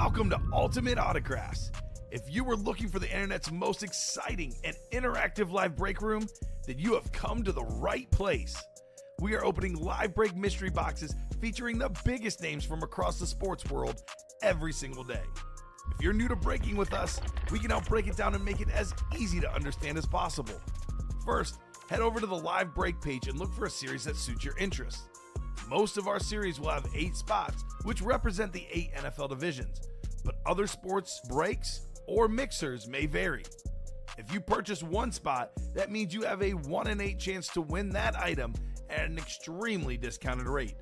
Welcome to Ultimate Autographs. If you were looking for the internet's most exciting and interactive live break room, then you have come to the right place. We are opening live break mystery boxes featuring the biggest names from across the sports world every single day. If you're new to breaking with us, we can help break it down and make it as easy to understand as possible. First, head over to the live break page and look for a series that suits your interests. Most of our series will have 8 spots, which represent the 8 NFL divisions, but other sports breaks or mixers may vary. If you purchase one spot, that means you have a 1 in 8 chance to win that item at an extremely discounted rate.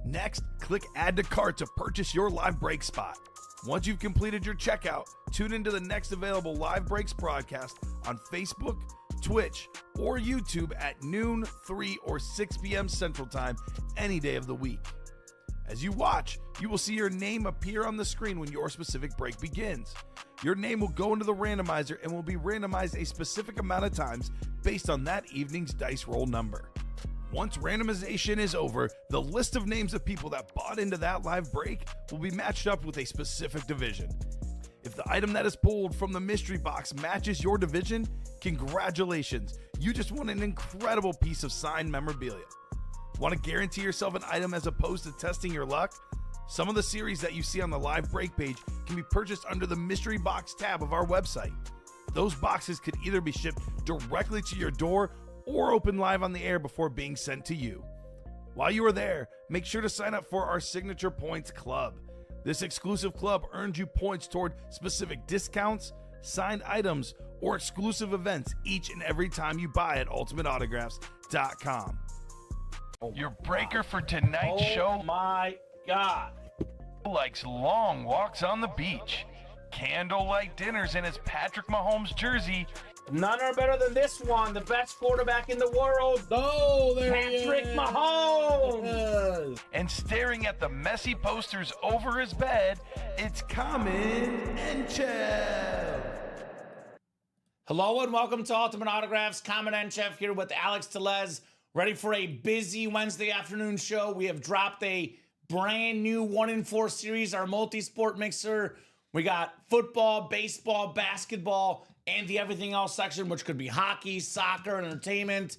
Next, click Add to Cart to purchase your live break spot. Once you've completed your checkout, tune into the next available live breaks broadcast on Facebook, Twitch, or YouTube at noon, 3, or 6 p.m. Central Time any day of the week. As you watch, you will see your name appear on the screen when your specific break begins. Your name will go into the randomizer and will be randomized a specific amount of times based on that evening's dice roll number. Once randomization is over, the list of names of people that bought into that live break will be matched up with a specific division. If the item that is pulled from the mystery box matches your division, congratulations, you just won an incredible piece of signed memorabilia. Want to guarantee yourself an item as opposed to testing your luck? Some of the series that you see on the live break page can be purchased under the mystery box tab of our website. Those boxes could either be shipped directly to your door or open live on the air before being sent to you. While you are there, make sure to sign up for our Signature Points Club. This exclusive club earns you points toward specific discounts, signed items, or exclusive events each and every time you buy at ultimateautographs.com. Your breaker for tonight's show, my God, likes long walks on the beach, candlelight dinners in his Patrick Mahomes jersey, none are better than this one, the best quarterback in the world. Oh, there Patrick Mahomes. and staring at the messy posters over his bed, it's Common and Chev. Hello and welcome to Ultimate Autographs. Common and Chef here with Alex Tellez, ready for a busy Wednesday afternoon show. We have dropped a brand new 1 in 4 series, our multi-sport mixer. We got football, baseball, basketball, and the everything else section, which could be hockey, soccer, entertainment.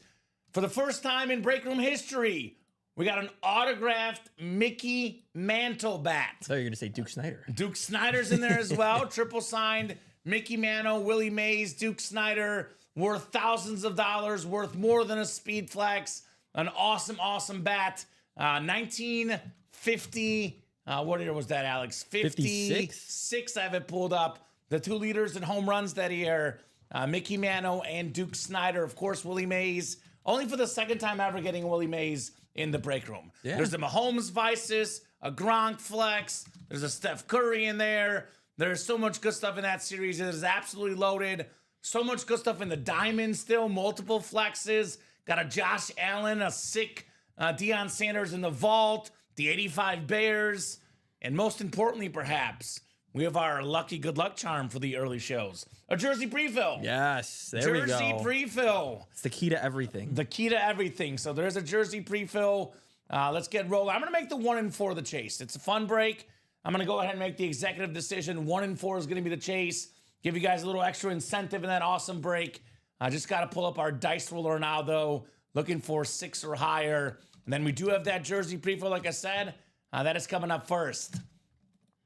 For the first time in break room history, we got an autographed Mickey Mantle bat. I thought you were going to say Duke Snyder. Duke Snyder's in there as well. Triple signed Mickey Mantle, Willie Mays, Duke Snyder, worth thousands of dollars, worth more than a Speed Flex. An awesome, awesome bat. 1950. What year was that, Alex? 56. I have it pulled up. The 2 leaders in home runs that year, Mickey Mantle and Duke Snyder. Of course, Willie Mays. Only for the second time ever getting Willie Mays in the break room. Yeah. There's a Mahomes Vices, a Gronk Flex. There's a Steph Curry in there. There's so much good stuff in that series. It is absolutely loaded. So much good stuff in the diamond still. Multiple flexes. Got a Josh Allen, a sick Deion Sanders in the vault. The 85 Bears. And most importantly, perhaps, we have our lucky good luck charm for the early shows. A jersey prefill. Yes, there we go. Jersey prefill. It's the key to everything. The key to everything. So there's a jersey prefill. Let's get rolling. I'm going to make the 1 in 4 the chase. It's a fun break. I'm going to go ahead and make the executive decision. 1 in 4 is going to be the chase. Give you guys a little extra incentive in that awesome break. I just got to pull up our dice roller now, though. Looking for 6 or higher. And then we do have that jersey prefill, like I said. That is coming up first.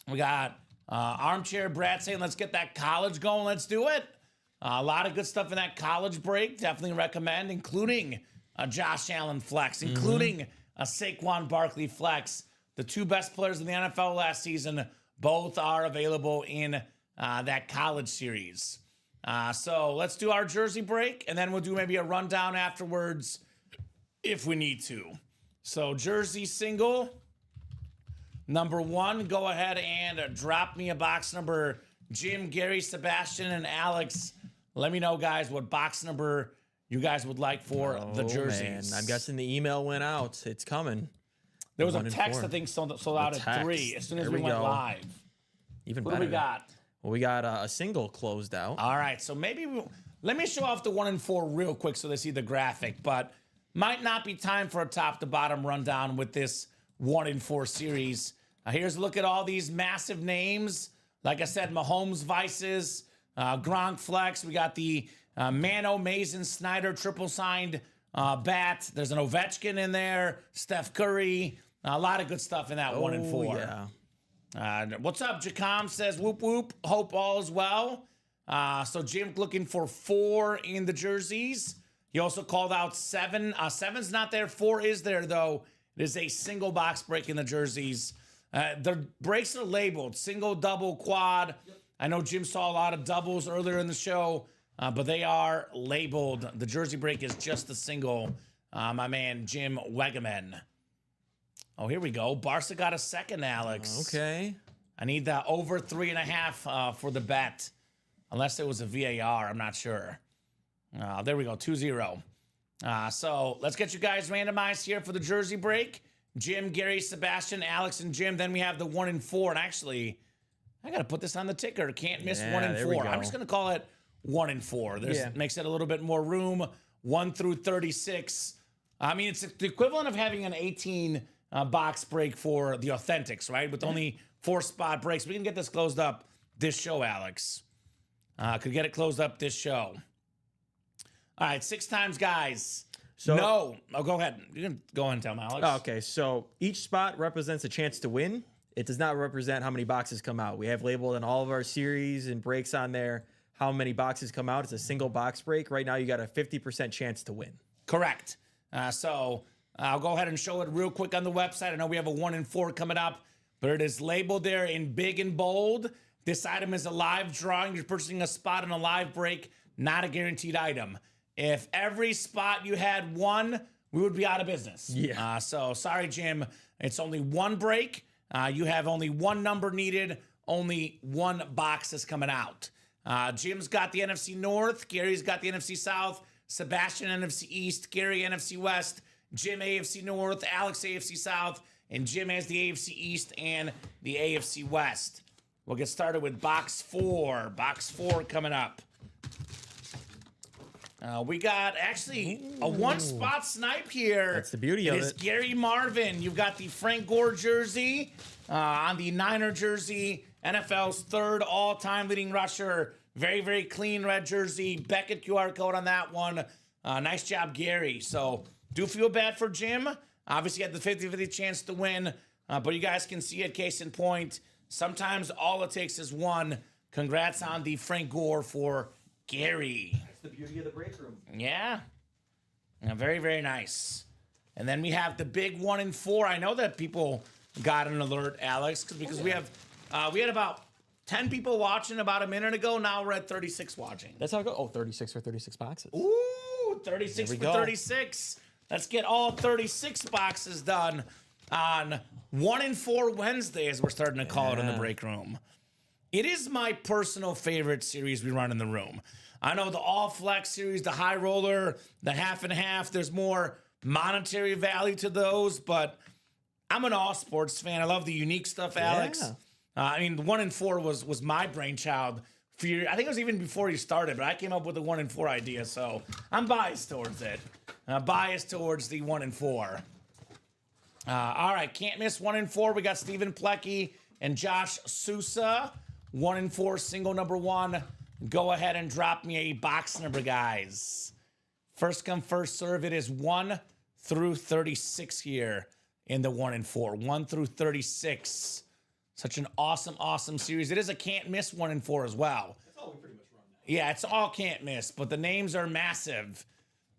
We got Armchair Brad saying, let's get that college going. Let's do it. A lot of good stuff in that college break. Definitely recommend, including a Josh Allen flex, including a Saquon Barkley flex. The 2 best players in the NFL last season, both are available in that college series. So let's do our jersey break, and then we'll do maybe a rundown afterwards if we need to. So jersey single. Number 1, go ahead and drop me a box number. Jim, Gary, Sebastian, and Alex. Let me know, guys, what box number you guys would like for the jerseys. Man. I'm guessing the email went out. It's coming. There was a text, I think, sold out at 3 as soon as we went live. Even what better. do we got? Well, we got a single closed out. All right, so maybe let me show off the 1 in 4 real quick so they see the graphic, but might not be time for a top to bottom rundown with this 1 in 4 series. Here's a look at all these massive names. Like I said, Mahomes Vices, Gronk Flex. We got the Mano Mason Snyder triple signed bat. There's an Ovechkin in there, Steph Curry. A lot of good stuff in that 1 and 4. Yeah. What's up? Jacom says, whoop, whoop. Hope all is well. So Jim looking for 4 in the jerseys. He also called out 7. 7's not there. 4 is there, though. It is a single box break in the jerseys. The breaks are labeled single, double, quad. I know Jim saw a lot of doubles earlier in the show, but they are labeled. The jersey break is just the single. My man, Jim Wegeman. Oh, here we go. Barca got a second, Alex. Okay. I need that over 3.5 for the bet. Unless it was a VAR, I'm not sure. There we go, 2-0. So let's get you guys randomized here for the jersey break. Jim, Gary, Sebastian, Alex, and Jim. Then we have the 1 and 4. And actually, I got to put this on the ticker. Can't miss 1 and 4. I'm just going to call it 1 and 4. Makes it a little bit more room. 1 through 36. I mean, it's the equivalent of having an 18 box break for the Authentics, right? With only 4 spot breaks. We can get this closed up this show, Alex. Could get it closed up this show. All right, 6 times, guys. So, no. Oh, go ahead. You can go ahead and tell me, Alex. Oh, okay, so each spot represents a chance to win. It does not represent how many boxes come out. We have labeled in all of our series and breaks on there how many boxes come out. It's a single box break. Right now, you got a 50% chance to win. Correct. So I'll go ahead and show it real quick on the website. I know we have a 1 and 4 coming up, but it is labeled there in big and bold. This item is a live drawing. You're purchasing a spot in a live break, not a guaranteed item. If every spot you had won, we would be out of business. Yeah. So sorry, Jim. It's only 1 break. You have only 1 number needed. Only 1 box is coming out. Jim's got the NFC North. Gary's got the NFC South. Sebastian, NFC East. Gary, NFC West. Jim, AFC North. Alex, AFC South. And Jim has the AFC East and the AFC West. We'll get started with box 4. Box 4 coming up. We got actually a 1-spot snipe here. That's the beauty of it. It is Gary Marvin. You've got the Frank Gore jersey on the Niner jersey. NFL's 3rd all-time leading rusher. Very, very clean red jersey. Beckett QR code on that one. Nice job, Gary. So do feel bad for Jim. Obviously had the 50-50 chance to win. But you guys can see it, case in point. Sometimes all it takes is 1. Congrats on the Frank Gore for Gary. That's the beauty of the break room. Yeah. Very, very nice. And then we have the big 1 and 4. I know that people got an alert, Alex, because we had about 10 people watching about a minute ago. Now we're at 36 watching. That's how it goes. Oh, 36 for 36 boxes. Ooh, 36 for 36. Let's get all 36 boxes done on 1 and 4 Wednesday, as we're starting to call it in the break room. It is my personal favorite series we run in the room. I know the All Flex series, the High Roller, the half and half, there's more monetary value to those, but I'm an all sports fan. I love the unique stuff, Alex. Yeah. I mean, the 1 and 4 was my brainchild. I think it was even before you started, but I came up with the 1 and 4 idea, so I'm biased towards it. Biased towards the 1 and 4. All right, can't miss 1 and 4. We got Stephen Plecky and Josh Sousa. 1 and 4, single number 1. Go ahead and drop me a box number, guys. First come, first serve. It is 1 through 36 here in the 1 and 4. 1 through 36. Such an awesome, awesome series. It is a can't miss 1 and 4 as well. That's all we pretty much run now. Yeah, it's all can't miss, but the names are massive.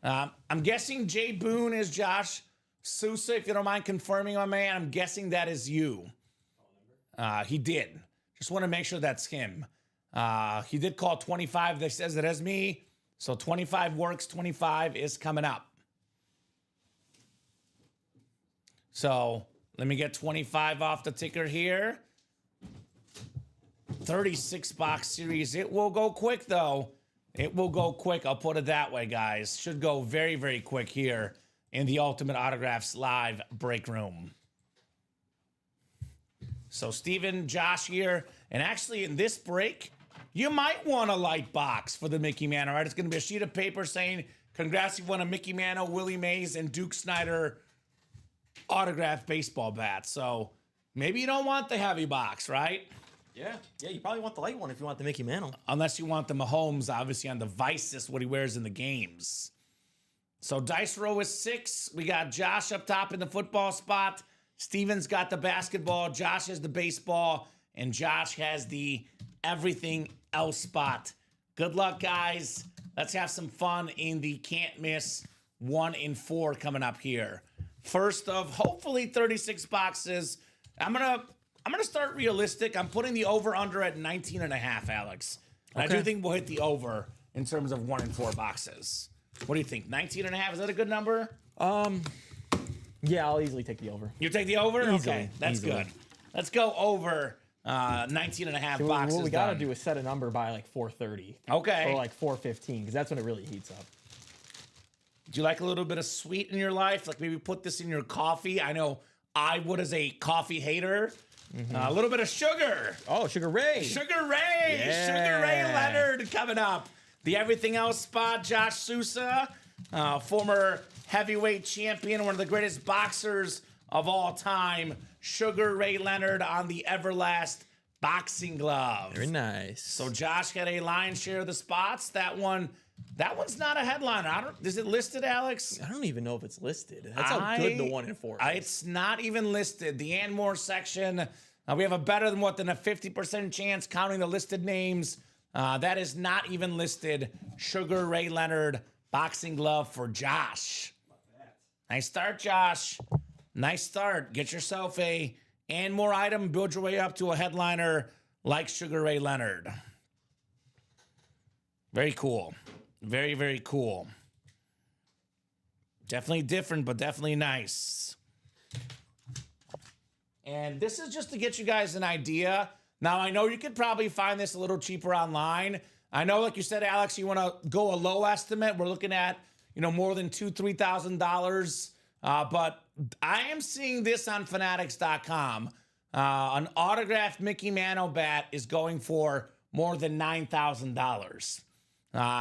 I'm guessing Jay Boone is Josh Sousa. If you don't mind confirming, my man, I'm guessing that is you. He did. Just want to make sure that's him. He did call 25. That says it as me. So 25 works. 25 is coming up. So let me get 25 off the ticker here. 36 box series. It will go quick, though. It will go quick. I'll put it that way, guys. Should go very, very quick here in the Ultimate Autographs live break room. So Steven, Josh here. And actually in this break, you might want a light box for the Mickey Mantle, right? It's going to be a sheet of paper saying, congrats, you won a Mickey Mantle, Willie Mays, and Duke Snyder autographed baseball bat. So Maybe you don't want the heavy box, right? Yeah. Yeah, you probably want the light one if you want the Mickey Mantle. Unless you want the Mahomes, obviously, on the Vices, what he wears in the games. So dice row is 6. We got Josh up top in the football spot. Steven's got the basketball. Josh has the baseball. And Josh has the everything else spot. Good luck, guys. Let's have some fun in the can't miss 1 in 4 coming up here. First of hopefully 36 boxes. I'm gonna start realistic. I'm putting the over under at 19.5, Alex. And Okay. I do think we'll hit the over in terms of 1 in 4 boxes. What do you think? 19.5, is that a good number? Yeah, I'll easily take the over. You take the over? Easily, Okay, that's easily. good. Let's go over 19.5 boxes. What we got to done. do is set a number by like 4:30. Okay. Or like 4:15, because that's when it really heats up. Do you like a little bit of sweet in your life? Like maybe put this in your coffee? I know I would as a coffee hater. A little bit of sugar. Oh, Sugar Ray. Sugar Ray. Yeah. Sugar Ray Leonard coming up. The everything else spot, Josh Sousa, former heavyweight champion, one of the greatest boxers of all time. Sugar Ray Leonard on the Everlast boxing glove. Very nice. So Josh got a lion's share of the spots. That one's not a headliner. Is it listed, Alex? I don't even know if it's listed. That's how good the 1 in 4 is. It's not even listed. The and more section, we have a better than a 50% chance counting the listed names. That is not even listed. Sugar Ray Leonard boxing glove for Josh. Nice start, Josh. Nice start. Get yourself a and more item. Build your way up to a headliner like Sugar Ray Leonard. Very cool. Very, very cool. Definitely different, but definitely nice. And this is just to get you guys an idea. Now, I know you could probably find this a little cheaper online. I know, like you said, Alex, you want to go a low estimate. We're looking at, more than $2,000, $3,000. But I am seeing this on Fanatics.com. An autographed Mickey Mantle bat is going for more than $9,000.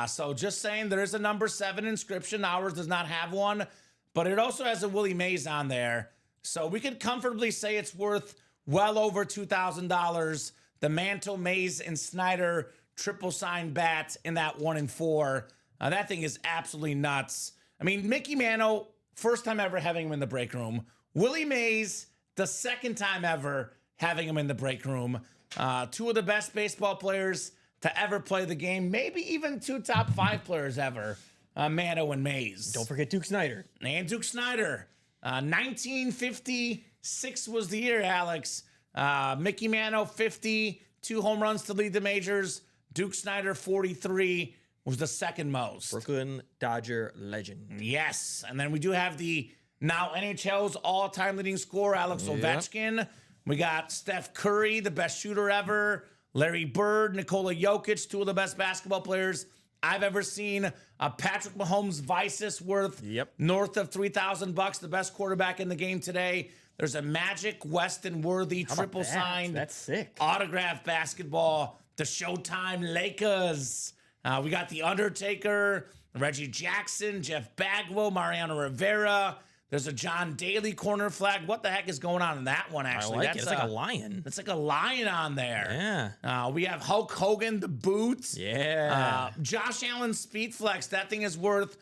So just saying, there is a number 7 inscription. Ours does not have one, but it also has a Willie Mays on there. So we could comfortably say it's worth well over $2,000. The Mantle, Mays, and Snyder triple sign bat in that 1 in 4. That thing is absolutely nuts. I mean, Mickey Mantle, first time ever having him in the break room. Willie Mays, the second time ever having him in the break room. 2 of the best baseball players to ever play the game. Maybe even 2 top 5 players ever. Mantle and Mays. Don't forget Duke Snyder. And Duke Snyder. 1956 was the year, Alex. Mickey Mantle, 50, 2 home runs to lead the majors. Duke Snyder, 43, was the second most. Brooklyn Dodger legend. Yes. And then we do have the now NHL's all-time leading scorer, Alex Ovechkin. We got Steph Curry, the best shooter ever. Larry Bird, Nikola Jokic, 2 of the best basketball players I've ever seen. Patrick Mahomes, Vices worth north of $3,000, the best quarterback in the game today. There's a Magic Weston Worthy triple signed. That's sick. Autographed basketball. The Showtime Lakers. We got The Undertaker, Reggie Jackson, Jeff Bagwell, Mariano Rivera. There's a John Daly corner flag. What the heck is going on in that one, actually? I like it. It's like a lion. It's like a lion on there. Yeah. We have Hulk Hogan, the boots. Yeah. Josh Allen Speed Flex. That thing is worth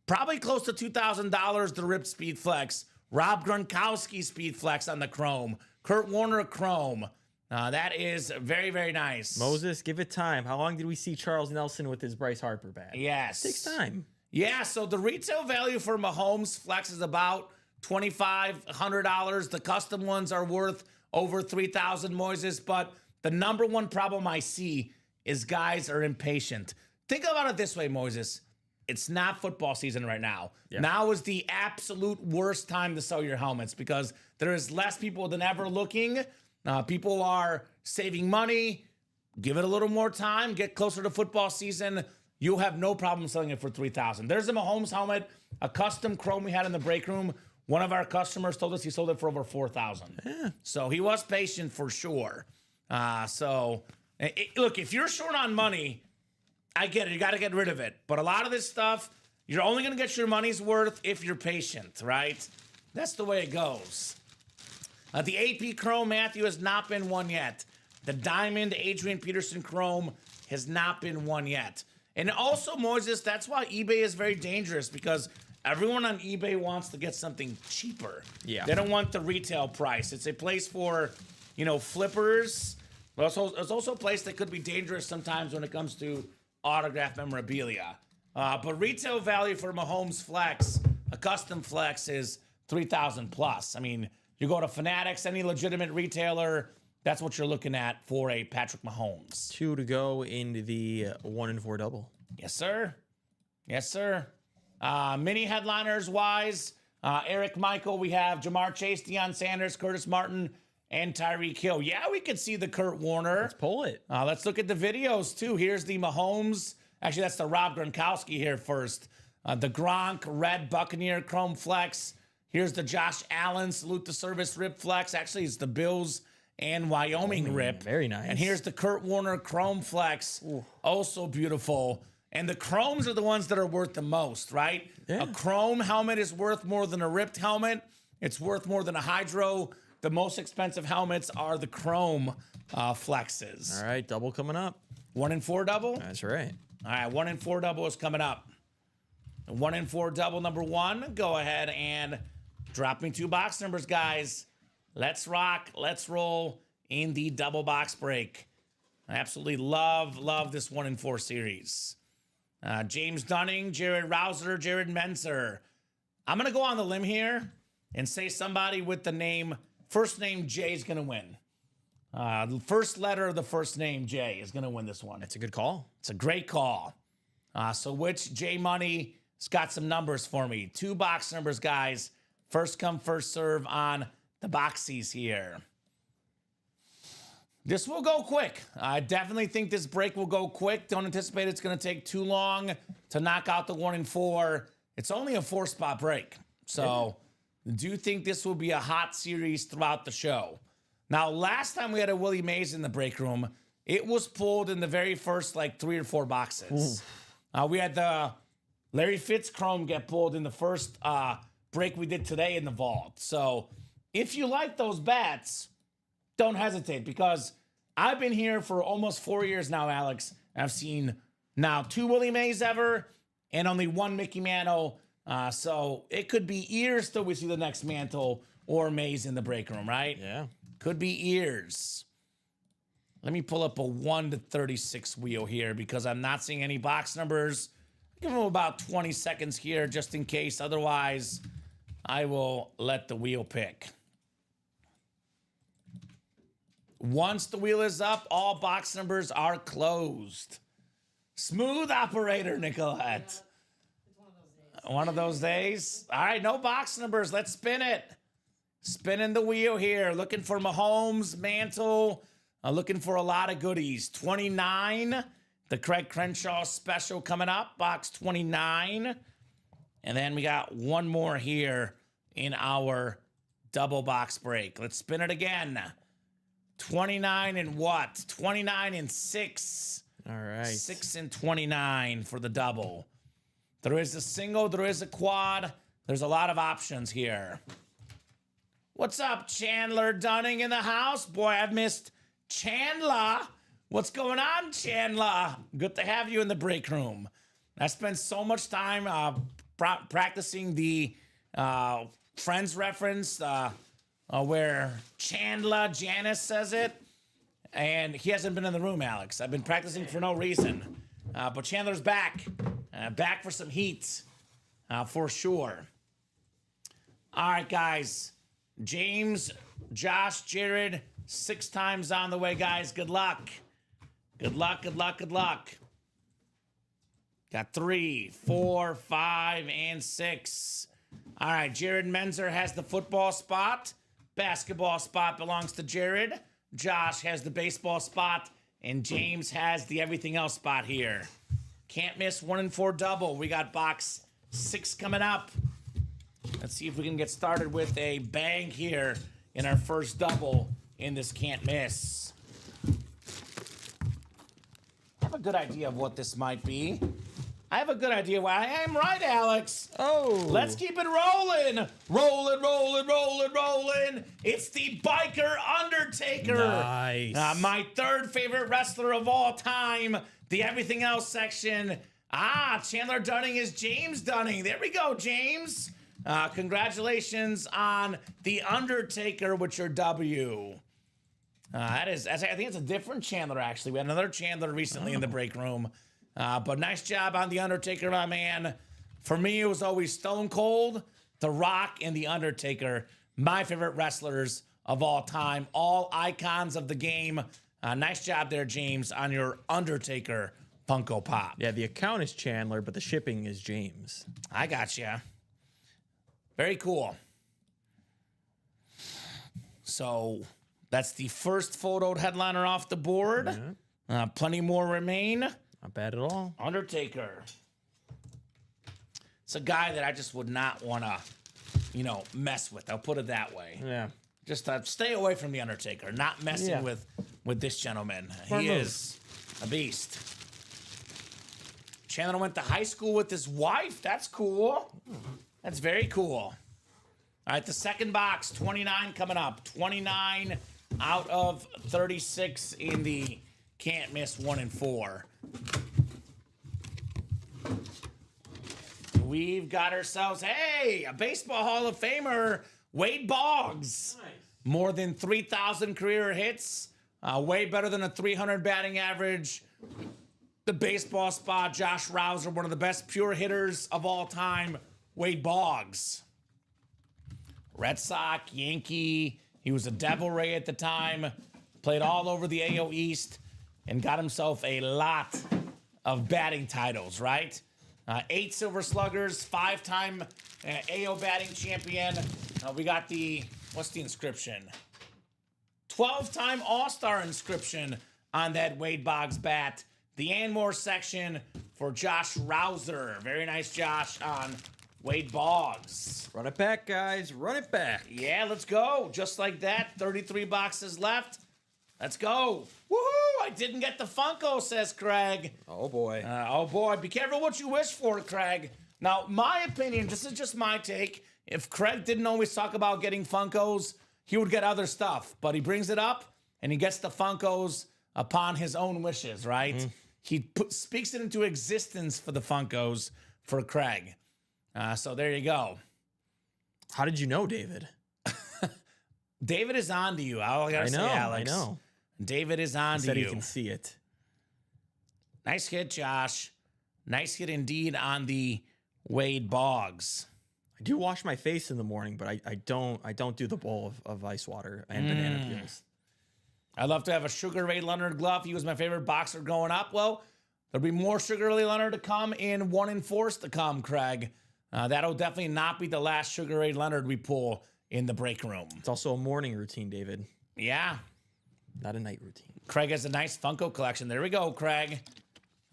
probably close to $2,000, the ripped Speed Flex. Rob Gronkowski Speed Flex on the chrome. Kurt Warner chrome. That is very, very nice. Moses, give it time. How long did we see Charles Nelson with his Bryce Harper bat? Yes. It takes time. Yeah, so the retail value for Mahomes Flex is about $2,500. The custom ones are worth over $3,000, Moses. But the number one problem I see is guys are impatient. Think about it this way, Moses. It's not football season right now. Yeah. Now is the absolute worst time to sell your helmets because there is less people than ever looking. People are saving money. Give it a little more time. Get closer to football season. You'll have no problem selling it for $3,000. There's a Mahomes helmet, a custom chrome we had in the break room. One of our customers told us he sold it for over $4,000. Yeah. So he was patient for sure. Look, if you're short on money, I get it. You got to get rid of it. But a lot of this stuff, you're only going to get your money's worth if you're patient, right? That's the way it goes. The AP Chrome, Matthew, has not been one yet. The Diamond Adrian Peterson Chrome has not been one yet. And also, Moses, that's why eBay is very dangerous, because everyone on eBay wants to get something cheaper. Yeah. They don't want the retail price. It's a place for, flippers. But it's also a place that could be dangerous sometimes when it comes to autograph memorabilia. But retail value for Mahomes Flex, a custom flex, is $3,000 plus. I mean, you go to Fanatics, any legitimate retailer, that's what you're looking at for a Patrick Mahomes. 2 to go in the 1 and 4 double. Yes, sir. Yes, sir. Mini headliners wise, Eric Michael, we have Jamar Chase, Deion Sanders, Curtis Martin, and Tyreek Hill. Yeah, we could see the Kurt Warner. Let's pull it. Let's look at the videos, too. Here's the Mahomes. Actually, that's the Rob Gronkowski here first. The Gronk Red Buccaneer Chrome Flex. Here's the Josh Allen Salute the Service Rip Flex. Actually, it's the Bills and Wyoming Rip. Very nice. And here's the Kurt Warner Chrome Flex. Ooh. Also beautiful. And the Chromes are the ones that are worth the most, right? Yeah. A Chrome helmet is worth more than a ripped helmet. It's worth more than a Hydro. The most expensive helmets are the Chrome Flexes. All right, double coming up. 1 and 4 double? That's right. All right, 1 and 4 double is coming up. 1 and 4 double number 1. Go ahead and drop me 2 box numbers, guys. Let's rock. Let's roll in the double box break. I absolutely love this 1 and 4 series. James Dunning, Jared Rouser, Jared Menzer. I'm going to go on the limb here and say somebody with the name, first name J is going to win. The first letter of the first name, J, is going to win this one. That's a good call. It's a great call. So which J Money has got some numbers for me? 2 box numbers, guys. First come, first serve on the boxies here. This will go quick. I definitely think this break will go quick. Don't anticipate it's going to take too long to knock out the 1 and 4. It's only a 4-spot break. So do you think this will be a hot series throughout the show? Now, last time we had a Willie Mays in the break room, it was pulled in the very first 3 or 4 boxes. We had the Larry Fitz Chrome get pulled in the first break we did today in the vault. So if you like those bats, don't hesitate, because I've been here for almost 4 years now, Alex. I've seen now 2 Willie Mays ever and only 1 Mickey Mantle. So it could be years till we see the next Mantle or Mays in the break room, right? Yeah. Could be years. Let me pull up a 1 to 36 wheel here, because I'm not seeing any box numbers. Give them about 20 seconds here just in case. Otherwise, I will let the wheel pick. Once the wheel is up, all box numbers are closed. Smooth operator, Nicolette. One of those days. All right, no box numbers. Let's spin it. Spinning the wheel here. Looking for Mahomes, Mantle. Looking for a lot of goodies. 29. The Craig Crenshaw special coming up. Box 29. And then we got one more here in our double box break. Let's spin it again. 29 and what? 29 and 6. All right. 6 and 29 for the double. There is a single, there is a quad. There's a lot of options here. What's up, Chandler Dunning in the house? Boy, I've missed Chandler. What's going on, Chandler? Good to have you in the break room. I spent so much time practicing the Friends reference where Chandler Janice says it, and he hasn't been in the room, Alex. I've been practicing for no reason. But Chandler's back. Back for some heat, for sure. All right, guys. James, Josh, Jared, 6 times on the way, guys. Good luck. Good luck, good luck, good luck. Got 3, 4, 5, and 6. All right, Jared Menzer has the football spot. Basketball spot belongs to Jared. Josh has the baseball spot. And James has the everything else spot here. Can't miss 1 and 4 double. We got box 6 coming up. Let's see if we can get started with a bang here in our first double in this can't miss. I have a good idea of what this might be. I have a good idea why I am right, Alex. Oh. Let's keep it rolling. Rolling. It's the Biker Undertaker. Nice. My third favorite wrestler of all time. The everything else section. Chandler Dunning is James Dunning. There we go, James. Congratulations on the Undertaker with your W. I think it's a different Chandler, actually. We had another Chandler recently in the break room. But nice job on The Undertaker, my man. For me, it was always Stone Cold, The Rock, and The Undertaker. My favorite wrestlers of all time. All icons of the game. Nice job there, James, on your Undertaker Funko Pop. Yeah, the account is Chandler, but the shipping is James. I got you. Very cool. So that's the first photoed headliner off the board. Yeah. Plenty more remain. Not bad at all. Undertaker. It's a guy that I just would not want to, mess with. I'll put it that way. Yeah. Just stay away from the Undertaker. Not messing with this gentleman. Smart He move. is a beast. Chandler went to high school with his wife. That's cool. That's very cool. All right, the second box, 29 coming up. 29 out of 36 in the can't miss 1 and 4. We've got ourselves, a baseball Hall of Famer, Wade Boggs. Nice. More than 3,000 career hits, way better than a 300 batting average. The baseball spot, Josh Rouser, one of the best pure hitters of all time, Wade Boggs. Red Sox, Yankee, he was a Devil Ray at the time, played all over the AL East, and got himself a lot of batting titles, right? 8 Silver Sluggers, 5-time AO batting champion. We got what's the inscription? 12-time All-Star inscription on that Wade Boggs bat. The Anmore section for Josh Rouser. Very nice, Josh, on Wade Boggs. Run it back, guys. Run it back. Yeah, let's go. Just like that. 33 boxes left. Let's go. Woohoo! I didn't get the Funko, says Craig. Oh, boy. Oh, boy. Be careful what you wish for, Craig. Now, my opinion, this is just my take. If Craig didn't always talk about getting Funkos, he would get other stuff. But he brings it up, and he gets the Funkos upon his own wishes, right? He speaks it into existence for the Funkos for Craig. So there you go. How did you know, David? David is on to you. All I gotta say, Alex. I know. David is on He to said you. he can see it. Nice hit, Josh. Nice hit indeed on the Wade Boggs. I do wash my face in the morning, but I don't do the bowl of ice water and banana peels. I'd love to have a Sugar Ray Leonard glove. He was my favorite boxer growing up. Well, there'll be more Sugar Ray Leonard to come in 1 and 4s to come, Craig. That'll definitely not be the last Sugar Ray Leonard we pull in the break room. It's also a morning routine, David, Yeah. not a night routine. Craig has a nice Funko collection. There we go, Craig.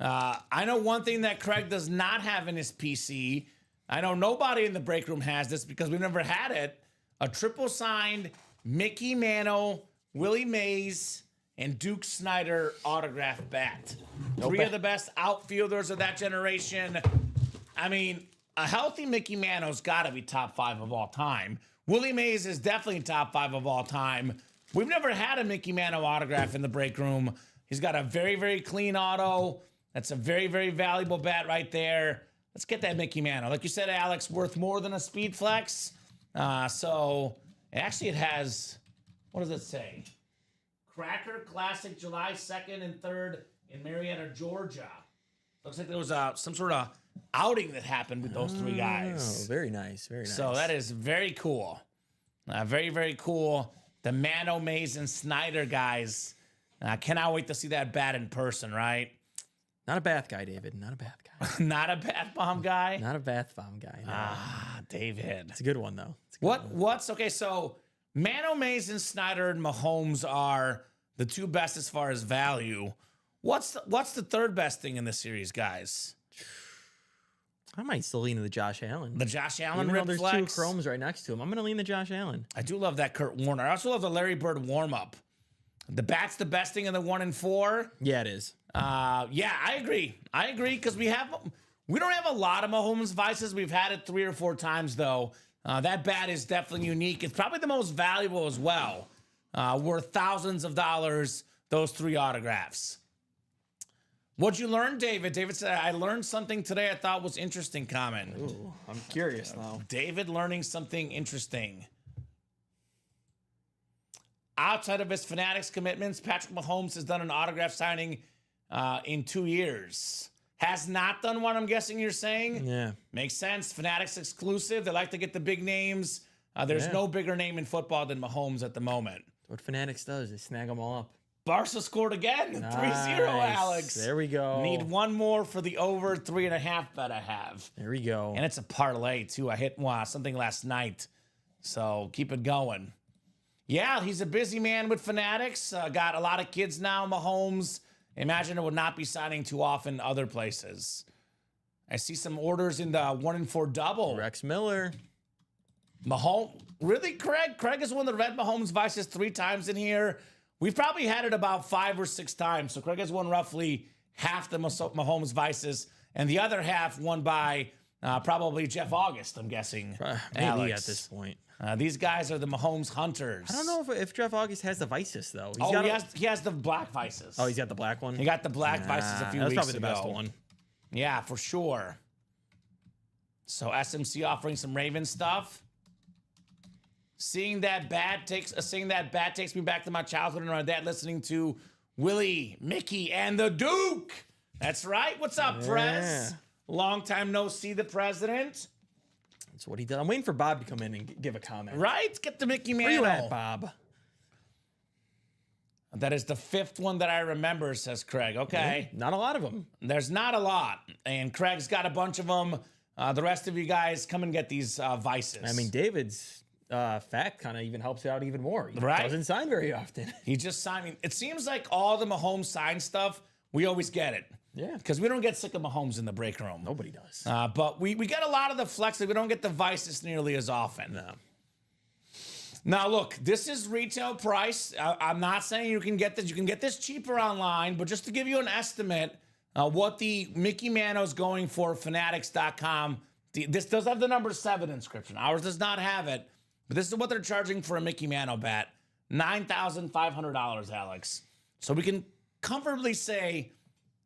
I know one thing that Craig does not have in his PC. I know nobody in the break room has this because we've never had it. A triple signed Mickey Mantle, Willie Mays, and Duke Snyder autograph bat. Three of the best outfielders of that generation. I mean, a healthy Mickey Mantle's got to be top 5 of all time. Willie Mays is definitely top 5 of all time. We've never had a Mickey Mantle autograph in the break room. He's got a very, very clean auto. That's a very, very valuable bat right there. Let's get that Mickey Mantle. Like you said, Alex, worth more than a Speed Flex. So actually it has, what does it say? Cracker Classic July 2nd and 3rd in Marietta, Georgia. Looks like there was some sort of outing that happened with those 3 guys. Oh, very nice. Very nice. So that is very cool. Very, very cool. The Mantle, Mays, and Snyder guys. Cannot wait to see that bat in person, right? Not a bath guy, David. Not a bath guy. Not a bath bomb guy. Not a bath bomb guy. No. David. It's a good one, though. It's a good one. What's okay? So Mantle, Mays, and Snyder and Mahomes are the 2 best as far as value. What's the 3rd best thing in this series, guys? I might still lean to the Josh Allen. The Josh Allen Even though there's Flex. 2 chromes right next to him, I'm going to lean the Josh Allen. I do love that Kurt Warner. I also love the Larry Bird warm up. The bat's the best thing in the 1 and 4. Yeah, it is. Yeah, I agree. I agree because we We don't have a lot of Mahomes Vices. We've had it 3 or 4 times, though. That bat is definitely unique. It's probably the most valuable as well. Worth thousands of dollars, those 3 autographs. What'd you learn, David? David said, I learned something today I thought was interesting, comment. Ooh, I'm curious now. David learning something interesting. Outside of his Fanatics commitments, Patrick Mahomes has done an autograph signing in 2 years. Has not done one, I'm guessing you're saying? Yeah. Makes sense. Fanatics exclusive. They like to get the big names. There's no bigger name in football than Mahomes at the moment. What Fanatics does, they snag them all up. Barca scored again. 3-0, Nice. Alex. There we go. Need one more for the over 3.5 bet I have. There we go. And it's a parlay, too. I hit something last night. So keep it going. Yeah, he's a busy man with Fanatics. Got a lot of kids now, Mahomes. Imagine it would not be signing too often other places. I see some orders in the 1-in-4 double. Rex Miller. Mahomes. Really, Craig? Craig has won the Red Mahomes Vices 3 times in here. We've probably had it about 5 or 6 times. So Craig has won roughly half the Mahomes Vices, and the other half won by probably Jeff August, I'm guessing. Maybe Alex. at this point. These guys are the Mahomes hunters. I don't know if Jeff August has the Vices, though. He has the black Vices. Oh, he's got the black one? He got the black Vices a few weeks ago. That's probably the best one. Yeah, for sure. So SMC offering some Raven stuff. Seeing that bat takes me back to my childhood and my dad listening to Willie, Mickey, and the Duke. That's right. What's up, Prez? Long time no see, the president. That's what he did. I'm waiting for Bob to come in and give a comment. Right? Get the Mickey Mantle. Where you at, Bob? That is the 5th one that I remember, says Craig. Okay. Not a lot of them. There's not a lot. And Craig's got a bunch of them. The rest of you guys come and get these Vices. I mean, David's fact kind of even helps out even more. He Right. doesn't sign very often. He just signed. It seems like all the Mahomes sign stuff, we always get it. Yeah. Because we don't get sick of Mahomes in the break room. Nobody does. But we get a lot of the flex. We don't get the Vices nearly as often. No. Now, look, this is retail price. I'm not saying you can get this. You can get this cheaper online. But just to give you an estimate, what the Mickey Manto's going for, Fanatics.com. This does have the number 7 inscription. Ours does not have it. But this is what they're charging for a Mickey Mantle bat. $9,500, Alex. So we can comfortably say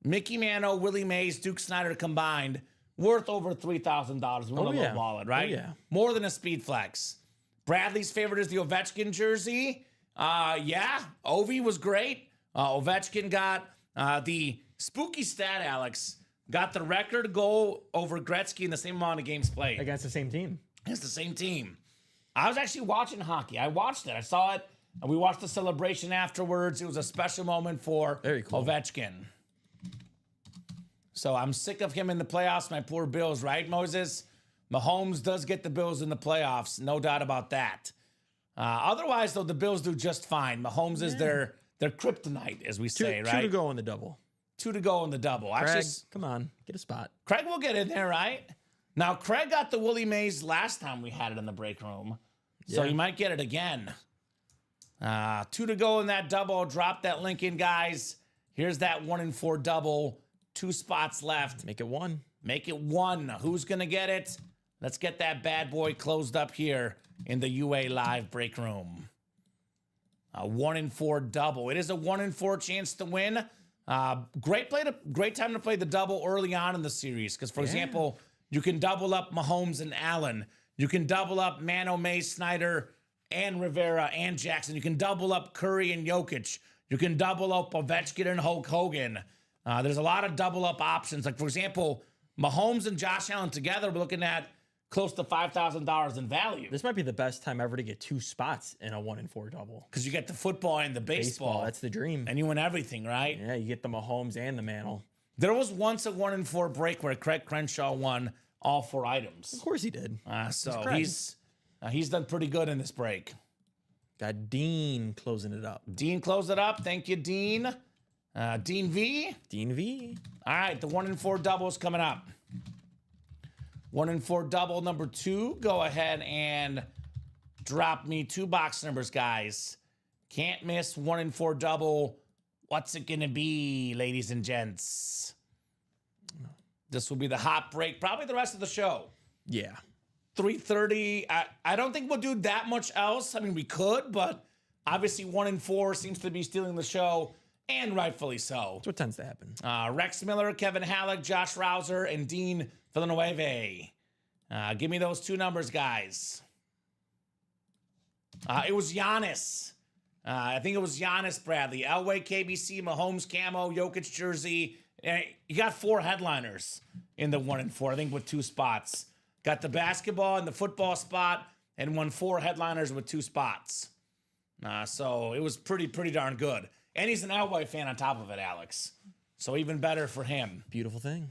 Mickey Mantle, Willie Mays, Duke Snider combined, worth over $3,000. We want a wallet, right? Oh, yeah. More than a speed flex. Bradley's favorite is the Ovechkin jersey. Yeah, Ovi was great. Ovechkin got the spooky stat, Alex. Got the record goal over Gretzky in the same amount of games played. Against the same team. It's the same team. I was actually watching hockey. I watched it. I saw it. And we watched the celebration afterwards. It was a special moment for Very cool. Ovechkin. So I'm sick of him in the playoffs. My poor Bills, right, Moses? Mahomes does get the Bills in the playoffs. No doubt about that. Otherwise, though, the Bills do just fine. Mahomes is their kryptonite, as we say, right? 2 to go in the double. 2 to go in the double. Craig, Actually, come on. Get a spot. Craig will get in there, right? Now, Craig got the Willie Mays last time we had it in the break room. So Yeah. he might get it again. 2 to go in that double. Drop that link in, guys. Here's that 1-in-4 double. 2 spots left. Make it 1. Make it 1. Who's going to get it? Let's get that bad boy closed up here in the UA Live break room. A 1-in-4 double. It is a 1-in-4 chance to win. Great time to play the double early on in the series. Because, for example, you can double up Mahomes and Allen. You can double up Mano, Mays, Snyder, and Rivera, and Jackson. You can double up Curry and Jokic. You can double up Ovechkin and Hulk Hogan. There's a lot of double up options. Like, for example, Mahomes and Josh Allen together, we're looking at close to $5,000 in value. This might be the best time ever to get 2 spots in a 1-in-4 double. Because you get the football and the baseball. That's the dream. And you win everything, right? Yeah, you get the Mahomes and the Mantle. There was once a 1-in-4 break where Craig Crenshaw won all 4 items. Of course he did. So he's done pretty good in this break. Got Dean closing it up. Dean closed it up. Thank you, Dean. Dean V. Dean V. All right, the 1-in-4 double is coming up. 1-in-4 double number 2. Go ahead and drop me 2 box numbers, guys. Can't miss 1-in-4 double. What's it gonna be, ladies and gents? This will be the hot break, probably the rest of the show. Yeah. 3:30. I don't think we'll do that much else. I mean, we could, but obviously 1 and 4 seems to be stealing the show, and rightfully so. That's what tends to happen. Rex Miller, Kevin Halleck, Josh Rouser, and Dean Villanueva. Give me those 2 numbers, guys. It was Giannis. I think it was Giannis, Bradley. Elway, KBC, Mahomes, Camo, Jokic jersey. You got 4 headliners in the 1 and 4, I think, with 2 spots. Got the basketball and the football spot, and won 4 headliners with 2 spots. So it was pretty darn good. And he's an Elway fan on top of it, Alex. So even better for him. Beautiful thing.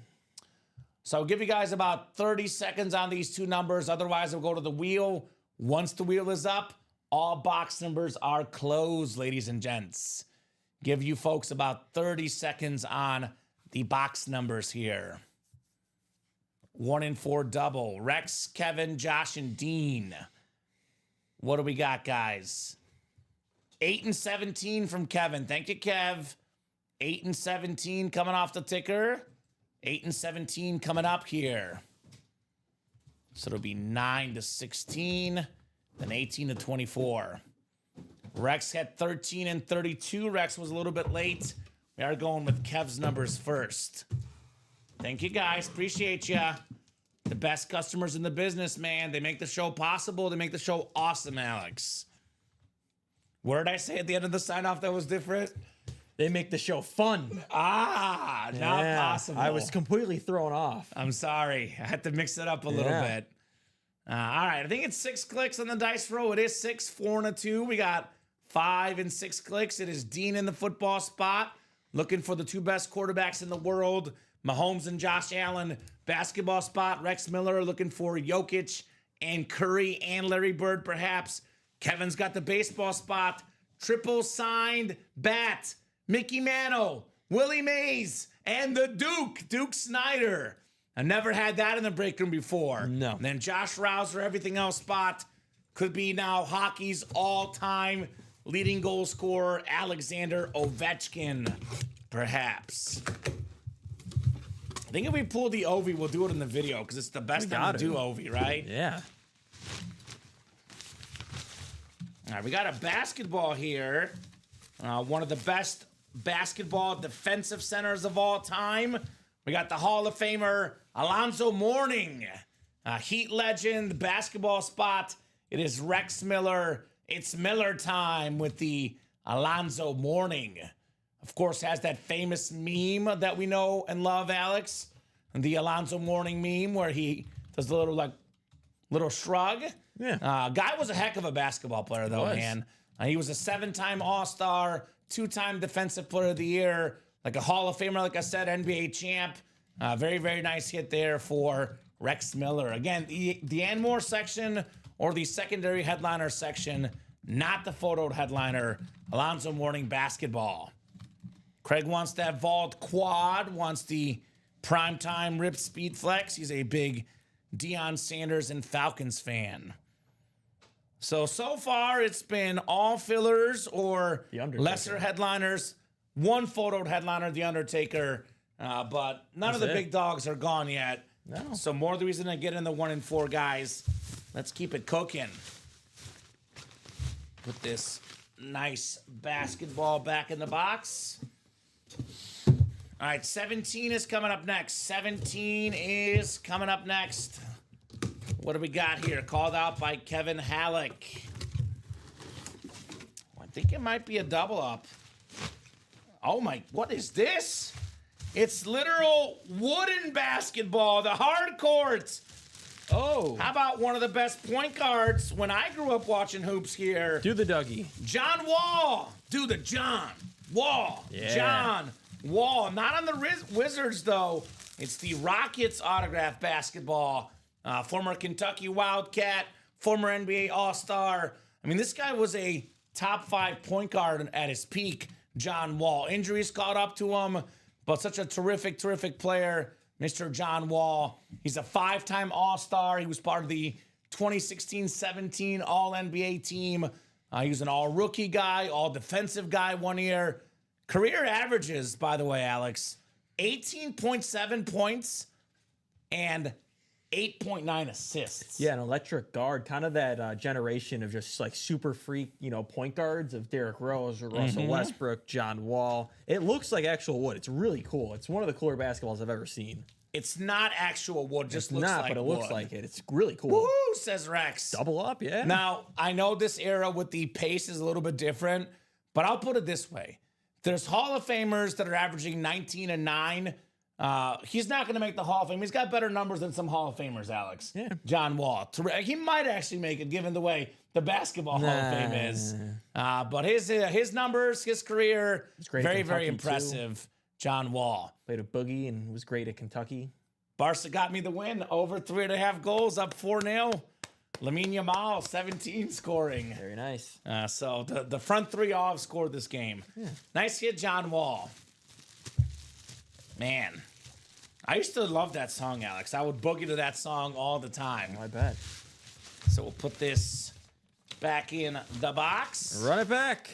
So I'll give you guys about 30 seconds on these 2 numbers. Otherwise, we'll go to the wheel. Once the wheel is up, all box numbers are closed, ladies and gents. Give you folks about 30 seconds on the box numbers here. 1 and 4 double. Rex, Kevin, Josh, and Dean. What do we got, guys? 8 and 17 from Kevin. Thank you, Kev. 8 and 17 coming off the ticker. 8 and 17 coming up here. So it'll be 9 to 16, then 18 to 24. Rex had 13 and 32. Rex was a little bit late. We are going with Kev's numbers first. Thank you, guys. Appreciate you. The best customers in the business, man. They make the show possible. They make the show awesome, Alex. What did I say at the end of the sign-off that was different? They make the show fun. Not possible. I was completely thrown off. I'm sorry. I had to mix it up a little bit. All right. I think it's 6 clicks on the dice roll. It is 6, 4, and a 2. We got 5 and 6 clicks. It is Dean in the football spot, looking for the 2 best quarterbacks in the world, Mahomes and Josh Allen. Basketball spot, Rex Miller looking for Jokic and Curry and Larry Bird, perhaps. Kevin's got the baseball spot, triple signed bat, Mickey Mantle, Willie Mays, and the Duke Snyder. I never had that in the break room before. No. And then Josh Rouser, everything else spot, could be now hockey's all-time leading goal scorer, Alexander Ovechkin, perhaps. I think if we pull the Ovi, we'll do it in the video because it's the best time to do Ovi, right? Yeah. All right, we got a basketball here. One of the best basketball defensive centers of all time. We got the Hall of Famer, Alonzo Mourning. Heat legend, basketball spot. It is Rex Miller. It's Miller time with the Alonzo Mourning. Of course, has that famous meme that we know and love, Alex. The Alonzo Mourning meme where he does a little shrug. Yeah. Guy was a heck of a basketball player, though, man. He was a 7-time All-Star, 2-time Defensive Player of the Year, like a Hall of Famer, like I said, NBA champ. Very, very nice hit there for Rex Miller. Again, the Anmore section or the secondary headliner section, not the photoed headliner. Alonzo Mourning basketball. Craig wants that Vault quad, wants the primetime ripped speed flex. He's a big Deion Sanders and Falcons fan. So far it's been all fillers or lesser headliners. 1 photoed headliner, The Undertaker, but none of the big dogs are gone yet. No. So more the reason to get in the 1 and 4 guys. Let's keep it cooking. Put this nice basketball back in the box. All right, 17 is coming up next. 17 is coming up next. What do we got here? Called out by Kevin Halleck. I think it might be a double up. Oh my, what is this? It's literal wooden basketball, the hard court. Oh. How about one of the best point guards when I grew up watching hoops here? Do the Dougie. John Wall. Do the John Wall. Yeah. John Wall. Not on the Wizards, though. It's the Rockets autograph basketball. Former Kentucky Wildcat, former NBA All-Star. I mean, this guy was a top 5 point guard at his peak, John Wall. Injuries caught up to him, but such a terrific, terrific player, Mr. John Wall. He's a 5-time All-Star. He was part of the 2016-17 All-NBA team. He was an all-rookie guy, all-defensive guy 1 year. Career averages, by the way, Alex, 18.7 points, and 8.9 assists. Yeah, an electric guard, kind of that generation of just like super freak, point guards of Derrick Rose or Russell Westbrook, John Wall. It looks like actual wood. It's really cool. It's one of the cooler basketballs I've ever seen. It's not actual wood, just It's looks not, like but it wood. looks like it. It's really cool. Woohoo, says Rex. Double up, yeah. Now, I know this era with the pace is a little bit different, but I'll put it this way. There's Hall of Famers that are averaging 19 and 9. He's not going to make the Hall of Fame. He's got better numbers than some Hall of Famers, Alex. Yeah. John Wall. He might actually make it, given the way the Basketball Hall of Fame is. But his numbers, his career, great at very, very Kentucky, impressive. John Wall. Played a boogie and was great at Kentucky. Barca got me the win. Over 3.5 goals, up 4-0. Lamine Yamal, 17 scoring. Very nice. So the front three all have scored this game. Yeah. Nice hit, John Wall. Man, I used to love that song, Alex. I would boogie to that song all the time. I bet. So we'll put this back in the box. Run it back.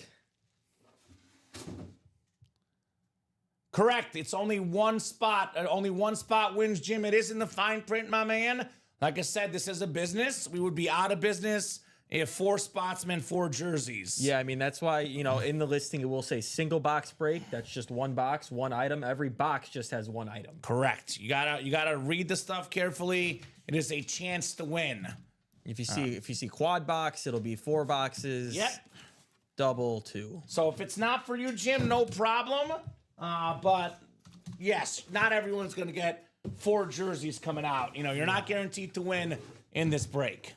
Correct. It's only one spot. Only one spot wins, Jim. It is in the fine print, my man. Like I said, this is a business. We would be out of business if 4 spots meant 4 jerseys. Yeah, I mean, that's why, in the listing, it will say single box break. That's just one box, one item. Every box just has one item. Correct. You gotta read the stuff carefully. It is a chance to win. If you see quad box, it'll be 4 boxes. Yep. Double 2. So if it's not for you, Jim, no problem. But yes, not everyone's going to get 4 jerseys coming out. You're not guaranteed to win in this break.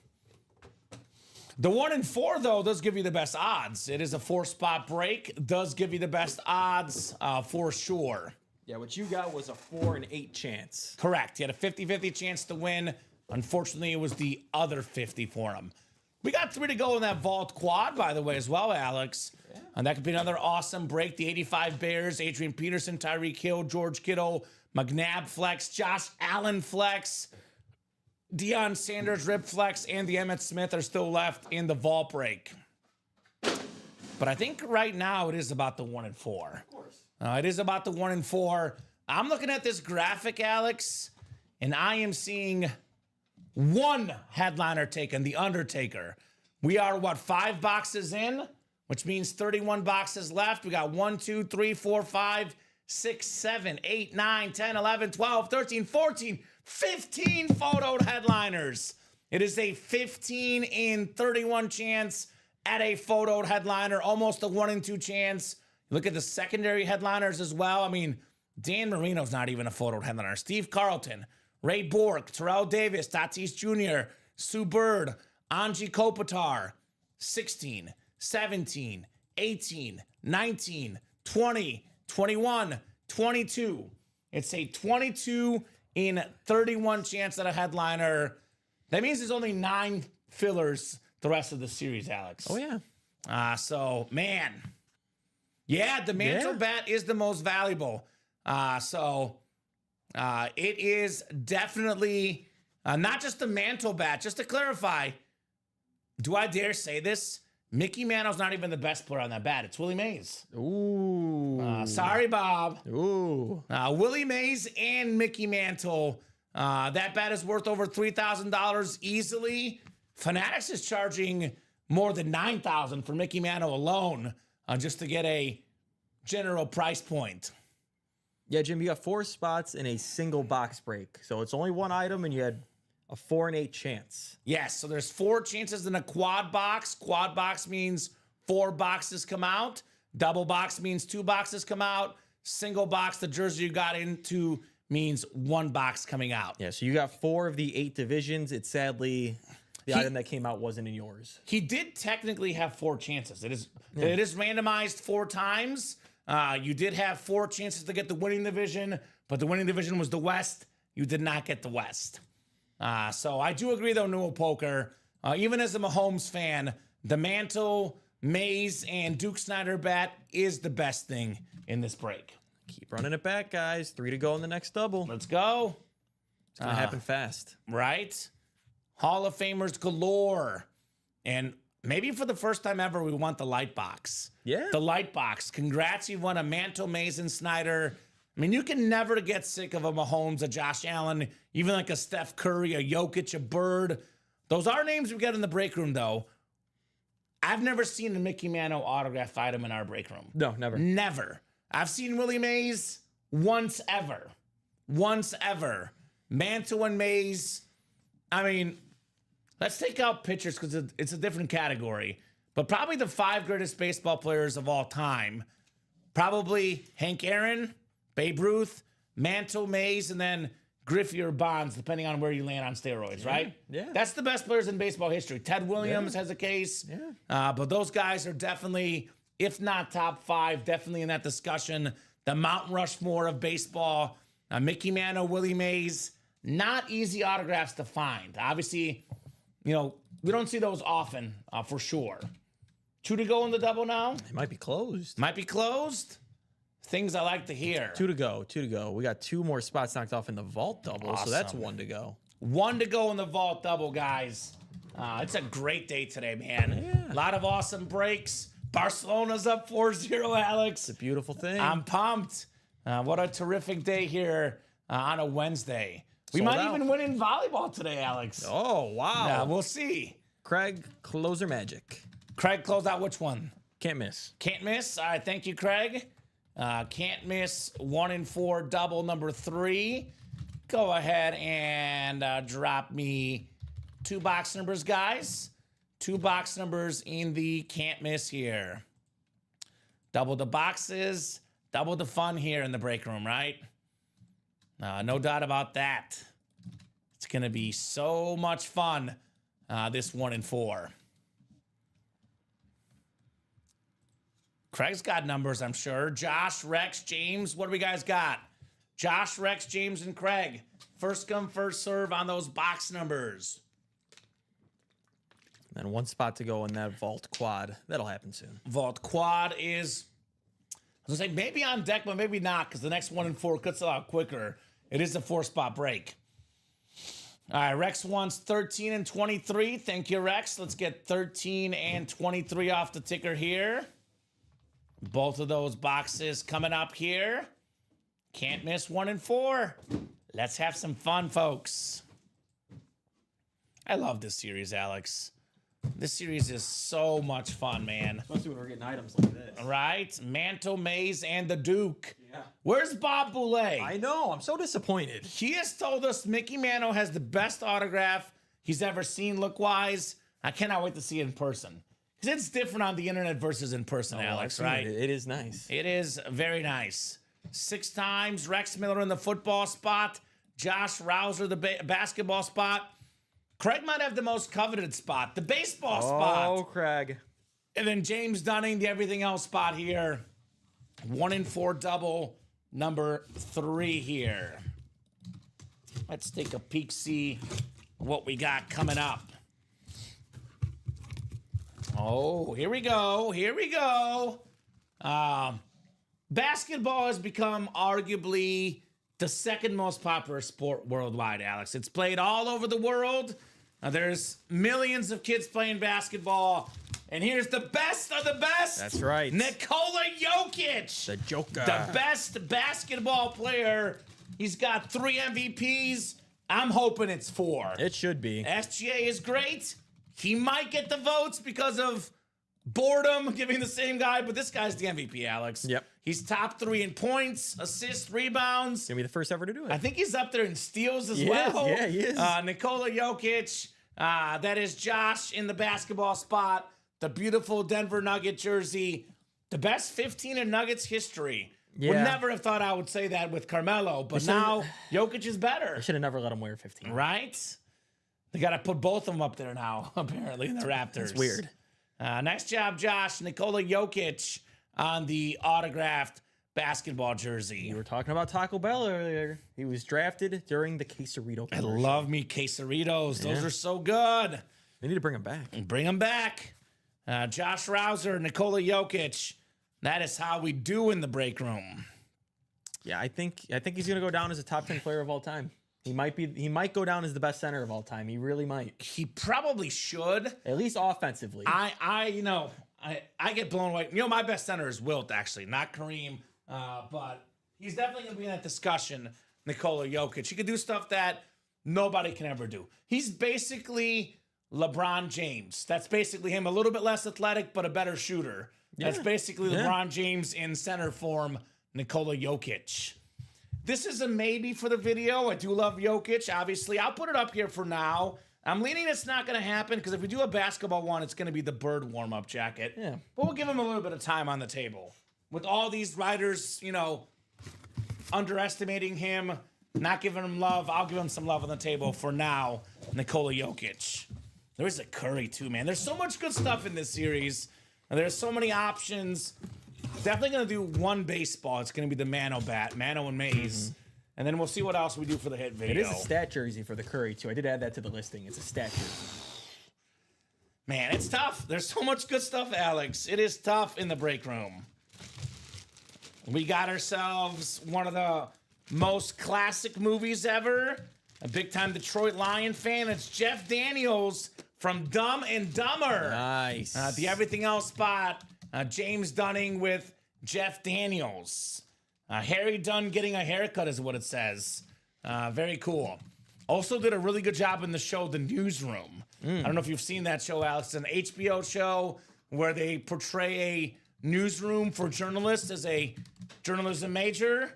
The 1 and 4, though, does give you the best odds. It is a 4-spot break. Does give you the best odds for sure. Yeah, what you got was a 4 and 8 chance. Correct. He had a 50-50 chance to win. Unfortunately, it was the other 50 for him. We got 3 to go in that vault quad, by the way, as well, Alex. Yeah. And that could be another awesome break. The 85 Bears, Adrian Peterson, Tyreek Hill, George Kittle, McNabb flex, Josh Allen flex, Deion Sanders rib flex, and the Emmitt Smith are still left in the vault break. But I think right now it is about the 1 and 4. Of course. It is about the 1 and 4. I'm looking at this graphic, Alex, and I am seeing 1 headliner taken, The Undertaker. We are, 5 boxes in, which means 31 boxes left. We got 1, 2, 3, 4, 5, 6, 7, 8, 9, 10, 11, 12, 13, 14, 15 photoed headliners. It is a 15 in 31 chance at a photoed headliner, almost a 1 in 2 chance. Look at the secondary headliners as well. I mean, Dan Marino's not even a photoed headliner. Steve Carlton, Ray Bork, Terrell Davis, Tatis Jr., Sue Bird, Angie Kopitar, 16, 17, 18, 19, 20, 21, 22. It's a 22 in 31 chance at a headliner. That means there's only 9 fillers the rest of the series, Alex. Oh, yeah. So, man. Yeah, the mantle bat is the most valuable. It is definitely not just the mantle bat. Just to clarify, do I dare say this? Mickey Mantle's not even the best player on that bat. It's Willie Mays. Ooh. Sorry, Bob. Ooh. Willie Mays and Mickey Mantle. That bat is worth over $3,000 easily. Fanatics is charging more than $9,000 for Mickey Mantle alone, just to get a general price point. Yeah, Jim, you got 4 spots in a single box break. So it's only 1 item, and you had a 4 and 8 chance. Yes, so there's 4 chances in a quad box. Quad box means 4 boxes come out. Double box means 2 boxes come out. Single box, the jersey you got into, means 1 box coming out. Yeah, so you got 4 of the 8 divisions. It's sadly the item that came out wasn't in yours. He did technically have 4 chances. It is randomized 4 times. You did have 4 chances to get the winning division, but the winning division was the West. You did not get the West. So I do agree, though, Newell Poker. Even as a Mahomes fan, the Mantle, Mays, and Duke Snider bat is the best thing in this break. Keep running it back, guys. 3 to go in the next double. Let's go. It's going to happen fast. Right? Hall of Famers galore. And maybe for the first time ever, we want the light box. Yeah. The light box. Congrats, you've won a Mantle, Mays, and Snyder. I mean, you can never get sick of a Mahomes, a Josh Allen, even like a Steph Curry, a Jokic, a Bird. Those are names we get in the break room, though. I've never seen a Mickey Mantle autograph item in our break room. No, never. Never. I've seen Willie Mays once ever. Once ever. Mantle and Mays. I mean, let's take out pitchers because it's a different category. But probably the 5 greatest baseball players of all time. Probably Hank Aaron, Babe Ruth, Mantle, Mays, and then Griffey or Bonds, depending on where you land on steroids, right? Yeah. That's the best players in baseball history. Ted Williams has a case. Yeah. But those guys are definitely, if not top 5, definitely in that discussion. The Mount Rushmore of baseball. Mickey Mantle, Willie Mays. Not easy autographs to find. Obviously, we don't see those often, for sure. 2 to go in the double now. It might be closed. Might be closed. Things I like to hear. 2 to go. 2 to go. We got 2 more spots knocked off in the vault double, so that's Awesome. 1 to go. 1 to go in the vault double, guys. It's a great day today, man. Yeah. A lot of awesome breaks. Barcelona's up 4-0, Alex. It's a beautiful thing. I'm pumped. What a terrific day here on a Wednesday. We Sold might out. even win in volleyball today, Alex. Oh, wow. We'll see. Craig, closer magic. Craig, close out which one? Can't miss. Can't miss. All right, thank you, Craig. Can't miss 1 and 4 double number 3. Go ahead and drop me 2 box numbers, guys. 2 box numbers in the can't miss here. Double the boxes, double the fun here in the break room, right? No doubt about that. It's going to be so much fun this 1 and 4. Craig's got numbers, I'm sure. Josh, Rex, James, what do we guys got? Josh, Rex, James, and Craig. First come, first serve on those box numbers. And 1 spot to go in that vault quad. That'll happen soon. Vault quad is, I was going to say, maybe on deck, but maybe not, because the next 1 and 4 cuts a lot quicker. It is a 4-spot break. All right, Rex wants 13 and 23. Thank you, Rex. Let's get 13 and 23 off the ticker here. Both of those boxes coming up here. Can't miss 1 and 4. Let's have some fun, folks. I love this series, Alex. This series is so much fun, man. Especially when we're getting items like this. Right? Mantle, Mays, and the Duke. Yeah. Where's Bob Boulay? I know. I'm so disappointed. He has told us Mickey Mantle has the best autograph he's ever seen look-wise. I cannot wait to see it in person. Because it's different on the internet versus in person, Alex, right? It is nice. It is very nice. 6 times, Rex Miller in the football spot. Josh Rouser, the basketball spot. Craig might have the most coveted spot, the baseball spot. Oh, Craig. And then James Dunning, the everything else spot here. 1 and 4 double, number 3 here. Let's take a peek, see what we got coming up. Oh, here we go. Here we go. Basketball has become arguably the 2nd most popular sport worldwide, Alex. It's played all over the world. There's millions of kids playing basketball. And here's the best of the best. That's right. Nikola Jokic. The Joker. The best basketball player. He's got 3 MVPs. I'm hoping it's 4. It should be. SGA is great. He might get the votes because of boredom, giving the same guy, but this guy's the MVP, Alex. Yep. He's top 3 in points, assists, rebounds. Gonna be the first ever to do it. I think he's up there in steals as He is, well. yeah, he is. Nikola Jokic. That is Josh in the basketball spot. The beautiful Denver Nugget jersey. The best 15 in Nuggets history. Would Yeah. never have thought I would say that with Carmelo, but should've- now Jokic is better. I should have never let him wear 15. Right? They got to put both of them up there now, apparently, in the Raptors. It's weird. Nice job, Josh. Nikola Jokic on the autographed basketball jersey. We were talking about Taco Bell earlier. He was drafted during the Quesarito I commercial. love me quesaritos. Those Yeah. are so good. They need to bring him back. Bring them back. Josh Rouser, Nikola Jokic. That is how we do in the break room. Yeah, I think he's gonna go down as a top 10 player of all time. He might go down as the best center of all time. He really might. He probably should. At least offensively. I get blown away. My best center is Wilt, actually, not Kareem. But he's definitely going to be in that discussion, Nikola Jokic. He can do stuff that nobody can ever do. He's basically LeBron James. That's basically him. A little bit less athletic, but a better shooter. That's basically LeBron James in center form, Nikola Jokic. This is a maybe for the video. I do love Jokic, obviously. I'll put it up here for now. I'm leaning it's not going to happen because if we do a basketball one, it's going to be the Bird warm-up jacket. Yeah. But we'll give him a little bit of time on the table. With all these writers, you know, underestimating him, not giving him love, I'll give him some love on the table for now, Nikola Jokic. There is a Curry, too, man. There's so much good stuff in this series. And there's so many options. Definitely going to do one baseball. It's going to be the Mano bat, Mano and Mays. And then we'll see what else we do for the hit video. It is a stat jersey for the Curry, too. I did add that to the listing. It's a stat jersey. Man, it's tough. There's so much good stuff, Alex. It is tough in the break room. We got ourselves one of the most classic movies ever. A big-time Detroit Lion fan. It's Jeff Daniels from Dumb and Dumber. Nice. The Everything Else spot. James Dunning with Jeff Daniels. Harry Dunn getting a haircut is what it says. Very cool. Also did a really good job in the show The Newsroom. I don't know if you've seen that show, Alex. It's an HBO show where they portray a newsroom for journalists as a journalism major.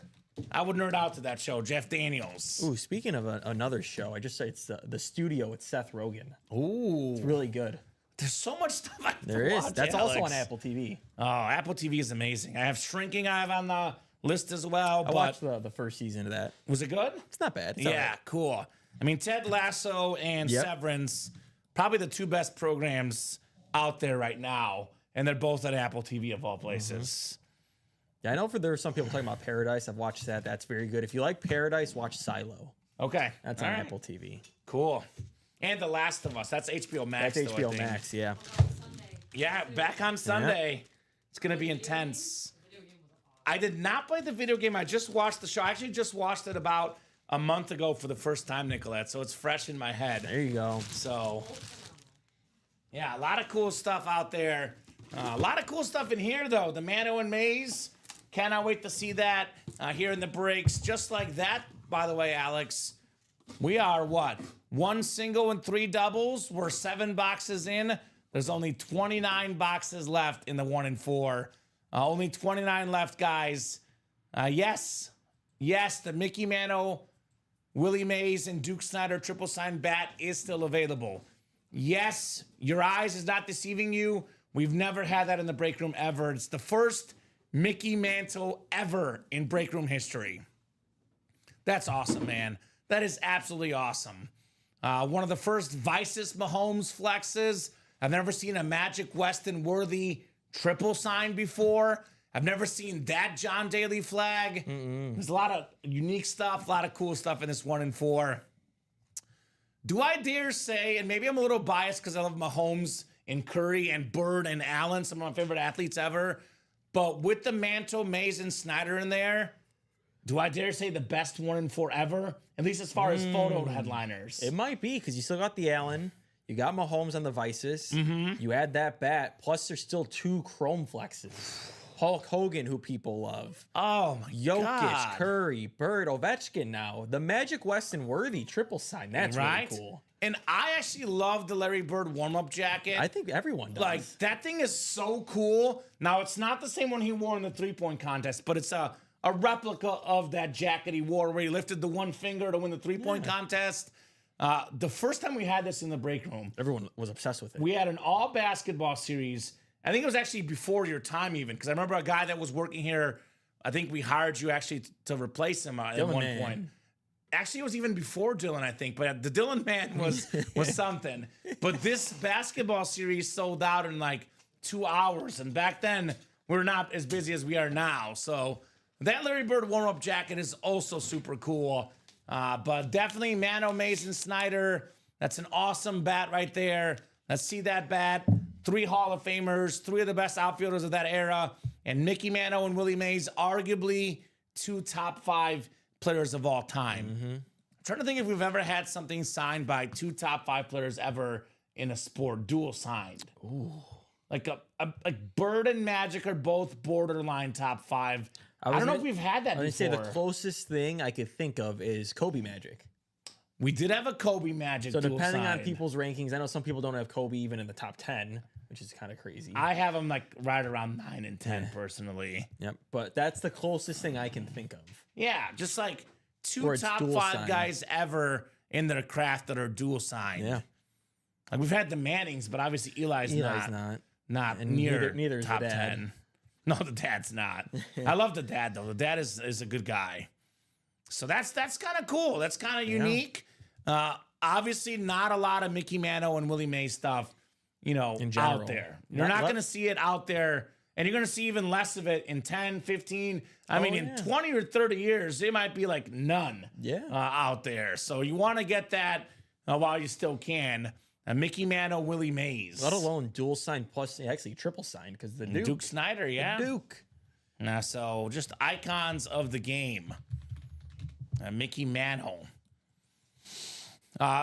I would nerd out to that show, Jeff Daniels. Ooh, speaking of another show, I just said it's the Studio with Seth Rogen. Ooh. It's really good. There's so much stuff I have to There is. watch, That's also Alex. on Apple TV. Oh, Apple TV is amazing. I have Shrinking I have on the list as well. I watched the first season of that. Was it good? It's not bad. It's Yeah, all right. cool. I mean, Ted Lasso and Yep. Severance, probably the two best programs out there right now. And they're both on Apple TV of all places. Yeah, I know there are some people talking about Paradise. I've watched that. That's very good. If you like Paradise, watch Silo. Okay. That's all on right. Apple TV. Cool. And The Last of Us. That's HBO Max. That's though, I HBO think. Max, yeah. Yeah, back on Sunday. It's going to be intense. I did not play the video game. I just watched the show. I actually just watched it about a month ago for the first time, Nicolette. So it's fresh in my head. There you go. So, yeah, a lot of cool stuff out there. A lot of cool stuff in here, though. The Mano and Maze. Cannot wait to see that here in the breaks. Just like that, by the way, Alex, we are what? 1 single and 3 doubles. We're 7 boxes in. There's only 29 boxes left in the 1 and 4. Only 29 left, guys. Yes, the Mickey Mantle, Willie Mays, and Duke Snyder triple sign bat is still available. Yes, your eyes is not deceiving you. We've never had that in the break room ever. It's the first Mickey Mantle ever in break room history. That's awesome, man. That is absolutely awesome. One of the first Vices Mahomes flexes. I've never seen a Magic Weston worthy triple sign before. I've never seen that John Daly flag. There's a lot of unique stuff, a lot of cool stuff in this 1 and 4. Do I dare say, and maybe I'm a little biased because I love Mahomes and Curry and Bird and Allen, some of my favorite athletes ever, but with the Mantle, Mays, and Snyder in there, do I dare say the best 1 and 4 ever? At least as far as photo headliners. It might be because you still got the Allen. You got Mahomes on the Vices. You add that bat. Plus, there's still 2 Chrome flexes. Hulk Hogan, who people love. Oh, my Jokic, God. Curry, Bird, Ovechkin now. The Magic Weston worthy triple sign. That's Right? really cool. And I actually love the Larry Bird warm-up jacket. I think everyone does. Like, that thing is so cool. Now, it's not the same one he wore in the three-point contest, but it's a replica of that jacket he wore where he lifted the one finger to win the three-point contest. The first time we had this in the break room, Everyone was obsessed with it. we had an all-basketball series. I think it was actually before your time even, because I remember a guy that was working here, I think we hired you actually to replace him at Dylan one Man. point. Actually, it was even before Dylan, I think, but the Dylan Man was something. But this basketball series sold out in like 2 hours, and back then we're not as busy as we are now. So that Larry Bird warm-up jacket is also super cool. But definitely Mano, Mason, Snyder. That's an awesome bat right there. Let's see that bat. 3 Hall of Famers, 3 of the best outfielders of that era, and Mickey Mantle and Willie Mays, arguably 2 top 5 players of all time. I'm trying to think if we've ever had something signed by 2 top 5 players ever in a sport, dual signed. Ooh. Like Bird and Magic are both borderline top 5. I don't know if we've had that I would say before. the closest thing I could think of is Kobe Magic. We did have a Kobe Magic So dual depending on side. people's rankings, I know some people don't have Kobe even in the top 10, which is kind of crazy. I have them like right around 9 and 10 personally. Yep, but that's the closest thing I can think of. Yeah, just like 2 Where it's top dual 5 sign. guys ever in their craft that are dual signed. Yeah, Like we've had the Mannings, but obviously Eli's not And near neither is the top dad. 10. No, the dad's not. I love the dad though. The dad is a good guy. So that's kind of cool. That's kind of unique. Obviously, not a lot of Mickey Mantle and Willie Mays stuff, In general. out there. You're not going to see it out there, and you're going to see even less of it in 10, 15. I mean, in 20 or 30 years, it might be like none out there. So you want to get that while you still can. Mickey Mantle, Willie Mays. Let alone dual sign plus actually triple sign because the Duke. Duke Snyder, yeah. Duke. So just icons of the game. Mickey Mantle.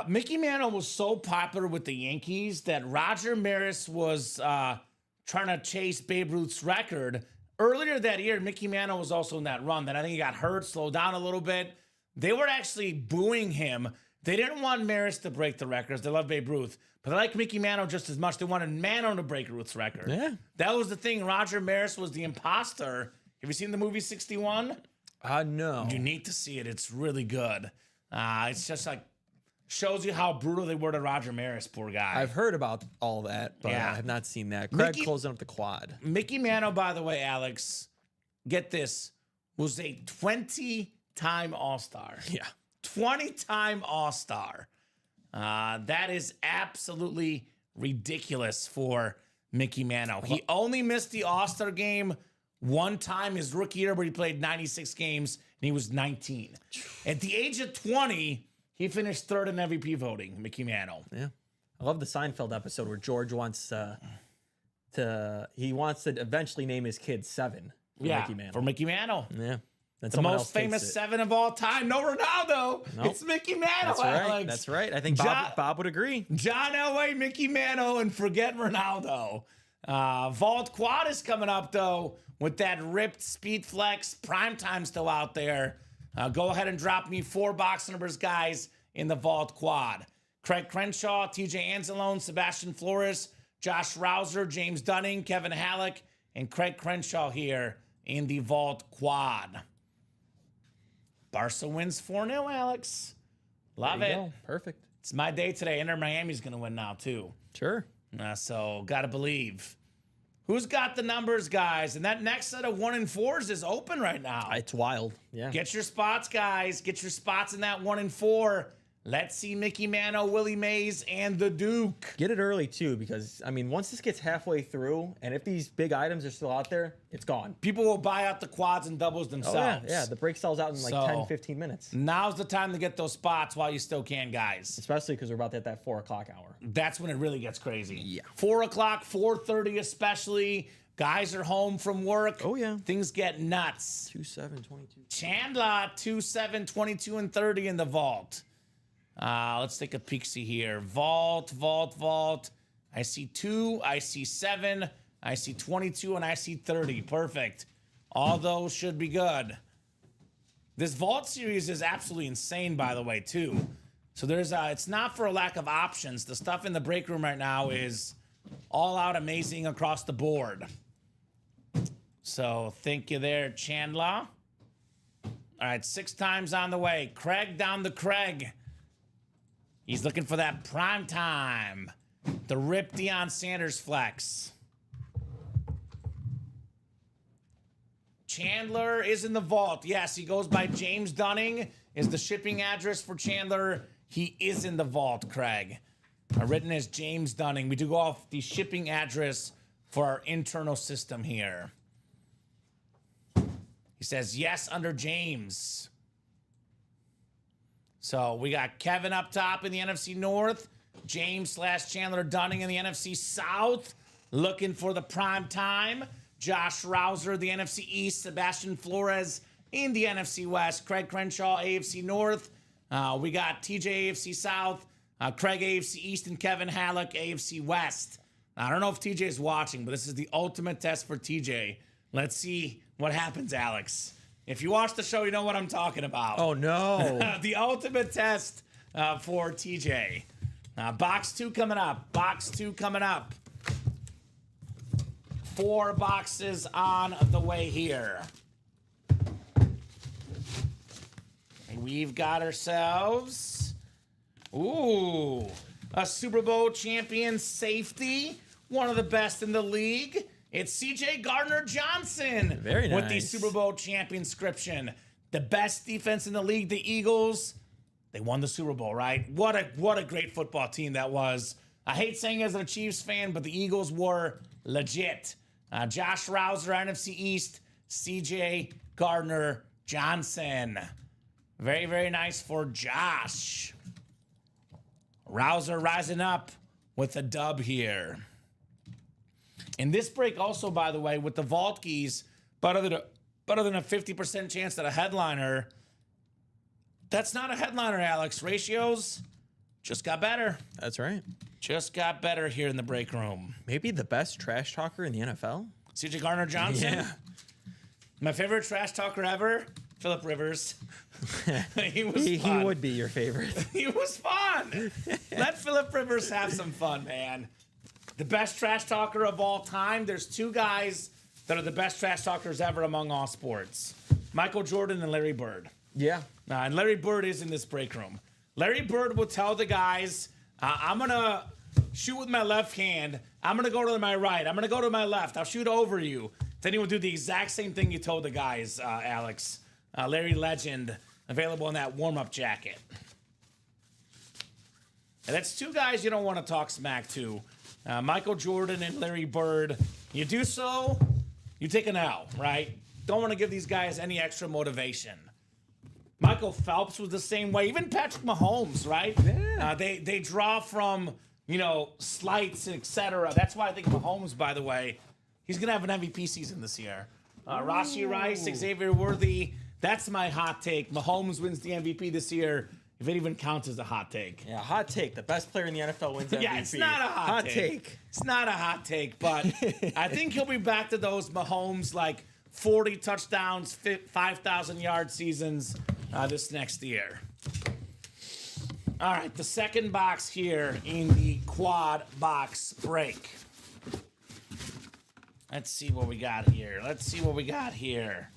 Mickey Mantle was so popular with the Yankees that Roger Maris was trying to chase Babe Ruth's record. Earlier that year, Mickey Mantle was also in that run. Then I think he got hurt, slowed down a little bit. They were actually booing him. They didn't want Maris to break the records. They love Babe Ruth. But they like Mickey Mantle just as much. They wanted Mantle to break Ruth's record. Yeah. That was the thing. Roger Maris was the imposter. Have you seen the movie 61? No. You need to see it. It's really good. It's just like shows you how brutal they were to Roger Maris, poor guy. I've heard about all that, but Yeah. I have not seen that. Craig Mickey- closing up the quad. Mickey Mantle, by the way, Alex, get this, was a 20-time All-Star. Yeah. 20-time All-Star. That is absolutely ridiculous for Mickey Mantle. He only missed the All-Star game one time his rookie year where he played 96 games and he was 19. At the age of 20, he finished third in MVP voting, Mickey Mantle. Yeah. I love the Seinfeld episode where George wants to eventually name his kid Seven for Mickey Mantle. for Mickey Mantle. Yeah. Then The someone else most takes famous it. 7 of all time. No Ronaldo. Nope. It's Mickey Mantle, That's right. Alex. That's right. I think Ja- Bob would agree. John Elway, Mickey Mantle, and forget Ronaldo. Vault Quad is coming up, though, with that ripped Speed Flex primetime still out there. Go ahead and drop me 4 box numbers, guys, in the Vault Quad. Craig Crenshaw, TJ Anzalone, Sebastian Flores, Josh Rouser, James Dunning, Kevin Halleck, and Craig Crenshaw here in the Vault Quad. Barca wins 4-0, Alex. Love There it. you go. Perfect. It's my day today. Inter Miami's going to win now, too. Sure. So, got to believe. Who's got the numbers, guys? And that next set of 1 and 4s is open right now. It's wild. Yeah. Get your spots, guys. Get your spots in that 1 and 4. Let's see Mickey Mantle, Willie Mays, and the Duke. Get it early too, because I mean, once this gets halfway through, and if these big items are still out there, it's gone. People will buy out the quads and doubles themselves. Yeah. The break sells out in like So- 10, 15 minutes. Now's the time to get those spots while you still can, guys. Especially because we're about to hit that 4 o'clock hour. That's when it really gets crazy. Yeah. 4 o'clock, 4:30 especially. Guys are home from work. Oh, yeah. Things get nuts. 2-7, 22. Chandler, 2-7, 22, and 30 in the vault. Let's take a peek-see here. Vault. I see 2, I see 7, I see 22, and I see 30. Perfect. All those should be good. This vault series is absolutely insane, by the way, too. So it's not for a lack of options. The stuff in the break room right now is all out amazing across the board. So thank you there, Chandler. All right, 6 times on the way. Craig down the Craig. He's looking for that prime time. The rip Deion Sanders flex. Chandler is in the vault. Yes, he goes by James Dunning. Is the shipping address for Chandler. He is in the vault, Craig. Written as James Dunning. We do go off the shipping address for our internal system here. He says yes under James. So we got Kevin up top in the NFC North, James/Chandler Dunning in the NFC South, looking for the prime time. Josh Rouser, the NFC East, Sebastian Flores in the NFC West, Craig Crenshaw, AFC North. We got TJ AFC South, Craig AFC East, and Kevin Halleck AFC West. I don't know if TJ's watching, but this is the ultimate test for TJ. Let's see what happens, Alex. If you watch the show, you know what I'm talking about. Oh, no. The ultimate test for TJ. Box 2 coming up. Box 2 coming up. 4 boxes on the way here. We've got ourselves, a Super Bowl champion safety, one of the best in the league. It's CJ Gardner-Johnson. Very nice. With the Super Bowl champion inscription. The best defense in the league, the Eagles. They won the Super Bowl, right? What a great football team that was. I hate saying as a Chiefs fan, but the Eagles were legit. Josh Rouser, NFC East. CJ Gardner-Johnson. Very, very nice for Josh. Rouser rising up with a dub here. In this break also, by the way, with the vault keys, better than a 50% chance that a headliner. That's not a headliner, Alex. Ratios just got better. That's right. Just got better here in the break room. Maybe the best trash talker in the NFL? CJ Gardner-Johnson? Yeah. My favorite trash talker ever, Phillip Rivers. He was He fun. would be your favorite. He was fun. Let Phillip Rivers have some fun, man. The best trash talker of all time. There's 2 guys that are the best trash talkers ever among all sports. Michael Jordan and Larry Bird. Yeah. And Larry Bird is in this break room. Larry Bird will tell the guys, I'm going to shoot with my left hand. I'm going to go to my right. I'm going to go to my left. I'll shoot over you. Then he will do the exact same thing you told the guys, Alex. Larry Legend, available in that warm-up jacket. And that's 2 guys you don't want to talk smack to. Michael Jordan and Larry Bird. You do so, you take an L, right? Don't want to give these guys any extra motivation. Michael Phelps was the same way. Even Patrick Mahomes, right? Yeah. They draw from, slights, etc. That's why I think Mahomes, by the way, he's going to have an MVP season this year. Rashee Rice, Xavier Worthy. That's my hot take. Mahomes wins the MVP this year, if it even counts as a hot take. Yeah, hot take. The best player in the NFL wins MVP. Yeah, it's not a hot take. It's not a hot take, but I think he'll be back to those Mahomes, 40 touchdowns, 5,000 yard seasons this next year. All right, the second box here in the quad box break. Let's see what we got here.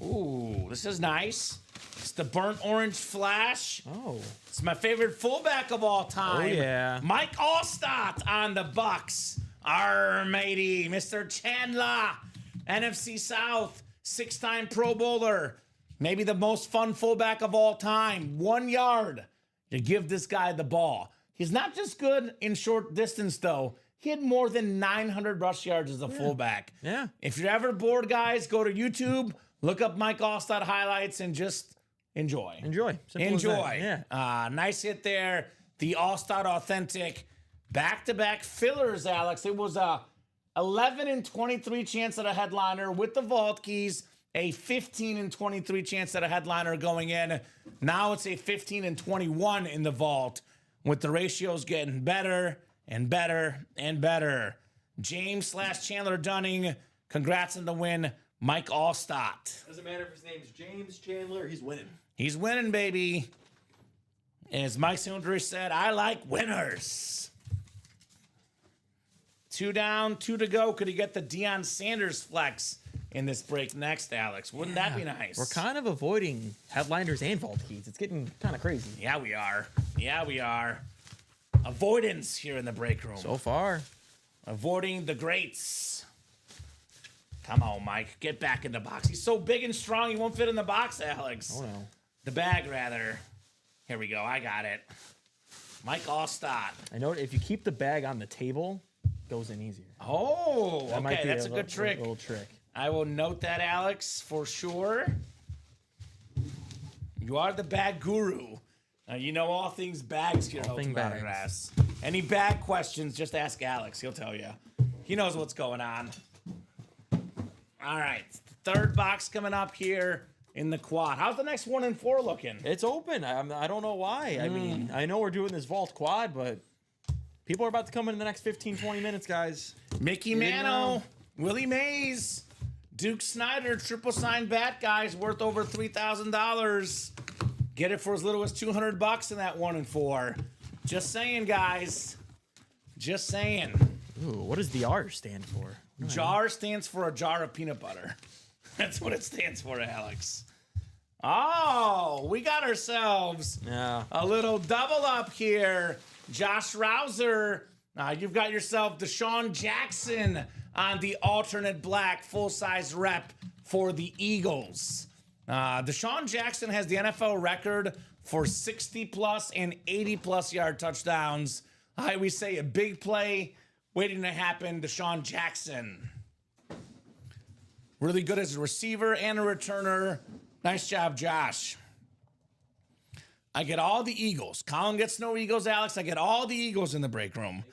Ooh, this is nice. It's the burnt orange flash. Oh. It's my favorite fullback of all time. Oh, yeah. Mike Allstott on the Bucks. Our matey, Mr. Chandler. NFC South, 6-time Pro Bowler. Maybe the most fun fullback of all time. 1 yard. You give this guy the ball. He's not just good in short distance, though. He had more than 900 rush yards as a fullback. Yeah. If you're ever bored, guys, go to YouTube, look up Mike Allstott highlights, and just enjoy. Enjoy. Simple as that. Enjoy. Yeah. Nice hit there. The Allstott authentic. Back-to-back fillers, Alex. It was a 11 and 23 chance at a headliner with the vault keys. A 15 and 23 chance at a headliner going in. Now it's a 15 and 21 in the vault, with the ratios getting better and better and better. James/Chandler Dunning, congrats on the win. Mike Allstott. Doesn't matter if his name's James Chandler, he's winning. He's winning, baby. As Mike Sundry said, I like winners. 2 down, 2 to go. Could he get the Deion Sanders flex in this break next, Alex? Wouldn't that be nice? We're kind of avoiding headliners and vault keys. It's getting kind of crazy. Yeah, we are. Yeah, we are. Avoidance here in the break room. So far. Avoiding the greats. Come on, Mike. Get back in the box. He's so big and strong, he won't fit in the box, Alex. Oh, no. The bag, rather. Here we go. I got it. Mike Allstott. I know if you keep the bag on the table, it goes in easier. Oh, That might okay. be That's a good trick. little trick. I will note that, Alex, for sure. You are the bag guru. You know all things bags here at All thing Ultimate bags. Autographs. Any bag questions, just ask Alex. He'll tell you. He knows what's going on. All right. Third box coming up here in the quad. How's the next 1 and 4 looking? It's open. I don't know why. I mean, I know we're doing this vault quad, but People are about to come in the next 15, 20 minutes, guys. Mickey You didn't know. Mantle, Willie Mays, Duke Snyder, triple sign bat, guys, worth over $3,000. Get it for as little as $200 in that 1 and 4. Just saying, guys. Just saying. Ooh, what does the R stand for? Jar stands for a jar of peanut butter. That's what it stands for, Alex. Oh, we got ourselves Yeah. a little double up here. Josh Rouser, you've got yourself Deshaun Jackson on the alternate black full-size rep for the Eagles. Deshaun Jackson has the NFL record for 60-plus and 80-plus yard touchdowns. I always say a big play waiting to happen, Deshaun Jackson. Really good as a receiver and a returner. Nice job, Josh. I get all the Eagles. Colin gets no Eagles, Alex. I get all the Eagles in the break room.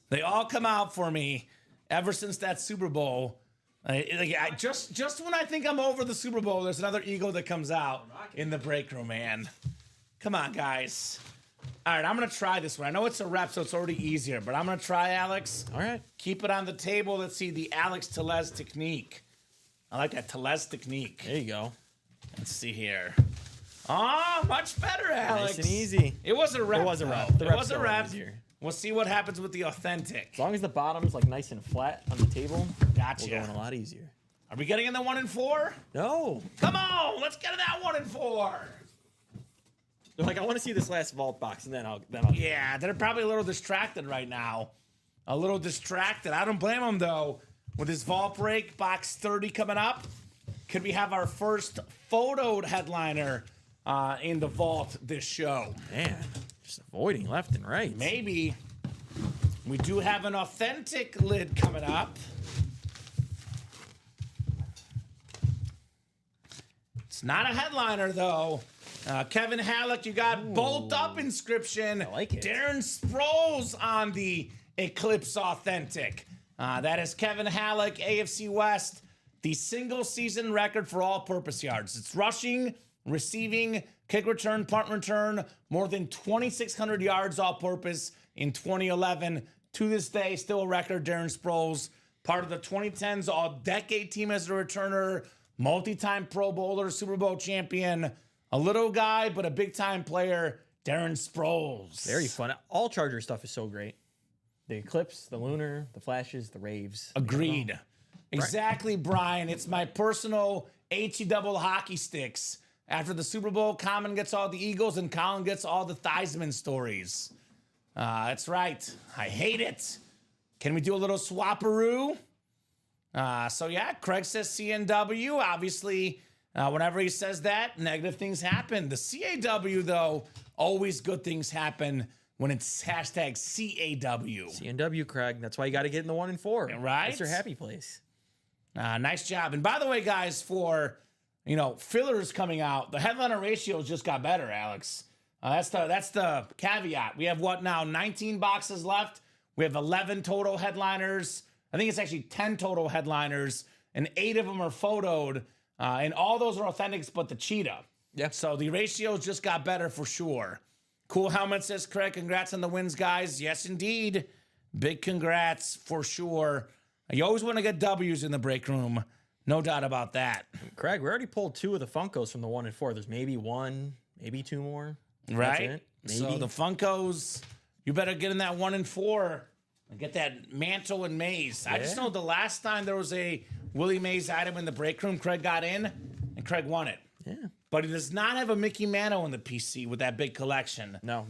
They all come out for me ever since that Super Bowl. Just when I think I'm over the Super Bowl, there's another Eagle that comes out in the break room, man. Come on, guys. All right, I'm going to try this one. I know it's a rep, so it's already easier, but I'm going to try, Alex. All right. Keep it on the table. Let's see the Alex Tellez technique. I like that Tellez technique. There you go. Let's see here. Oh, much better, Alex. Nice and easy. It was a rep. It was a rep. though. The It rep's was a still rep. easier. We'll see what happens with the authentic. As long as the bottom's like nice and flat on the table, Gotcha. we're going a lot easier. Are we getting in the 1 and 4? No. Come on, let's get in that 1 and 4. They're like, I want to see this last vault box, and then I'll. Yeah, they're probably a little distracted right now. A little distracted. I don't blame them, though. With this vault break, box 30 coming up, could we have our first photoed headliner in the vault this show? Man, just avoiding left and right. Maybe. We do have an authentic lid coming up. It's not a headliner, though. Kevin Halleck, you got Bolt Up inscription. I like it. Darren Sproles on the Eclipse Authentic. That is Kevin Halleck, AFC West, the single season record for all-purpose yards. It's rushing, receiving, kick return, punt return, more than 2,600 yards all-purpose in 2011. To this day, still a record. Darren Sproles, part of the 2010s all-decade team as a returner, multi-time Pro Bowler, Super Bowl champion, a little guy but a big-time player, Darren Sproles. Very fun. All Charger stuff is so great. The Eclipse, the Lunar, the Flashes, the Raves. Agreed. Exactly, Brian. It's my personal HE-double hockey sticks. After the Super Bowl, Common gets all the Eagles and Colin gets all the Theismann stories. That's right. I hate it. Can we do a little swapperoo? So yeah, Craig says CNW. Obviously, whenever he says that, negative things happen. The CAW, though, always good things happen when it's hashtag CAW. CNW, Craig. That's why you got to get in the 1 and 4. Right? That's your happy place. Nice job. And by the way, guys, for fillers coming out, the headliner ratios just got better, Alex. That's the caveat. We have what now? 19 boxes left. We have 11 total headliners. I think it's actually 10 total headliners, and 8 of them are photoed. And all those are authentics but the cheetah. Yeah. So the ratios just got better for sure. Cool helmet, says Craig. Congrats on the wins, guys. Yes, indeed. Big congrats for sure. You always want to get W's in the break room. No doubt about that. Craig, we already pulled 2 of the Funkos from the 1 and 4. There's maybe 1, maybe 2 more. Right? That's it. So Maybe. the Funkos, you better get in that 1 and 4 and get that Mantle and Mays. I just Yeah. know the last time there was a Willie Mays item in the break room, Craig got in and Craig won it. Yeah. But he does not have a Mickey Mantle in the PC with that big collection. No.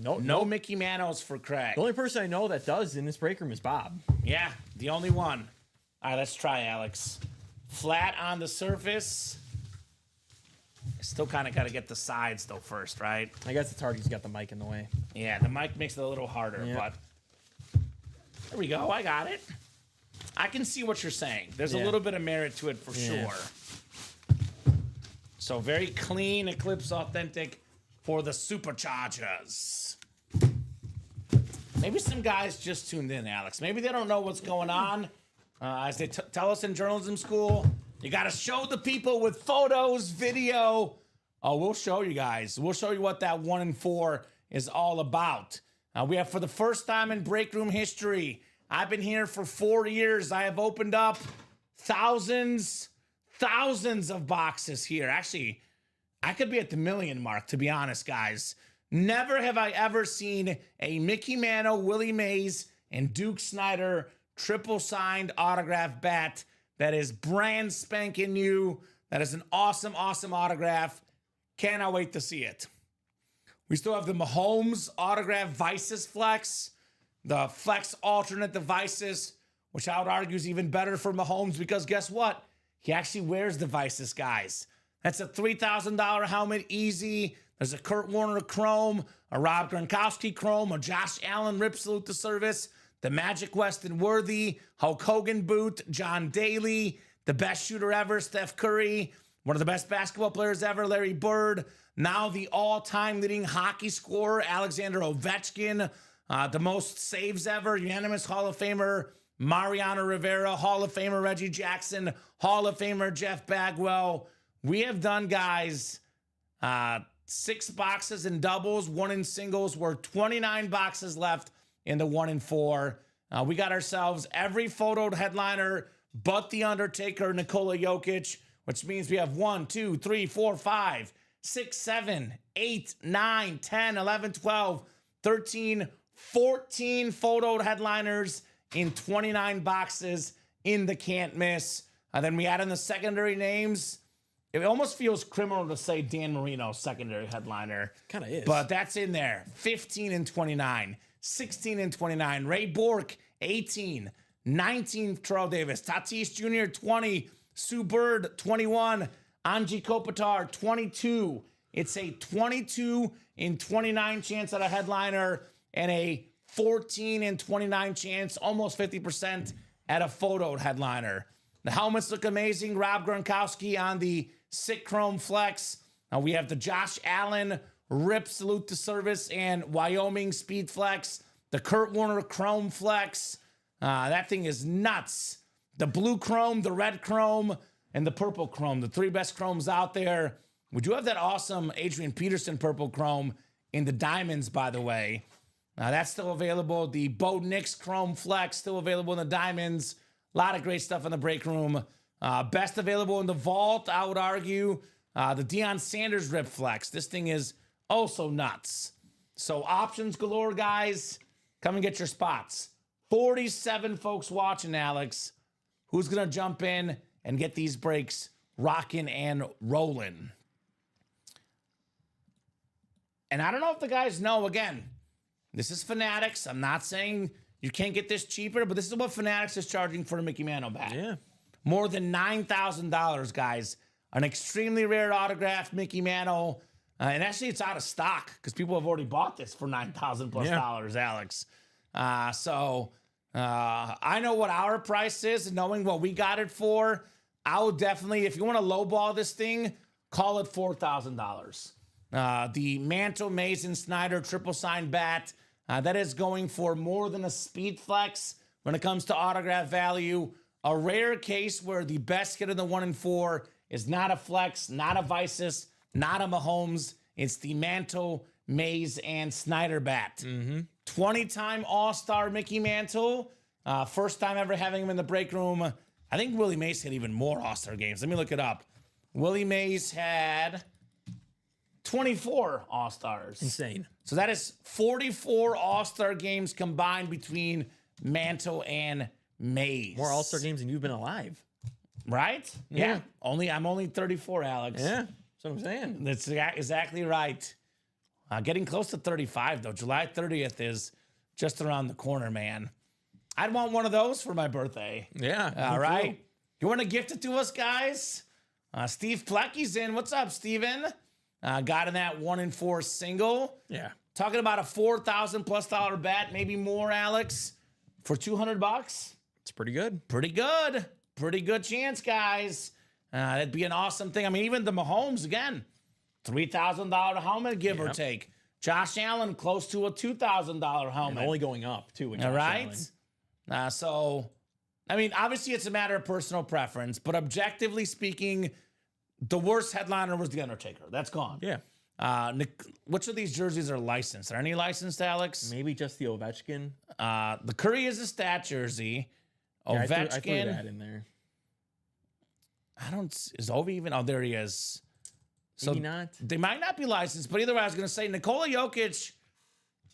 Mickey Mantles for Craig. The only person I know that does in this break room is Bob. Yeah, the only one. All right, let's try, Alex. Flat on the surface. Still kind of got to get the sides, though, first, right? I guess it's hard. He's got the mic in the way. Yeah, the mic makes it a little harder, Yeah. but there we go. I got it. I can see what you're saying. There's a Yeah. little bit of merit to it for Yeah. sure. So very clean Eclipse Authentic for the Superchargers. Maybe some guys just tuned in, Alex. Maybe they don't know what's going on. As they tell us in journalism school, you got to show the people with photos, video. Oh, we'll show you guys. We'll show you what that 1 and 4 is all about. We have, for the first time in break room history, I've been here for 4 years. I have opened up thousands of boxes here. Actually, I could be at the million mark, to be honest, guys. Never have I ever seen a Mickey Mantle, Willie Mays, and Duke Snider triple signed autograph bat that is brand spanking new. That is an awesome autograph. Cannot wait to see it. We still have the Mahomes autograph Vices Flex, the Flex alternate devices, which I would argue is even better for Mahomes because guess what? He actually wears devices, guys. That's a $3,000 helmet, easy. There's a Kurt Warner chrome, a Rob Gronkowski chrome, a Josh Allen rip salute to service, the Magic Weston Worthy, Hulk Hogan boot, John Daly, the best shooter ever, Steph Curry, one of the best basketball players ever, Larry Bird, now the all-time leading hockey scorer, Alexander Ovechkin, the most saves ever, unanimous Hall of Famer, Mariano Rivera, Hall of Famer Reggie Jackson, Hall of Famer Jeff Bagwell. We have done, guys, 6 boxes in doubles, 1 in singles. We're 29 boxes left in the 1 in 4. We got ourselves every photoed headliner but The Undertaker, Nikola Jokic, which means we have 1, 2, 3, 4, 5, 6, 7, 8, 9, 10, 11, 12, 13, 14 photoed headliners in 29 boxes in the can't miss. Then we add in the secondary names. It almost feels criminal to say Dan Marino, secondary headliner. Kind of is. But that's in there. 15 and 29, 16 and 29. Ray Bork, 18, 19, Terrell Davis. Tatis Jr., 20. Sue Bird, 21. Angie Kopitar, 22. It's a 22 in 29 chance at a headliner and a 14 and 29 chance, almost 50% at a photoed headliner. The helmets look amazing. Rob Gronkowski on the Sick Chrome Flex. We have the Josh Allen Rip Salute to Service and Wyoming Speed Flex. The Kurt Warner Chrome Flex. That thing is nuts. The blue chrome, the red chrome, and the purple chrome. The 3 best chromes out there. We do have that awesome Adrian Peterson purple chrome in the diamonds, by the way. That's still available. The Bo Nix Chrome Flex still available in the diamonds. A lot of great stuff in the break room. Best available in the vault, I would argue. The Deion Sanders Rip Flex. This thing is also nuts. So options galore, guys. Come and get your spots. 47 folks watching, Alex. Who's going to jump in and get these breaks rocking and rolling? And I don't know if the guys know, again, this is Fanatics. I'm not saying you can't get this cheaper, but this is what Fanatics is charging for a Mickey Mantle bat. Yeah. More than $9,000, guys. An extremely rare autographed Mickey Mantle. And actually, it's out of stock because people have already bought this for $9,000 plus dollars, Alex. I know what our price is, and knowing what we got it for, I would definitely, if you want to lowball this thing, call it $4,000. The Mantle, Mays, and Snyder triple sign bat, that is going for more than a Speed Flex when it comes to autograph value. A rare case where the best hit in the 1 in 4 is not a Flex, not a Vices, not a Mahomes. It's the Mantle, Mays, and Snyder bat. 20-time All-Star Mickey Mantle. First time ever having him in the break room. I think Willie Mays had even more All-Star games. Let me look it up. Willie Mays had 24 All-Stars. Insane. So that is 44 All-Star games combined between Mantle and Mays. More All-Star games than you've been alive. Right? Yeah. I'm only 34, Alex. Yeah. That's what I'm saying. That's exactly right. Getting close to 35, though. July 30th is just around the corner, man. I'd want one of those for my birthday. Yeah. All right. You want to gift it to us, guys? Steve Plecky's in. What's up, Steven? Got in that 1 in 4 single. Yeah. Talking about a $4,000 plus bat, maybe more, Alex, for $200. It's pretty good. Pretty good. Pretty good chance, guys. That'd be an awesome thing. I mean, even the Mahomes, again, $3,000 helmet, give or take. Josh Allen, close to a $2,000 helmet. And only going up, too. With All Josh right. Allen. So, I mean, obviously it's a matter of personal preference, but objectively speaking, the worst headliner was The Undertaker. That's gone. Yeah. Which of these jerseys are licensed? Are any licensed, Alex? Maybe just the Ovechkin. The Curry is a stat jersey. Yeah, Ovechkin. I threw that in there. Is Ovi even? Oh, there he is. So Maybe not. they might not be licensed, but either way, I was going to say Nikola Jokic.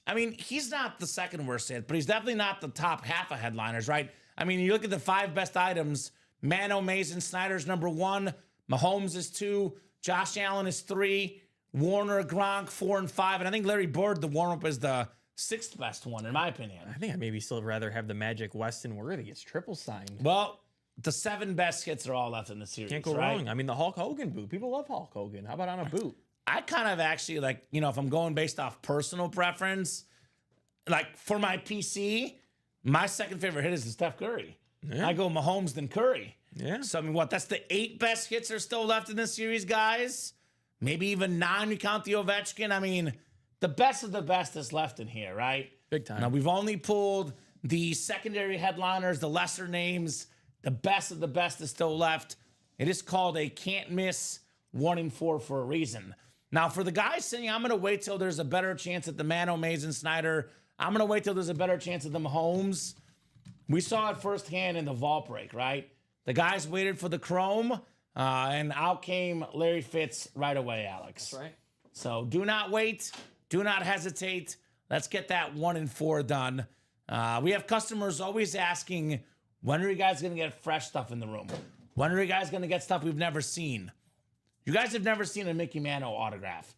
I mean, he's not the second worst hit, but he's definitely not the top half of headliners, right? I mean, you look at the 5 best items. Mano, Mason, Snyder's number 1. Mahomes is 2. Josh Allen is 3. Warner, Gronk, 4 and 5. And I think Larry Bird, the warm-up, is the 6th best one, in my opinion. I think I'd maybe still rather have the Magic Weston Worthy. It's triple signed. Well, the 7 best hits are all left in the series. Can't go right? wrong. I mean, the Hulk Hogan boot. People love Hulk Hogan. How about on a boot? I kind of actually like, if I'm going based off personal preference, like for my PC, my second favorite hit is the Steph Curry. Yeah. I go Mahomes then Curry. Yeah. So, I mean, that's the 8 best hits are still left in this series, guys? Maybe even 9, you count the Ovechkin. I mean, the best of the best is left in here, right? Big time. Now, we've only pulled the secondary headliners, the lesser names. The best of the best is still left. It is called a can't miss 1 in 4 for a reason. Now, for the guys saying, I'm going to wait till there's a better chance at the Mano, Mason, Snyder. I'm going to wait till there's a better chance at the Mahomes. We saw it firsthand in the vault break, right? The guys waited for the Chrome, and out came Larry Fitz right away, Alex. That's right. So do not wait. Do not hesitate. Let's get that 1 in 4 done. We have customers always asking, when are you guys going to get fresh stuff in the room? When are you guys going to get stuff we've never seen? You guys have never seen a Mickey Mantle autograph.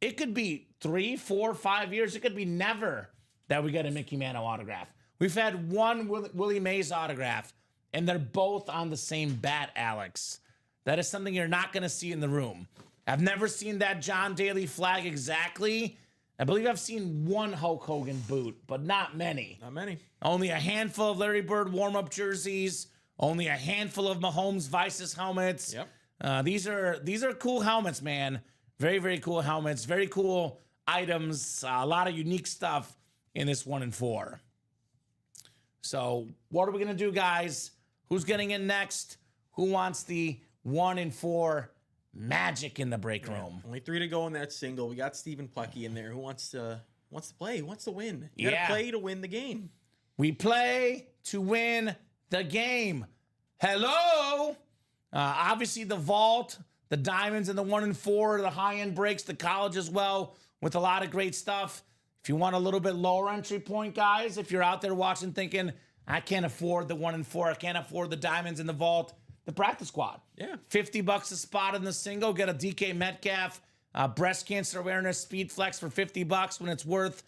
It could be 3, 4, 5 years. It could be never that we get a Mickey Mantle autograph. We've had one Willie Mays autograph, and they're both on the same bat, Alex. That is something you're not going to see in the room. I've never seen that John Daly flag exactly. I believe I've seen one Hulk Hogan boot, but not many. Not many. Only a handful of Larry Bird warm-up jerseys. Only a handful of Mahomes Vices helmets. Yep. These are cool helmets, man. Very, very cool helmets. Very cool items. A lot of unique stuff in this 1 in 4. So what are we going to do, guys? Who's getting in next? Who wants the 1 in 4 magic in the break room? Only 3 to go in that single. We got Stephen Plecky in there. Who wants to play? Who wants to win? You gotta play to win the game. We play to win the game. Hello. Obviously, the vault, the diamonds, and the 1 in 4, the high-end breaks, the college as well, with a lot of great stuff. If you want a little bit lower entry point, guys, if you're out there watching thinking, I can't afford the 1 in 4, I can't afford the diamonds in the vault, the practice squad. Yeah. $50 a spot in the single. Get a DK Metcalf breast cancer awareness speed flex for $50 when it's worth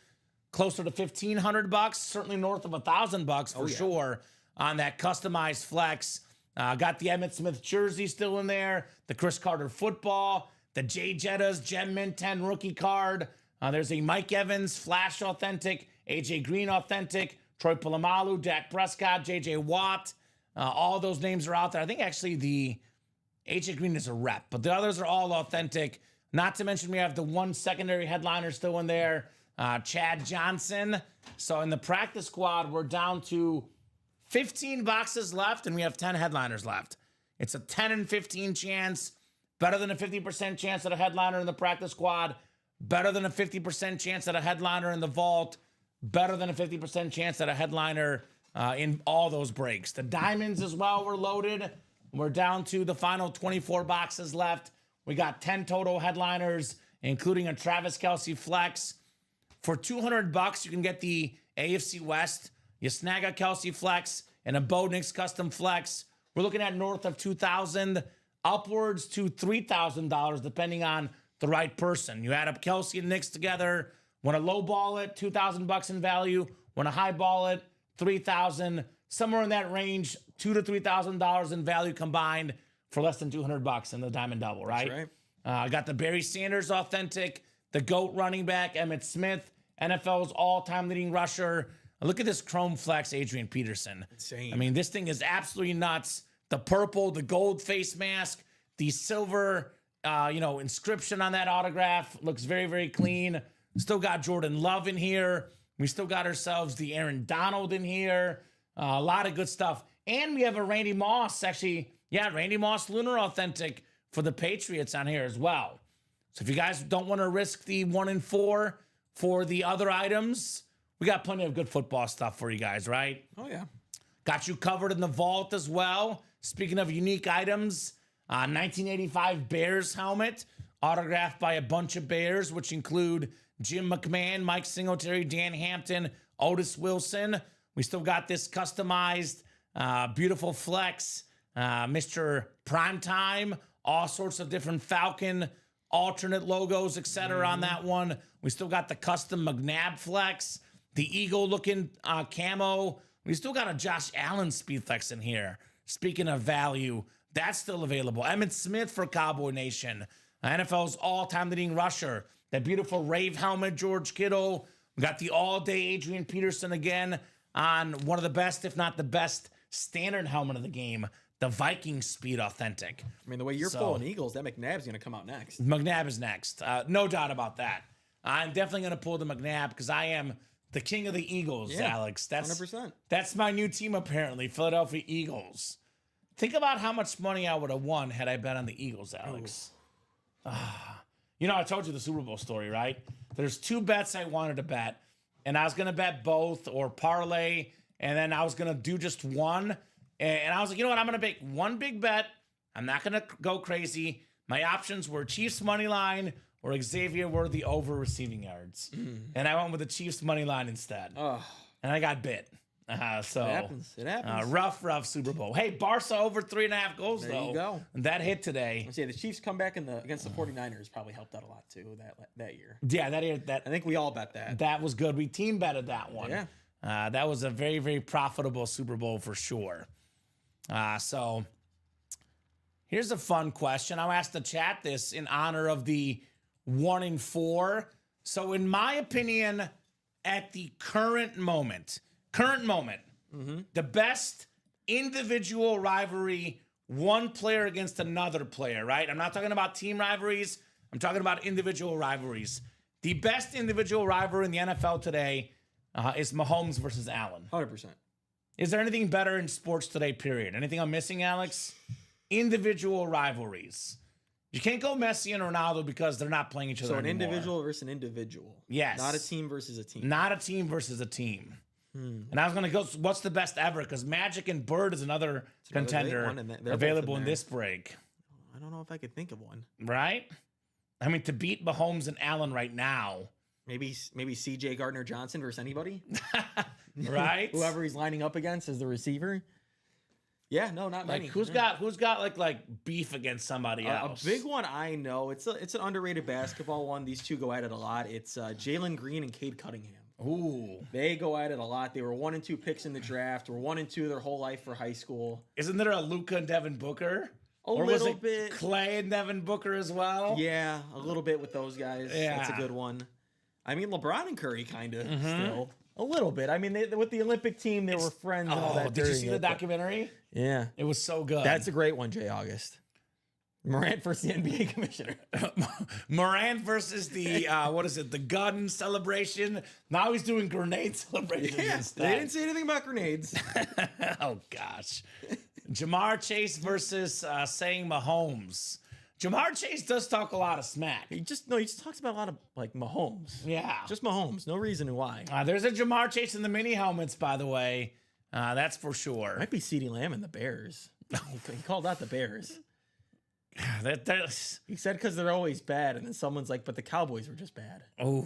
closer to $1,500, certainly north of $1,000 for sure on that customized flex. Got the Emmitt Smith jersey still in there, the Chris Carter football, the Jay Jettas Gem Mint 10 rookie card. There's a Mike Evans Flash authentic, AJ Green authentic, Troy Polamalu, Dak Prescott, JJ Watt. All those names are out there. I think actually the AJ Green is a rep, but the others are all authentic. Not to mention we have the 1 secondary headliner still in there, Chad Johnson. So in the practice squad, we're down to 15 boxes left, and we have 10 headliners left. It's a 10 and 15 chance, better than a 50% chance at a headliner in the practice squad, better than a 50% chance at a headliner in the vault, better than a 50% chance at a headliner in all those breaks. The diamonds as well were loaded. We're down to the final 24 boxes left. We got 10 total headliners, including a Travis Kelce flex. For $200, you can get the AFC West. You snag a Kelce flex and a Bo Nix custom flex. We're looking at north of $2,000, upwards to $3,000, depending on the right person. You add up Kelce and Nix together. Want to low ball it, $2,000 in value. Want to high ball it, $3,000. Somewhere in that range, $2,000 to $3,000 in value combined for less than $200 in the Diamond Double, right? That's right. I got the Barry Sanders authentic, the GOAT running back, Emmitt Smith, NFL's all-time leading rusher. Look at this chrome flex, Adrian Peterson. Insane. I mean, this thing is absolutely nuts. The purple, the gold face mask, the silver, inscription on that autograph looks very, very clean. Still got Jordan Love in here. We still got ourselves the Aaron Donald in here. A lot of good stuff. And we have a Randy Moss, Randy Moss Lunar Authentic for the Patriots on here as well. So if you guys don't want to risk the 1 in 4 for the other items, we got plenty of good football stuff for you guys, right? Oh, yeah. Got you covered in the vault as well. Speaking of unique items, 1985 Bears helmet, autographed by a bunch of Bears, which include Jim McMahon, Mike Singletary, Dan Hampton, Otis Wilson. We still got this customized, beautiful flex, Mr. Primetime, all sorts of different Falcon alternate logos, etc. on that one. We still got the custom McNabb flex, the eagle-looking camo. We still got a Josh Allen speed flex in here. Speaking of value, that's still available. Emmitt Smith for Cowboy Nation. NFL's all-time leading rusher. That beautiful Rave helmet, George Kittle. We got the all-day Adrian Peterson again on one of the best, if not the best, standard helmet of the game, the Viking Speed Authentic. I mean, the way you're pulling Eagles, that McNabb's going to come out next. McNabb is next. No doubt about that. I'm definitely going to pull the McNabb because I am the king of the Eagles, Alex. That's 100%. That's my new team, apparently, Philadelphia Eagles. Think about how much money I would have won had I bet on the Eagles, Alex. You know, I told you the Super Bowl story, right? There's 2 bets I wanted to bet, and I was going to bet both or parlay, and then I was going to do just one. And I was like, you know what? I'm going to make one big bet. I'm not going to go crazy. My options were Chiefs money line or Xavier Worthy over receiving yards. And I went with the Chiefs money line instead. Oh, And I got bit. So it happens. It happens. rough Super Bowl. Hey, Barca over 3.5 goals, There though. you go. And that hit today. Let's see, the Chiefs come back against the 49ers probably helped out a lot, too, that year. Yeah, I think we all bet that. that was good. We team betted that one. Yeah. That was a very, very profitable Super Bowl for sure. So here's a fun question. I'll ask the chat this in honor of the 1 in 4. So in my opinion, at the current moment, the best individual rivalry, one player against another player, right? I'm not talking about team rivalries. I'm talking about individual rivalries. The best individual rivalry in the NFL today is Mahomes versus Allen. 100%. Is there anything better in sports today, period? Anything I'm missing, Alex? Individual rivalries. You can't go Messi and Ronaldo because they're not playing each other So an anymore. individual versus an individual. Yes. Not a team versus a team. Not a team versus a team. And I was going to go, what's the best ever? Because Magic and Bird is another another great contender one, and they're both available in in there. this break, I don't know if I could think of one. right? I mean, to beat Mahomes and Allen right now, Maybe CJ Gardner Johnson versus anybody. right? Whoever he's lining up against as the receiver. Yeah, no, not Like many. who's got like beef against somebody a else? big one I know. It's an underrated basketball one. These two go at it a lot. It's Jalen Green and Cade Cunningham. Ooh, They go at it a lot. They were 1 and 2 picks in the draft. Were 1 and 2 their whole life for high school. isn't there a Luka and Devin Booker? A Or was little it bit. Clay and Devin Booker as well? Yeah, a little bit with those guys. That's a Yeah. good one. I mean, LeBron and Curry kind of Mm-hmm. still. A little bit. I mean, with the Olympic team, they were friends and all Oh, that. did you during see the it, but- documentary? Yeah. It was so good. That's a great one, Jay August. Morant versus the NBA commissioner. Morant versus the what is it? The gun celebration. Now he's doing grenade celebrations They instead. didn't say anything about grenades. Oh gosh. Jamar Chase versus saying Mahomes. Jamar Chase does talk a lot of smack. He just talks about a lot of like Mahomes. Yeah. Just Mahomes. No reason why. There's a Jamar Chase in the mini helmets, by the way. That's for sure. Might be CeeDee Lamb and the Bears. He called out the Bears. That's He said because they're always bad, and then someone's like, but the Cowboys were just bad. oh,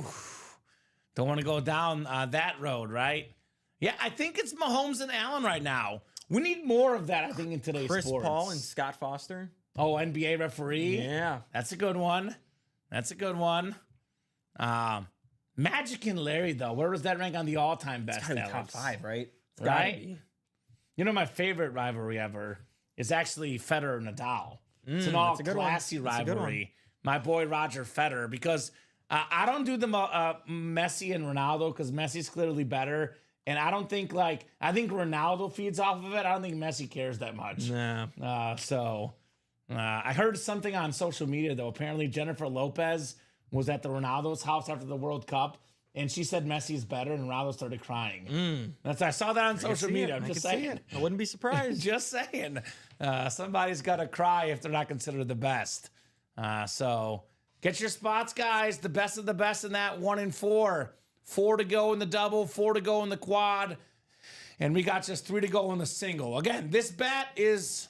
don't want to go down that road, right? Yeah, I think it's Mahomes and Allen right now. We need more of that, I think, in today's Chris sports. Paul and Scott Foster. Oh, NBA referee. Yeah. That's a good one. Magic and Larry, though, where does that rank on the all-time best? Gotta be top Alex? 5, right? It's Right? gotta be. You know, my favorite rivalry ever is actually Federer and Nadal. It's an all that's a good one. classy That's a good one. rivalry. My boy Roger Federer, because I don't do the Messi and Ronaldo because Messi's clearly better. And I don't think I think Ronaldo feeds off of it. I don't think Messi cares that much. Nah. I heard something on social media, though. Apparently, Jennifer Lopez was at the Ronaldo's house after the World Cup, and she said Messi's better, and Ronaldo started crying. I saw that on social media. I'm just saying. I wouldn't be surprised. Just saying. Somebody's got to cry if they're not considered the best. So Get your spots, guys. The best of the best in that 1 and 4. 4 to go in the double, 4 to go in the quad. And we got just 3 to go in the single. Again, this bet is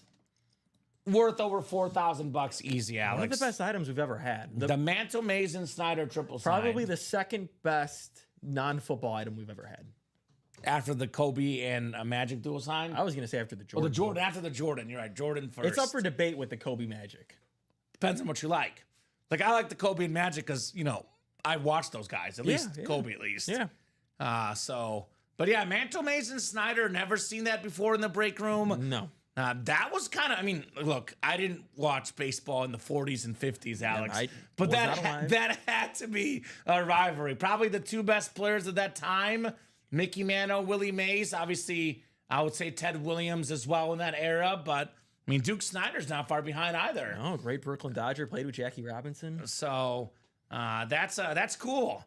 worth over $4,000 easy, Alex. One of the best items we've ever had. The Mantle Mason Snyder triple sign. Probably the second best non-football item we've ever had. After the Kobe and Magic dual sign. I was going to say after the Or Jordan. the Jordan, after the Jordan. You're right. Jordan first. It's up for debate with the Kobe Magic. Depends on what you like. Like, I like the Kobe and Magic because, you know, I watched those guys. At least Kobe, at least. Yeah. But yeah, Mantle Mason Snyder, never seen that before in the break room. No. That was kind of, I mean, look, I didn't watch baseball in the 40s and 50s, Alex. I but was that not alive. that had to be a rivalry. Probably the two best players of that time, Mickey Mantle, Willie Mays. Obviously, I would say Ted Williams as well in that era. But, I mean, Duke Snyder's not far behind either. Oh, great Brooklyn Dodger, played with Jackie Robinson. So that's cool.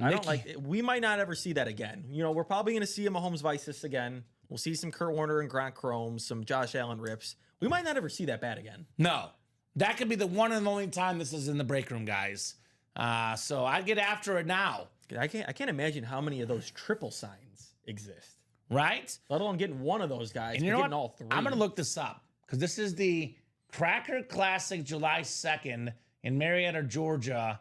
I don't like it. We might not ever see that again. You know, we're probably going to see a Mahomes Vices again. We'll see some Kurt Warner and Gronk Chromes, some Josh Allen rips. We might not ever see that bad again. No, that could be the one and only time this is in the break room, guys. So I'd get after it now. I can't imagine how many of those triple signs exist. Right? Let alone getting one of those guys. And you know what? Getting all three. I'm going to look this up because this is the Cracker Classic July 2nd in Marietta, Georgia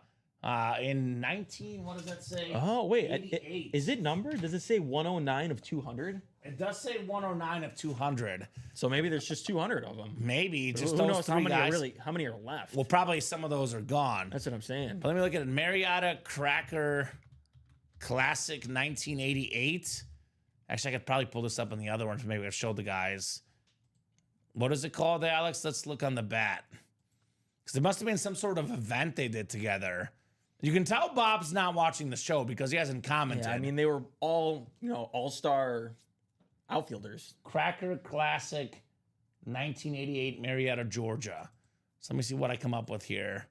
in 19, what does that say? Oh, wait. 88. Is it numbered? Does it say 109 of 200? It does say 109 of 200. So maybe there's just 200 of them. Maybe just Who those knows three how many guys. how many are left? Well, probably some of those are gone. That's what I'm saying. But let me look at it. Marietta Cracker Classic 1988. Actually, I could probably pull this up on the other ones. Maybe I've showed the guys. What is it called, Alex? Let's look on the bat. Because there must have been some sort of event they did together. You can tell Bob's not watching the show because he hasn't commented. Yeah, I mean, they were all, all-star outfielders. Cracker Classic 1988 Marietta, Georgia. So let me see what I come up with here.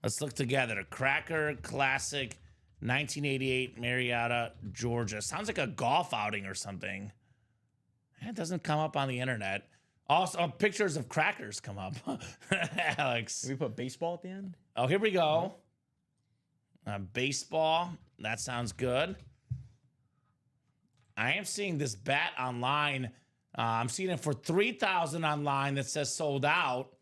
Let's look together. Cracker Classic 1988 Marietta, Georgia. Sounds like a golf outing or something. It doesn't come up on the internet. Also, pictures of crackers come up. Alex. Did we put baseball at the end? Oh, here we go. Baseball. That sounds good. I am seeing this bat online. I'm seeing it for $3,000 online that says sold out.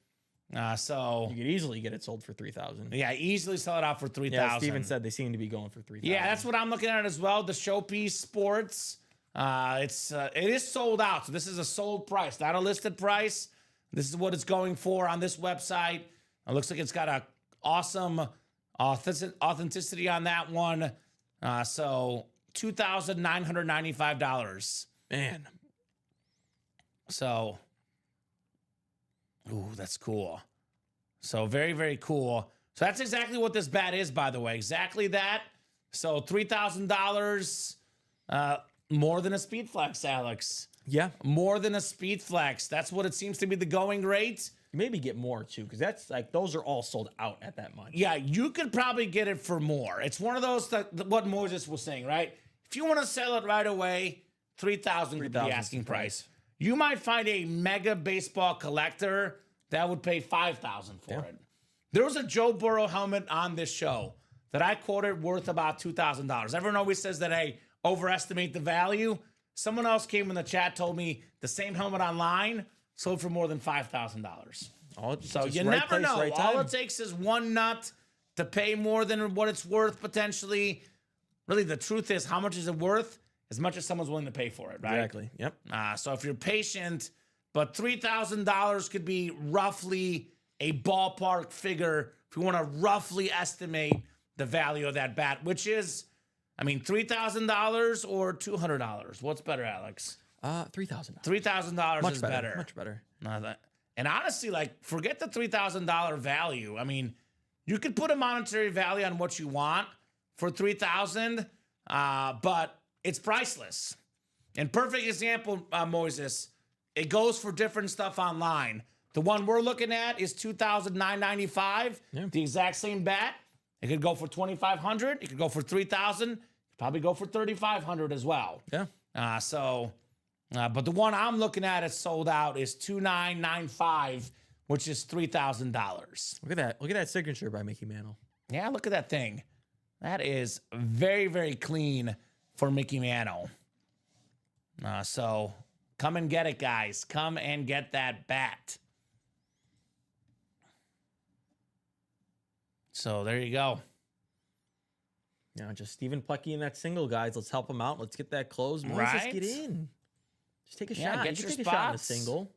So You could easily get it sold for $3,000. yeah, easily sell it out for $3,000. Yeah, Steven said they seem to be going for $3,000. Yeah, that's what I'm looking at as well. The Showpiece Sports. It is sold out. So this is a sold price, not a listed price. This is what it's going for on this website. It looks like it's got a awesome authenticity on that one. So $2,995. Man. So, ooh, that's cool. So very, very cool. So that's exactly what this bat is, by the way. Exactly that. So $3,000, more than a Speed Flex, Alex. Yeah. More than a Speed Flex. That's what it seems to be the going rate. Maybe get more, too, because that's like, those are all sold out at that much. Yeah, you could probably get it for more. It's one of those, what Moses was saying, right? If you want to sell it right away, $3,000 would be the asking price. You might find a mega baseball collector that would pay $5,000 for it. There was a Joe Burrow helmet on this show that I quoted worth about $2,000. Everyone always says that, hey, overestimate the value. Someone else came in the chat, told me the same helmet online sold for more than $5,000. So you never know. All it takes is one nut to pay more than what it's worth potentially. Really, the truth is, how much is it worth? As much as someone's willing to pay for it, right? Exactly. Yep. So if you're patient, but $3,000 could be roughly a ballpark figure if you want to roughly estimate the value of that bat, which is, I mean, $3,000 or $200. What's better, Alex? $3,000. $3,000 is better. Much better. And honestly, like, forget the $3,000 value. I mean, you could put a monetary value on what you want for $3,000, but it's priceless. And perfect example, Moses, it goes for different stuff online. The one we're looking at is $2,995, the exact same bat. It could go for $2,500. It could go for $3,000. Probably go for $3,500 as well. Yeah. But the one I'm looking at is sold out is $2,995, which is $3,000. Look at that. Look at that signature by Mickey Mantle. Yeah, look at that thing. That is very, very clean for Mickey Mantle. So come and get it, guys. Come and get that bat. So there you go. You know, just Stephen Plecky in that single, guys. Let's help him out. Let's get that closed. Let's just get in. Just take a Yeah, shot. get You your can take a shot in a spots. single.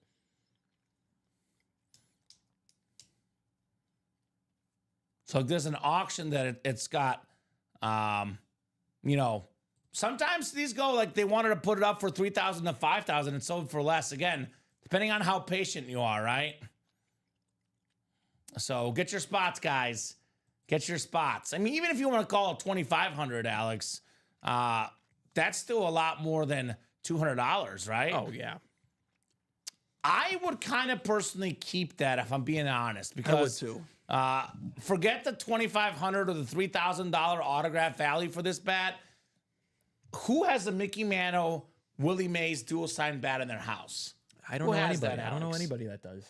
So there's an auction that it's got, you know, sometimes these go like they wanted to put it up for $3,000 to $5,000 and sold for less. Again, depending on how patient you are, right? So get your spots, guys. Get your spots. I mean, even if you want to call it $2,500, Alex, that's still a lot more than $200, right? Oh, yeah. I would kind of personally keep that if I'm being honest, because too. Forget the $2,500 or the $3,000 autograph value for this bat. Who has a Mickey Mantle, Willie Mays dual sign bat in their house? I don't Who know has anybody. that, I don't know Alex? anybody that does.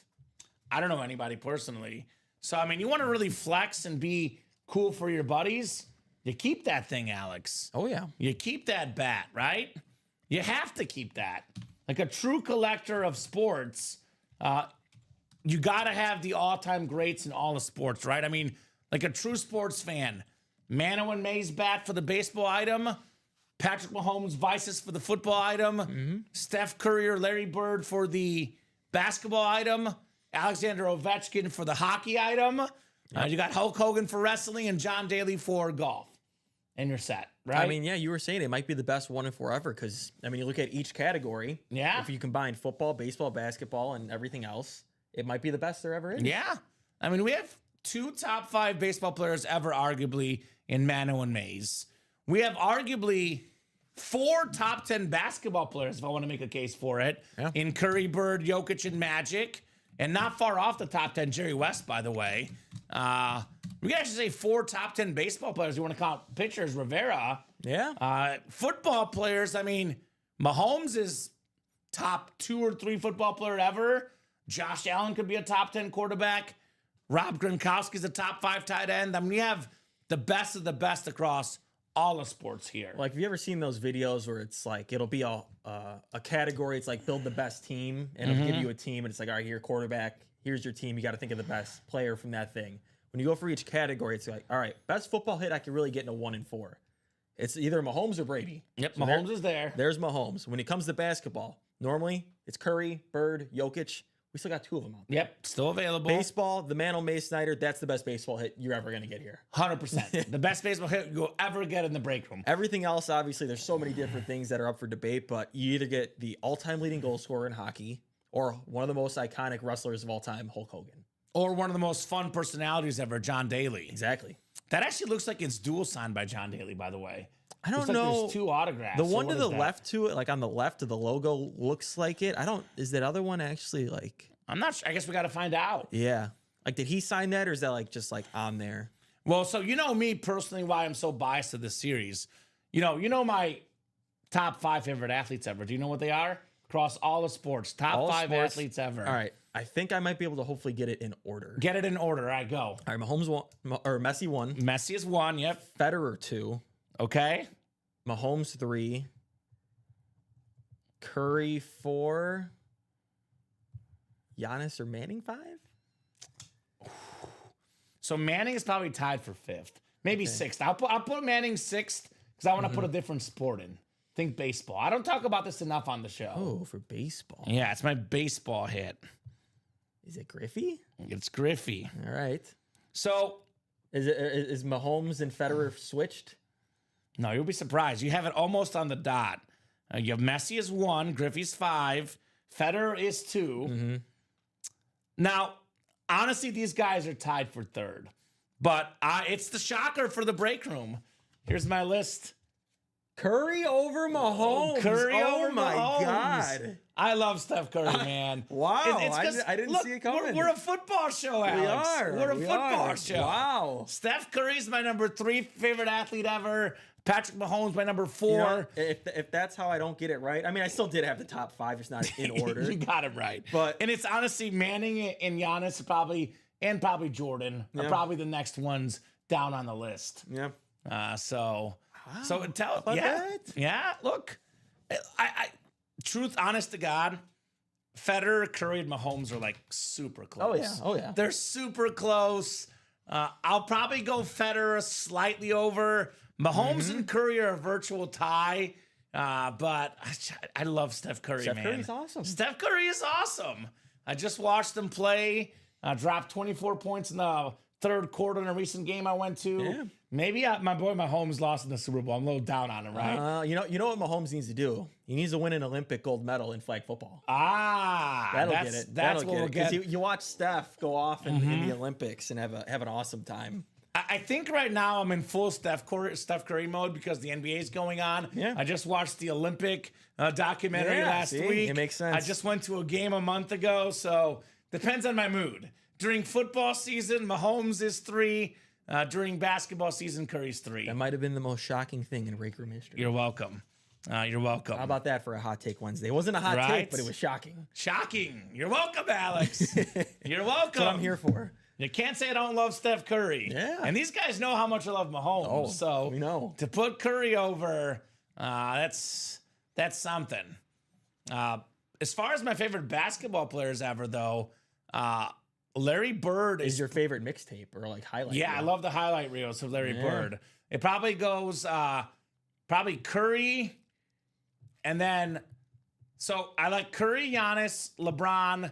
I don't know anybody personally. So, I mean, you want to really flex and be cool for your buddies? You keep that thing, Alex. Oh, yeah. You keep that bat, right? You have to keep that. Like a true collector of sports, you got to have the all-time greats in all the sports, right? I mean, like a true sports fan, Mano and Mays bat for the baseball item, Patrick Mahomes vices for the football item, Steph Curry or Larry Bird for the basketball item, Alexander Ovechkin for the hockey item. You got Hulk Hogan for wrestling and John Daly for golf. And you're set, right? I mean, yeah, you were saying it might be the best 1 in 4 ever because, I mean, you look at each category. Yeah. If you combine football, baseball, basketball, and everything else, it might be the best there ever is. Yeah. I mean, we have 2 top 5 baseball players ever, arguably, in Mano and Mays. We have arguably 4 top 10 basketball players, if I want to make a case for it, in Curry, Bird, Jokic, and Magic. And not far off the top 10, Jerry West, by the way. We can actually say 4 top 10 baseball players. You want to count pitchers, Rivera. Yeah. Football players, I mean, Mahomes is top 2 or 3 football player ever. Josh Allen could be a top 10 quarterback. Rob Gronkowski's a top 5 tight end. I mean, you have the best of the best across all of sports here. Like, have you ever seen those videos where it's like, it'll be a category, it's like build the best team, and it'll give you a team, and it's like, all right, you're quarterback, here's your team, you got to think of the best player from that thing. When you go for each category, it's like, all right, best football hit I can really get in a 1 in 4. It's either Mahomes or Brady. Yep, So Mahomes is there. There's Mahomes. When it comes to basketball, normally it's Curry, Bird, Jokic. We still got 2 of them out there. Yep, still available. Baseball, the Mantle May Snyder, that's the best baseball hit you're ever going to get here. 100%. The best baseball hit you'll ever get in the break room. Everything else, obviously, there's so many different things that are up for debate, but you either get the all-time leading goal scorer in hockey or one of the most iconic wrestlers of all time, Hulk Hogan. Or one of the most fun personalities ever, John Daly. Exactly. That actually looks like it's dual signed by John Daly, by the way. I don't Looks like know. there's 2 autographs. The So one what to is the that? left to it, like on the left of the logo, looks like it. Is that other one actually like... I'm not sure. I guess we got to find out. Yeah. Like, did he sign that or is that like just like on there? Well, so you know me personally, why I'm so biased to this series. You know my top 5 favorite athletes ever. Do you know what they are? Across all the sports. Top All 5 sports. athletes ever. All right. I think I might be able to hopefully get it in order. Get it in order. All right, go. All right. Mahomes 1, or Messi 1, Messi is 1. Yep. Federer 2, Okay. Mahomes 3, Curry 4, Giannis or Manning 5? So Manning is probably tied for 5th. Maybe 6th. I'll put Manning 6th because I want to put a different sport in. Think baseball. I don't talk about this enough on the show. Oh, for baseball. Yeah, it's my baseball hit. Is it Griffey? It's Griffey. All right. So, Is Mahomes and Federer switched? no, you'll be surprised. You have it almost on the dot. You have Messi is 1, Griffey's 5, Federer is 2. Now, honestly, these guys are tied for 3rd. But it's the shocker for the break room. Here's my list. Curry over Mahomes. Curry over my Mahomes. God. I love Steph Curry, man. Wow, 'cause, I didn't look, see it coming. We're a football show, Alex. We are. We're a we football are. show. Wow. Steph Curry's my number 3 favorite athlete ever. Patrick Mahomes, my number 4. You know, if that's how I don't get it right, I mean, I still did have the top 5, just not in order. You got it right. But- and it's honestly Manning and Giannis probably Jordan are Yeah. probably the next ones down on the list. Yeah. So About yeah, that? yeah. Look, I truth, honest to God, Federer, Curry, and Mahomes are like super close. Oh, yeah. They're super close. I'll probably go Federer slightly over. Mahomes and Curry are a virtual tie. But I love Steph Curry, Steph man. Curry's awesome. Steph Curry is awesome. I just watched him play. Dropped 24 points in the third quarter in a recent game I went to. Yeah. Maybe my boy Mahomes lost in the Super Bowl. I'm a little down on him, right? You know what Mahomes needs to do? He needs to win an Olympic gold medal in flag football. That'll Get it. That's what we'll get. 'Cause You watch Steph go off in the Olympics and have an awesome time. I think right now I'm in full Steph Curry mode because the NBA is going on. Yeah. I just watched the Olympic documentary Yeah, last see? week. It makes sense. I just went to a game a month ago, so depends on my mood. During football season, Mahomes is 3. During basketball season, Curry's 3. That might have been the most shocking thing in break room history. You're welcome. You're welcome. How about that for a hot take Wednesday? It wasn't a hot Right? take, but it was shocking. Shocking. You're welcome, Alex. You're welcome. That's what I'm here for. You can't say I don't love Steph Curry. Yeah. And these guys know how much I love Mahomes. Oh, so we know. to put Curry over, that's something. As far as my favorite basketball players ever, though, Larry Bird Is your favorite mixtape or like highlight? yeah, I reel? love the highlight reels of Larry Yeah. Bird. It probably goes probably Curry, and then so I like Curry, Giannis, LeBron,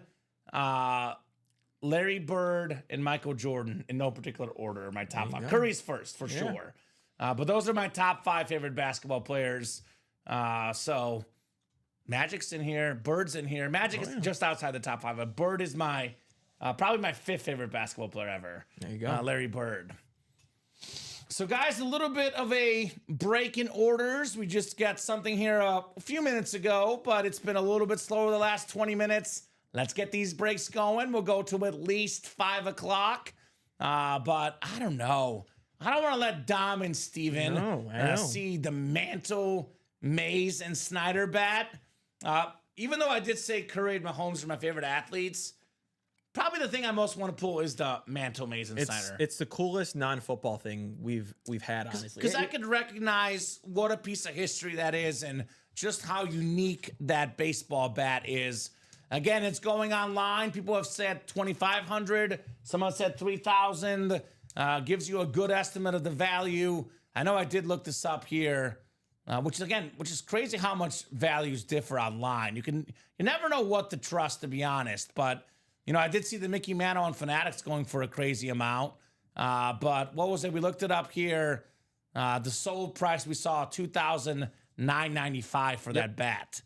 Larry Bird, and Michael Jordan in no particular order. My top 5. go. Curry's first for sure, but those are my top 5 favorite basketball players. So Magic's in here, Bird's in here. Magic is just outside the top 5, but Bird is my probably my 5th favorite basketball player ever. There you go. Larry Bird. So, guys, a little bit of a break in orders. We just got something here a few minutes ago, but it's been a little bit slower the last 20 minutes. Let's get these breaks going. We'll go to at least 5 o'clock. But I don't know. I don't want to let Dom and Steven I know. see the Mantle, Mays, and Snyder bat. Even though I did say Curry and Mahomes are my favorite athletes, probably the thing I most want to pull is the Mantle, Mays, and Snyder. It's the coolest non-football thing we've had, honestly. Because I could recognize what a piece of history that is and just how unique that baseball bat is. Again, it's going online. People have said 2,500. Someone said 3,000. Gives you a good estimate of the value. I know I did look this up here, which is crazy how much values differ online. You never know what to trust, to be honest. But I did see the Mickey Mantle on Fanatics going for a crazy amount. But what was it? We looked it up here. The sold price we saw $2,995 for that bat.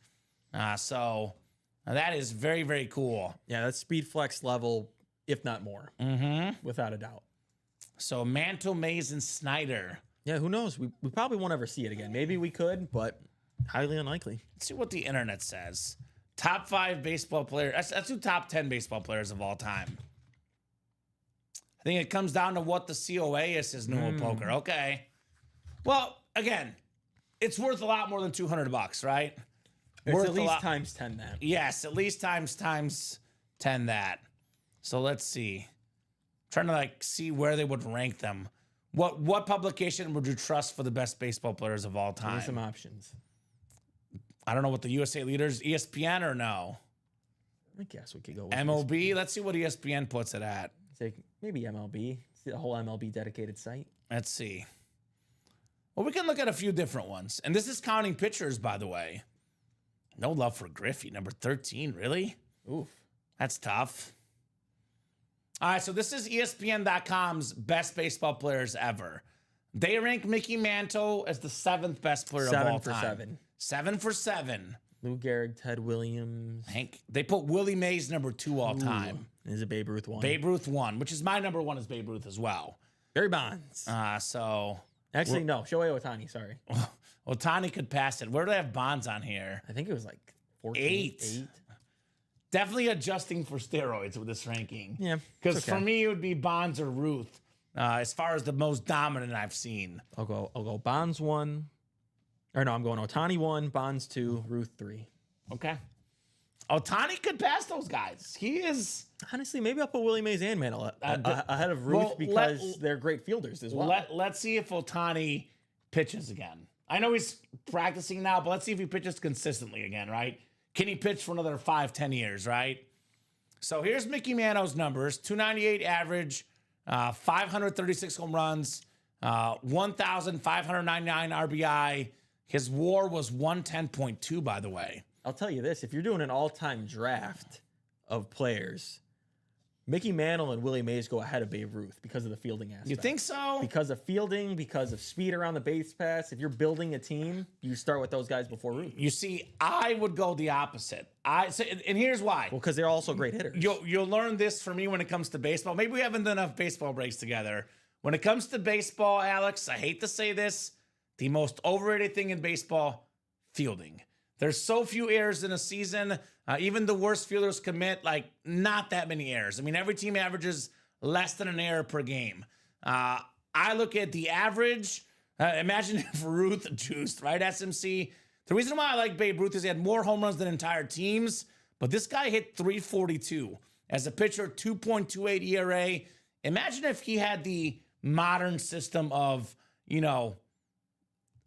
So that is very, very cool. Yeah, that's Speed Flex level, if not more, without a doubt. So Mantle, Mays, and Snyder. Yeah, who knows? We probably won't ever see it again. Maybe we could, but highly unlikely. Let's see what the internet says. Top 5 baseball players. Let's do top 10 baseball players of all time. I think it comes down to what the COA is, says Newell Poker. Okay. Well, again, it's worth a lot more than $200, right? It's Worth at a least lot- times 10 that. Yes, at least times 10 that. So let's see. Trying to see where they would rank them. What publication would you trust for the best baseball players of all Give me time? some options. I don't know what the USA leaders, ESPN or no? I guess we could go with MLB. Let's see what ESPN puts it at. Say maybe MLB. It's the whole MLB dedicated site. Let's see. Well, we can look at a few different ones. And this is counting pitchers, by the way. No love for Griffey, number 13. Really? Oof. That's tough. All right, so this is ESPN.com's best baseball players ever. They rank Mickey Mantle as the 7th best player of all 7 for time. 7. 7 for 7. Lou Gehrig, Ted Williams. Hank. They put Willie Mays number 2 all time. Is it Babe Ruth 1? Babe Ruth 1, which is my number 1 is Babe Ruth as well. Barry Bonds. So Actually, no. Shohei Ohtani, sorry. Otani could pass it. Where do they have Bonds on here? I think it was like 14. 8. Definitely adjusting for steroids with this ranking. Yeah. Because it's okay. for me, it would be Bonds or Ruth. as far as the most dominant I've seen. I'll go Bonds 1. Or no, I'm going Ohtani 1, Bonds 2, Ruth 3. Okay. Ohtani could pass those guys. He is. Honestly, maybe I'll put Willie Mays and Mantle ahead of Ruth because they're great fielders as well. Let's see if Ohtani pitches again. I know he's practicing now, but let's see if he pitches consistently again, right? Can he pitch for another 5-10 years, right? So here's Mickey Mantle's numbers: 298 average, 536 home runs, 1,599 RBI. His WAR was 110.2, by the way. I'll tell you this: if you're doing an all-time draft of players, Mickey Mantle and Willie Mays go ahead of Babe Ruth because of the fielding aspect. You think so? Because of fielding, because of speed around the base pass. If you're building a team, you start with those guys before Ruth. You see, I would go the opposite. And here's why. Well, because they're also great hitters. You'll learn this from me when it comes to baseball. Maybe we haven't done enough baseball breaks together. When it comes to baseball, Alex, I hate to say this, the most overrated thing in baseball, fielding. There's so few errors in a season. Even the worst fielders commit not that many errors. I mean, every team averages less than an error per game. I look at the average. Imagine if Ruth juiced, right, SMC? The reason why I like Babe Ruth is he had more home runs than entire teams, but this guy hit 342. As a pitcher, 2.28 ERA. Imagine if he had the modern system of,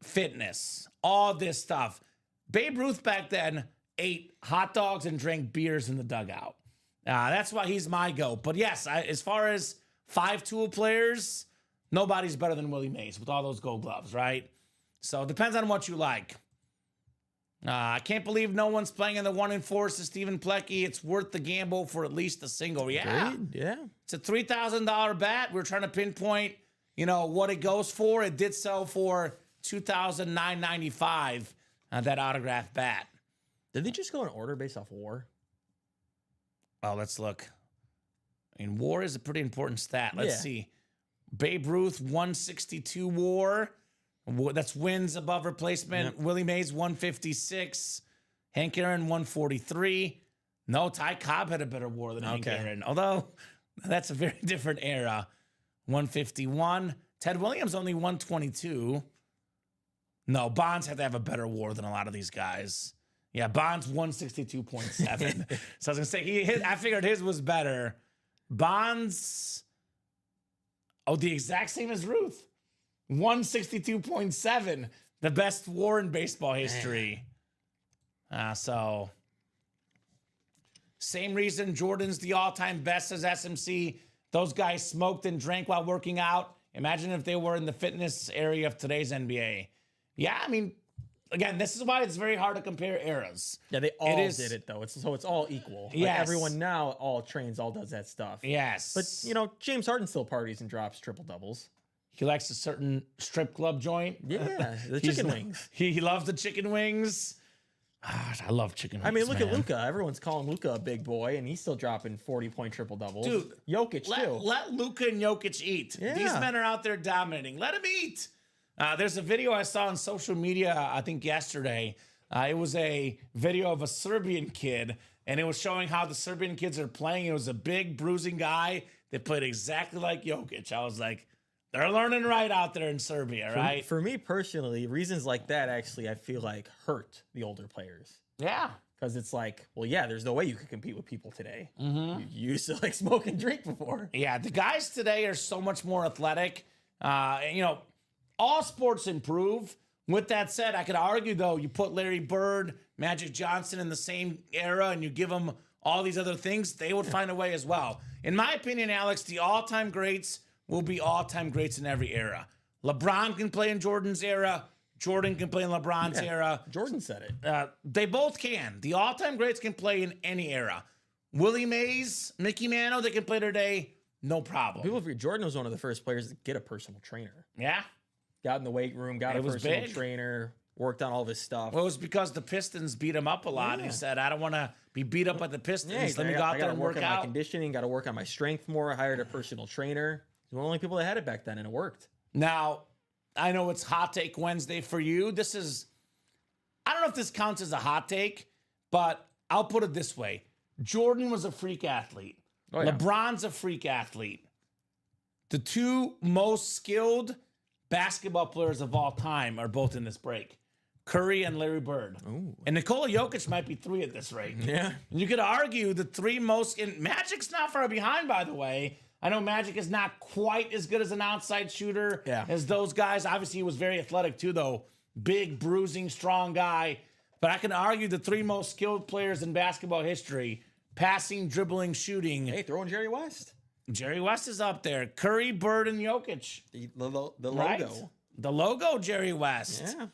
fitness, all this stuff. Babe Ruth back then ate hot dogs and drank beers in the dugout. That's why he's my GOAT. But yes, as far as 5-tool players, nobody's better than Willie Mays with all those gold gloves, right? So it depends on what you like. I can't believe no one's playing in the 1-4 to Stephen Plecky. It's worth the gamble for at least a single. Yeah. Agreed. Yeah. It's a $3,000 bat. We're trying to pinpoint, what it goes for. It did sell for $2,995. That autographed bat. Did they just go in order based off WAR? Well, let's look. I mean, WAR is a pretty important stat. Let's Yeah. see. Babe Ruth, 162 WAR. That's wins above replacement. Yep. Willie Mays, 156. Hank Aaron, 143. No, Ty Cobb had a better WAR than Hank Aaron. Although, that's a very different era. 151. Ted Williams, only 122. No, Bonds had to have a better WAR than a lot of these guys. Yeah, Bonds 162.7. So I was gonna say I figured his was better. Bonds, the exact same as Ruth, 162.7, the best WAR in baseball history. So same reason Jordan's the all-time best as SMC. Those guys smoked and drank while working out. Imagine if they were in the fitness area of today's NBA. Yeah, I mean, again, this is why it's very hard to compare eras. Yeah, they all did it, though. It's all equal. Yes. Everyone now all trains, all does that stuff. Yes. But, James Harden still parties and drops triple-doubles. He likes a certain strip club joint. Yeah, the chicken wings. He loves the chicken wings. I love chicken wings. I mean, look at Luka. Everyone's calling Luka a big boy, and he's still dropping 40-point triple-doubles. Dude, Jokic, too. Let Luka and Jokic eat. Yeah. These men are out there dominating. Let them eat. There's a video I saw on social media, I think yesterday. It was a video of a Serbian kid, and it was showing how the Serbian kids are playing. It was a big, bruising guy that played exactly like Jokic. I was like, they're learning right out there in Serbia, right? For me personally, reasons like that actually, I feel like, hurt the older players. Yeah. Because it's like, well, yeah, there's no way you could compete with people today. You used to smoke and drink before. Yeah, the guys today are so much more athletic. All sports improve. With that said, I could argue, though, you put Larry Bird, Magic Johnson in the same era and you give them all these other things, they would find a way as well. In my opinion, Alex, the all-time greats will be all-time greats in every era. LeBron can play in Jordan's era. Jordan can play in LeBron's era. Jordan said it. They both can. The all-time greats can play in any era. Willie Mays, Mickey Mantle, they can play today, no problem. People forget Jordan was one of the first players to get a personal trainer. Yeah. Got in the weight room, got a personal trainer, worked on all of his stuff. Well, it was because the Pistons beat him up a lot. And he said, I don't want to be beat up by the Pistons. Let me go out there and work on out. My conditioning, got to work on my strength more. I hired a personal trainer. He's one of the only people that had it back then, and it worked. Now, I know it's Hot Take Wednesday for you. I don't know if this counts as a hot take, but I'll put it this way. Jordan was a freak athlete. Oh, yeah. LeBron's a freak athlete. The two most skilled basketball players of all time are both in this break. Curry and Larry Bird. Ooh. And Nikola Jokic might be 3 at this rate. Yeah. And you could argue the 3 most, and Magic's not far behind, by the way. I know Magic is not quite as good as an outside shooter as those guys. Obviously, he was very athletic too, though. Big, bruising, strong guy. But I can argue the 3 most skilled players in basketball history, passing, dribbling, shooting. Hey, throw in Jerry West. Jerry West is up there. Curry, Bird, and Jokic. The logo. Right? The logo, Jerry West. Yeah.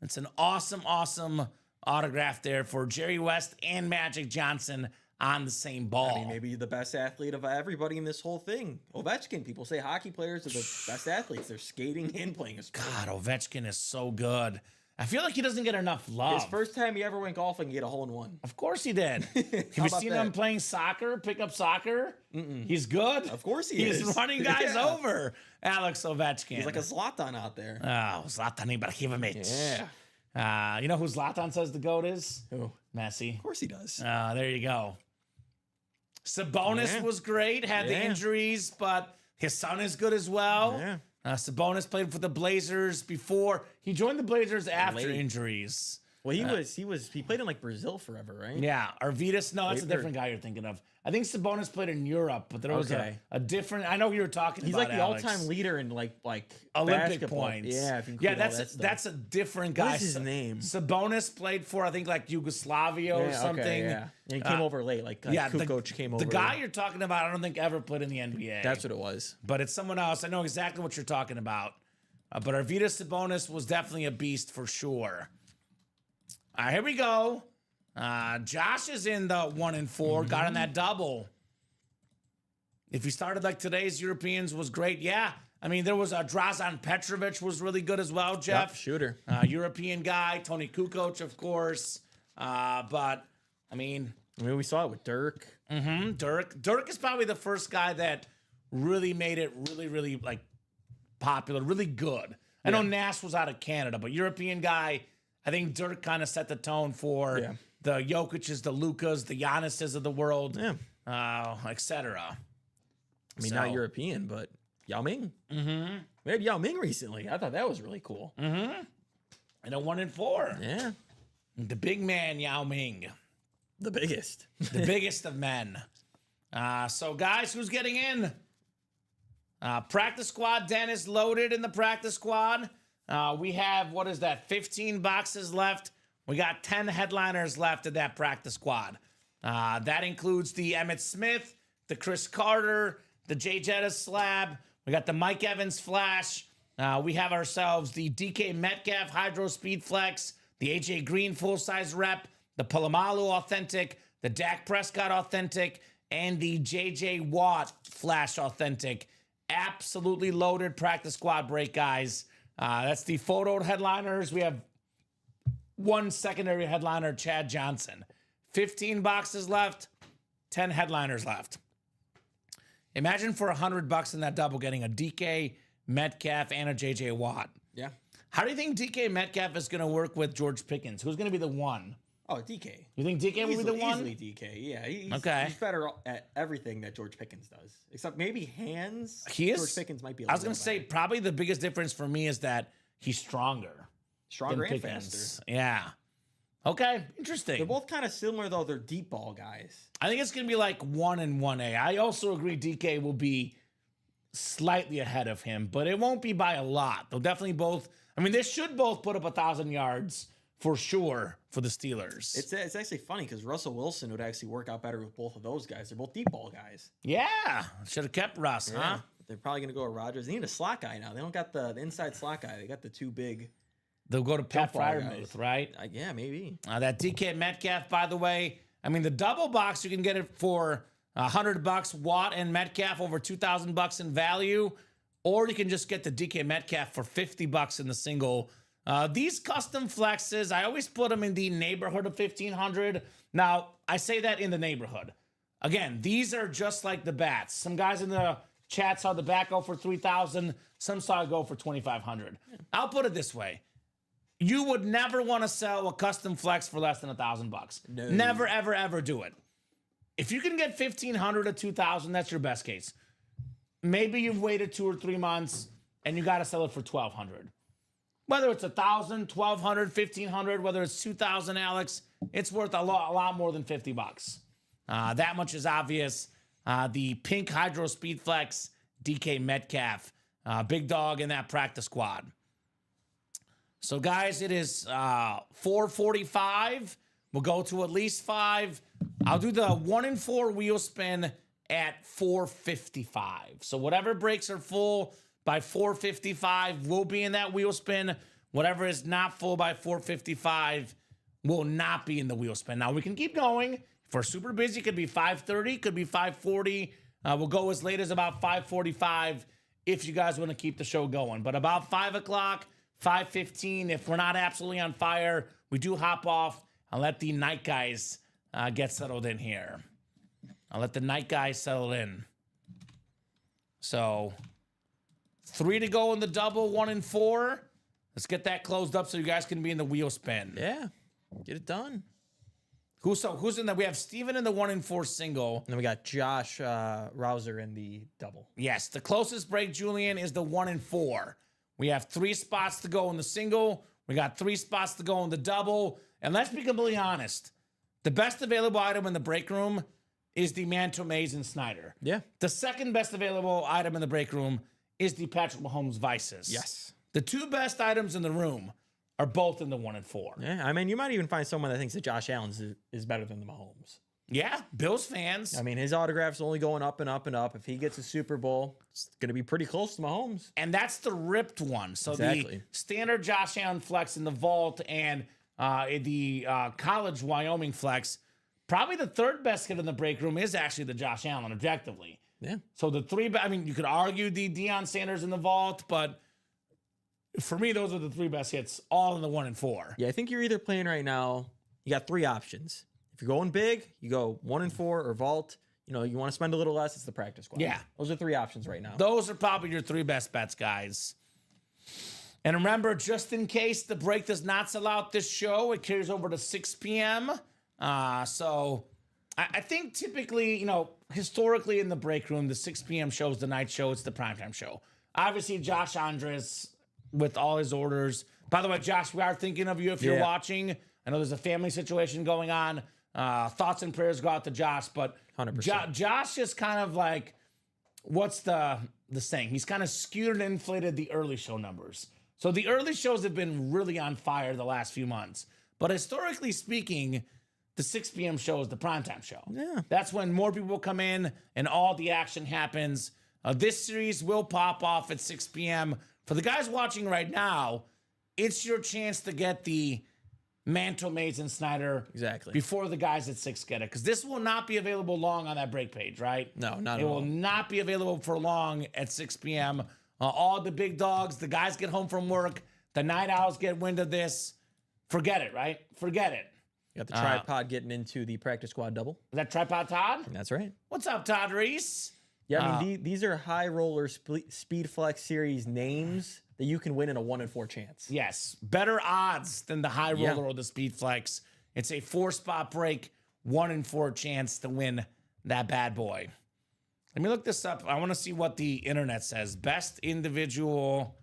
It's an awesome, awesome autograph there for Jerry West and Magic Johnson on the same ball. I mean, maybe the best athlete of everybody in this whole thing. Ovechkin. People say hockey players are the best athletes. They're skating and playing a sport. God, Ovechkin is so good. I feel like he doesn't get enough love. His first time he ever went golfing, he hit a hole-in-one. Of course he did. Have you seen him playing soccer, pick up soccer? He's good. Of course he is. He's running guys over, Alex Ovechkin. He's like a Zlatan out there. Oh, Zlatan Ibrahimovic. Yeah. You know who Zlatan says the GOAT is? Who? Messi. Of course he does. There you go. Sabonis was great, had the injuries, but his son is good as well. Yeah. Sabonis played for the Blazers before. He joined the Blazers after Late. injuries. Well, he played in like Brazil forever, right? Yeah, Arvidas. No, that's a Wait, different guy you're thinking of. I think Sabonis played in Europe, but there was a different. I know who you were talking He's about. like the Alex. all-time leader in like Olympic basketball. points. Yeah, if you include all that stuff. That's a different guy. What is his name? Sabonis played for I think like Yugoslavia or something. Okay, yeah. And he came over late. Like Kukoc came over. The guy you're talking about, I don't think ever played in the NBA. That's what it was. But it's someone else. I know exactly what you're talking about. But Arvidas Sabonis was definitely a beast for sure. All right, here we go. Josh is in the 1 and 4. Got in that double. If you started like today's Europeans was great. Yeah. I mean, there was Drazen Petrovic was really good as well, Jeff. Yep, shooter. European guy. Tony Kukoc, of course. But, I mean, we saw it with Dirk. Dirk is probably the first guy that really made it really, like, popular, really good. I know Nash was out of Canada, but European guy, I think Dirk kind of set the tone for the Jokic's, the Lukas, the Giannis's of the world, etc. I mean, not European, but Yao Ming. We had Yao Ming recently. I thought that was really cool. And a 1 and 4. Yeah. The big man, Yao Ming. The biggest. The biggest of men. So, guys, who's getting in? Practice squad. Dennis loaded in the practice squad. We have, 15 boxes left. We got 10 headliners left in that practice squad. That includes the Emmitt Smith, the Chris Carter, the Jay Jettis slab. We got the Mike Evans flash. We have ourselves the DK Metcalf Hydro Speed Flex, the AJ Green full-size rep, the Palomalu authentic, the Dak Prescott authentic, and the JJ Watt flash authentic. Absolutely loaded practice squad break, guys. That's the photoed headliners. We have one secondary headliner, Chad Johnson. 15 boxes left, 10 headliners left. Imagine for $100 in that double getting a DK Metcalf and a JJ Watt. Yeah. How do you think DK Metcalf is going to work with George Pickens? Who's going to be the one? Oh, DK. You think DK will be the one? Easily DK. Yeah. He's better at everything that George Pickens does, except maybe hands. He is. George Pickens might be. I was going to say probably the biggest difference for me is that he's stronger and Pickens. faster. Yeah. Okay. Interesting. They're both kind of similar though. They're deep ball guys. I think it's going to be like 1 and 1A. I also agree DK will be slightly ahead of him, but it won't be by a lot. They'll definitely both. I mean, they should both put up 1,000 yards for sure for the Steelers. It's actually funny because Russell Wilson would actually work out better with both of those guys. They're both deep ball guys. Yeah. Should have kept Russ, huh? They're probably going to go with Rodgers. They need a slot guy now. They don't got the inside slot guy. They got the two big. They'll go to Pat ball Freiermuth, right? Yeah, maybe. That DK Metcalf, by the way, I mean, the double box, you can get it for $100, Watt and Metcalf over $2,000 in value, or you can just get the DK Metcalf for $50 in the single. These custom flexes, I always put them in the neighborhood of $1,500. Now, I say that in the neighborhood. Again, these are just like the bats. Some guys in the chat saw the bat go for $3,000. Some saw it go for $2,500. I'll put it this way. You would never want to sell a custom flex for less than $1,000. No. Never, ever, ever do it. If you can get $1,500 to $2,000, that's your best case. maybe you've waited 2 or 3 months and you got to sell it for $1,200. Whether it's $1,000, $1,200, $1,500, whether it's $2,000, Alex, it's worth a lot more than $50. That much is obvious. The pink Hydro Speed Flex DK Metcalf, big dog in that practice squad. So, guys, it is 4:45. We'll go to at least 5. I'll do the 1 in 4 wheel spin at 4:55. So whatever breaks are full by 4:55 will be in that wheel spin. Whatever is not full by 4:55 will not be in the wheel spin. Now we can keep going. If we're super busy, could be 5:30, could be 5:40. We'll go as late as about 5:45 if you guys want to keep the show going. But about 5 o'clock, 5:15, if we're not absolutely on fire, we do hop off and let the night guys get settled in here. I'll let the night guys settle in. So 3 to go in the double, 1 in 4. Let's get that closed up so you guys can be in the wheel spin. Yeah, get it done. Who's in the? We have Steven in the 1 in 4 single. And then we got Josh Rouser in the double. Yes, the closest break, Julian, is the 1 in 4. We have 3 spots to go in the single. We got 3 spots to go in the double. And let's be completely honest. The best available item in the break room is the Mantle Mays and Snyder. Yeah. The second best available item in the break room is the Patrick Mahomes Vices. Yes. The 2 best items in the room are both in the 1 in 4. Yeah, I mean, you might even find someone that thinks that Josh Allen is better than the Mahomes. Yeah, Bills fans. I mean, his autograph's only going up and up and up. If he gets a Super Bowl, it's going to be pretty close to Mahomes. And that's the ripped one. So Exactly. the standard Josh Allen flex in the vault and the college Wyoming flex, probably the third best hit in the break room is actually the Josh Allen, objectively. Yeah. So the 3, I mean, you could argue the Deion Sanders in the vault, but for me, those are the 3 best hits, all in the 1 in 4. Yeah, I think you're either playing right now, you got 3 options. If you're going big, you go 1 in 4 or vault. You know, you want to spend a little less, it's the practice squad. Yeah. Those are 3 options right now. Those are probably your 3 best bets, guys. And remember, just in case the break does not sell out this show, it carries over to 6 p.m. So I think typically, you know, historically in the break room, the 6 p.m. show is the night show. It's the primetime show. Obviously, Josh Andres with all his orders. By the way, Josh, we are thinking of you if you're watching. I know there's a family situation going on. Thoughts and prayers go out to Josh, but 100%. Josh is kind of like, what's the saying? He's kind of skewed and inflated the early show numbers. So the early shows have been really on fire the last few months. But historically speaking, the 6 p.m. show is the primetime show. Yeah. That's when more people come in and all the action happens. This series will pop off at 6 p.m. For the guys watching right now, it's your chance to get the Mantle, Mays, and Snyder Exactly. before the guys at 6 get it. Because this will not be available long on that break page, right? No, not It at will all. not be available for long at 6 p.m. All the big dogs, the guys get home from work, the night owls get wind of this. Forget it, right? Forget it. You got the tripod getting into the practice squad double. Is that Tripod Todd? That's right. What's up, Todd Reese? Yeah, I mean, these are high roller Speed Flex series names that you can win in a 1 in 4 chance. Yes, better odds than the high roller or the Speed Flex. It's a 4-spot break, 1 in 4 chance to win that bad boy. Let me look this up. I want to see what the internet says. Best individual.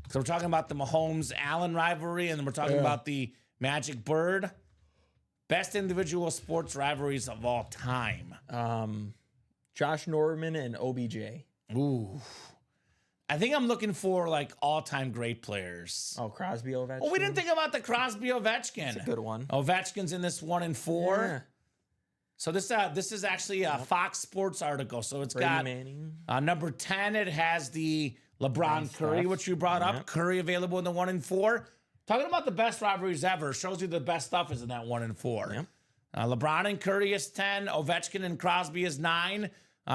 So we're talking about the Mahomes-Allen rivalry, and then we're talking about the Magic Bird. Best individual sports rivalries of all time. Josh Norman and OBJ. Ooh. I think I'm looking for like all-time great players. Oh, Crosby Ovechkin. Oh, we didn't think about the Crosby Ovechkin. That's a good one. Ovechkin's in this 1 in 4. Yeah. So this is actually a Fox Sports article. So it's Brady got Manning. number 10. It has the LeBron Curry, which you brought up. Curry available in the 1 in 4. Talking about the best rivalries ever shows you the best stuff is in that 1 in 4. Yep. LeBron and Curry is 10. Ovechkin and Crosby is 9.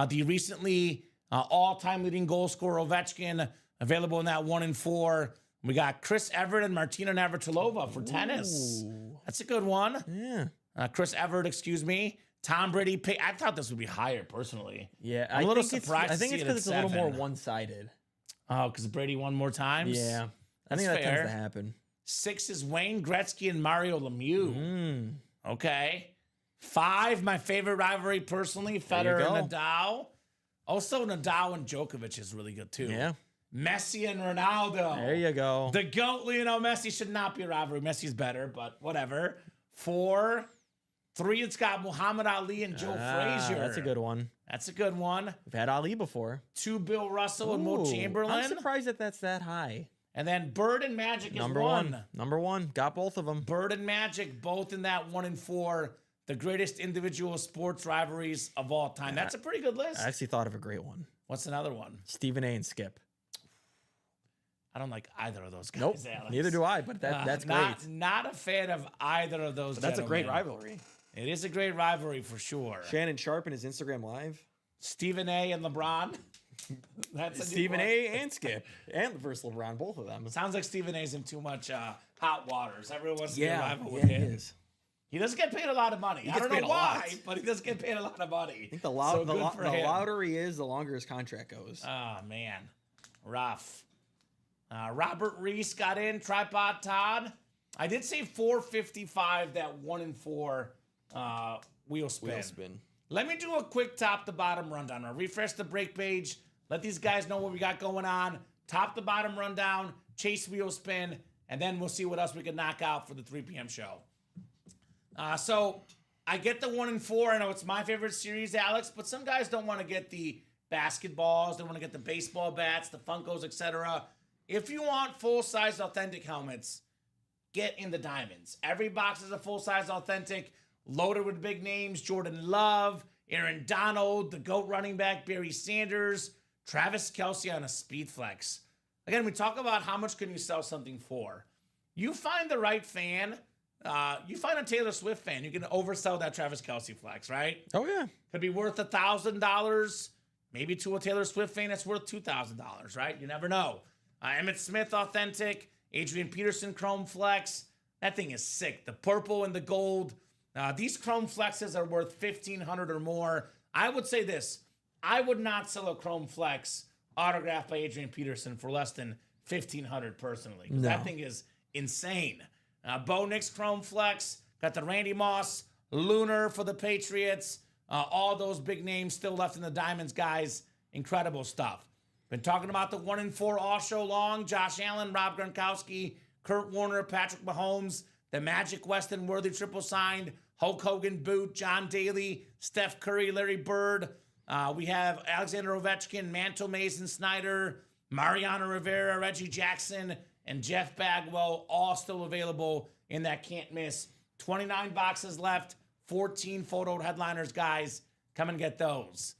The recently all-time leading goal scorer Ovechkin available in that 1 in 4. We got Chris Everett and Martina Navratilova for tennis. That's a good one. Yeah. Chris Everett, excuse me. Tom Brady. I thought this would be higher personally. Yeah. I'm a little think surprised. I think to it's see it because at it's a little more 7. one-sided. Oh, because Brady won more times. Yeah. I That's think that fair. tends to happen. 6 is Wayne Gretzky and Mario Lemieux. Okay. 5, my favorite rivalry personally, Federer go. and Nadal. Also, Nadal and Djokovic is really good too. Yeah. Messi and Ronaldo. There you go. The GOAT, Lionel Messi, should not be a rivalry. Messi's better, but whatever. 4, 3, it's got Muhammad Ali and Joe Frazier. That's a good one. That's a good one. We've had Ali before. 2, Bill Russell and Will Ooh, Chamberlain. I'm surprised that that's that high. And then Bird and Magic is Number one. Number one. Got both of them. Bird and Magic, both in that 1 and 4. The greatest individual sports rivalries of all time. That's a pretty good list. I actually thought of a great one. What's another one? Stephen A. and Skip. I don't like either of those guys. Nope. Alex. Neither do I, but that's great. Not a fan of either of those. But that's a great gentlemen. rivalry. It is a great rivalry for sure. Shannon Sharp and his Instagram Live. Stephen A. and LeBron. That's a new Stephen one. A. and Skip. And versus LeBron, both of them. Sounds like Stephen A's in too much hot waters. Everyone wants to be a rival with he him. is. He doesn't get paid a lot of money. I gets don't paid know a why, lot. but he does get paid a lot of money. I think the good for him. louder he is, the longer his contract goes. Oh, man. Rough. Robert Reese got in. Tripod Todd. I did say 455, that 1 and 4 wheel spin. Let me do a quick top to bottom rundown. I'll refresh the break page. Let these guys know what we got going on. Top to bottom rundown, chase wheel spin, and then we'll see what else we can knock out for the 3 p.m. show. So I get the 1 and 4. I know it's my favorite series, Alex, but some guys don't want to get the basketballs. They want to get the baseball bats, the Funkos, etc. If you want full-size authentic helmets, get in the diamonds. Every box is a full-size authentic, loaded with big names: Jordan Love, Aaron Donald, the GOAT running back Barry Sanders, Travis Kelce on a Speed Flex. Again, we talk about how much can you sell something for. You find the right fan. You find a Taylor Swift fan, you can oversell that Travis Kelce Flex, right? Oh, yeah. Could be worth $1,000. Maybe to a Taylor Swift fan, it's worth $2,000, right? You never know. Emmitt Smith authentic, Adrian Peterson Chrome Flex. That thing is sick. The purple and the gold. These Chrome Flexes are worth $1,500 or more. I would say this. I would not sell a Chrome Flex autographed by Adrian Peterson for less than $1,500 personally. No. That thing is insane. Bo Nix Chrome Flex. Got the Randy Moss Lunar for the Patriots. All those big names still left in the Diamonds, guys. Incredible stuff. Been talking about the 1 and 4 all show long. Josh Allen, Rob Gronkowski, Kurt Warner, Patrick Mahomes, the Magic Weston Worthy triple signed, Hulk Hogan boot, John Daly, Steph Curry, Larry Bird. We have Alexander Ovechkin, Mantle Mason Snyder, Mariano Rivera, Reggie Jackson, and Jeff Bagwell, all still available in that can't miss. 29 boxes left, 14 photoed headliners, guys. Come and get those.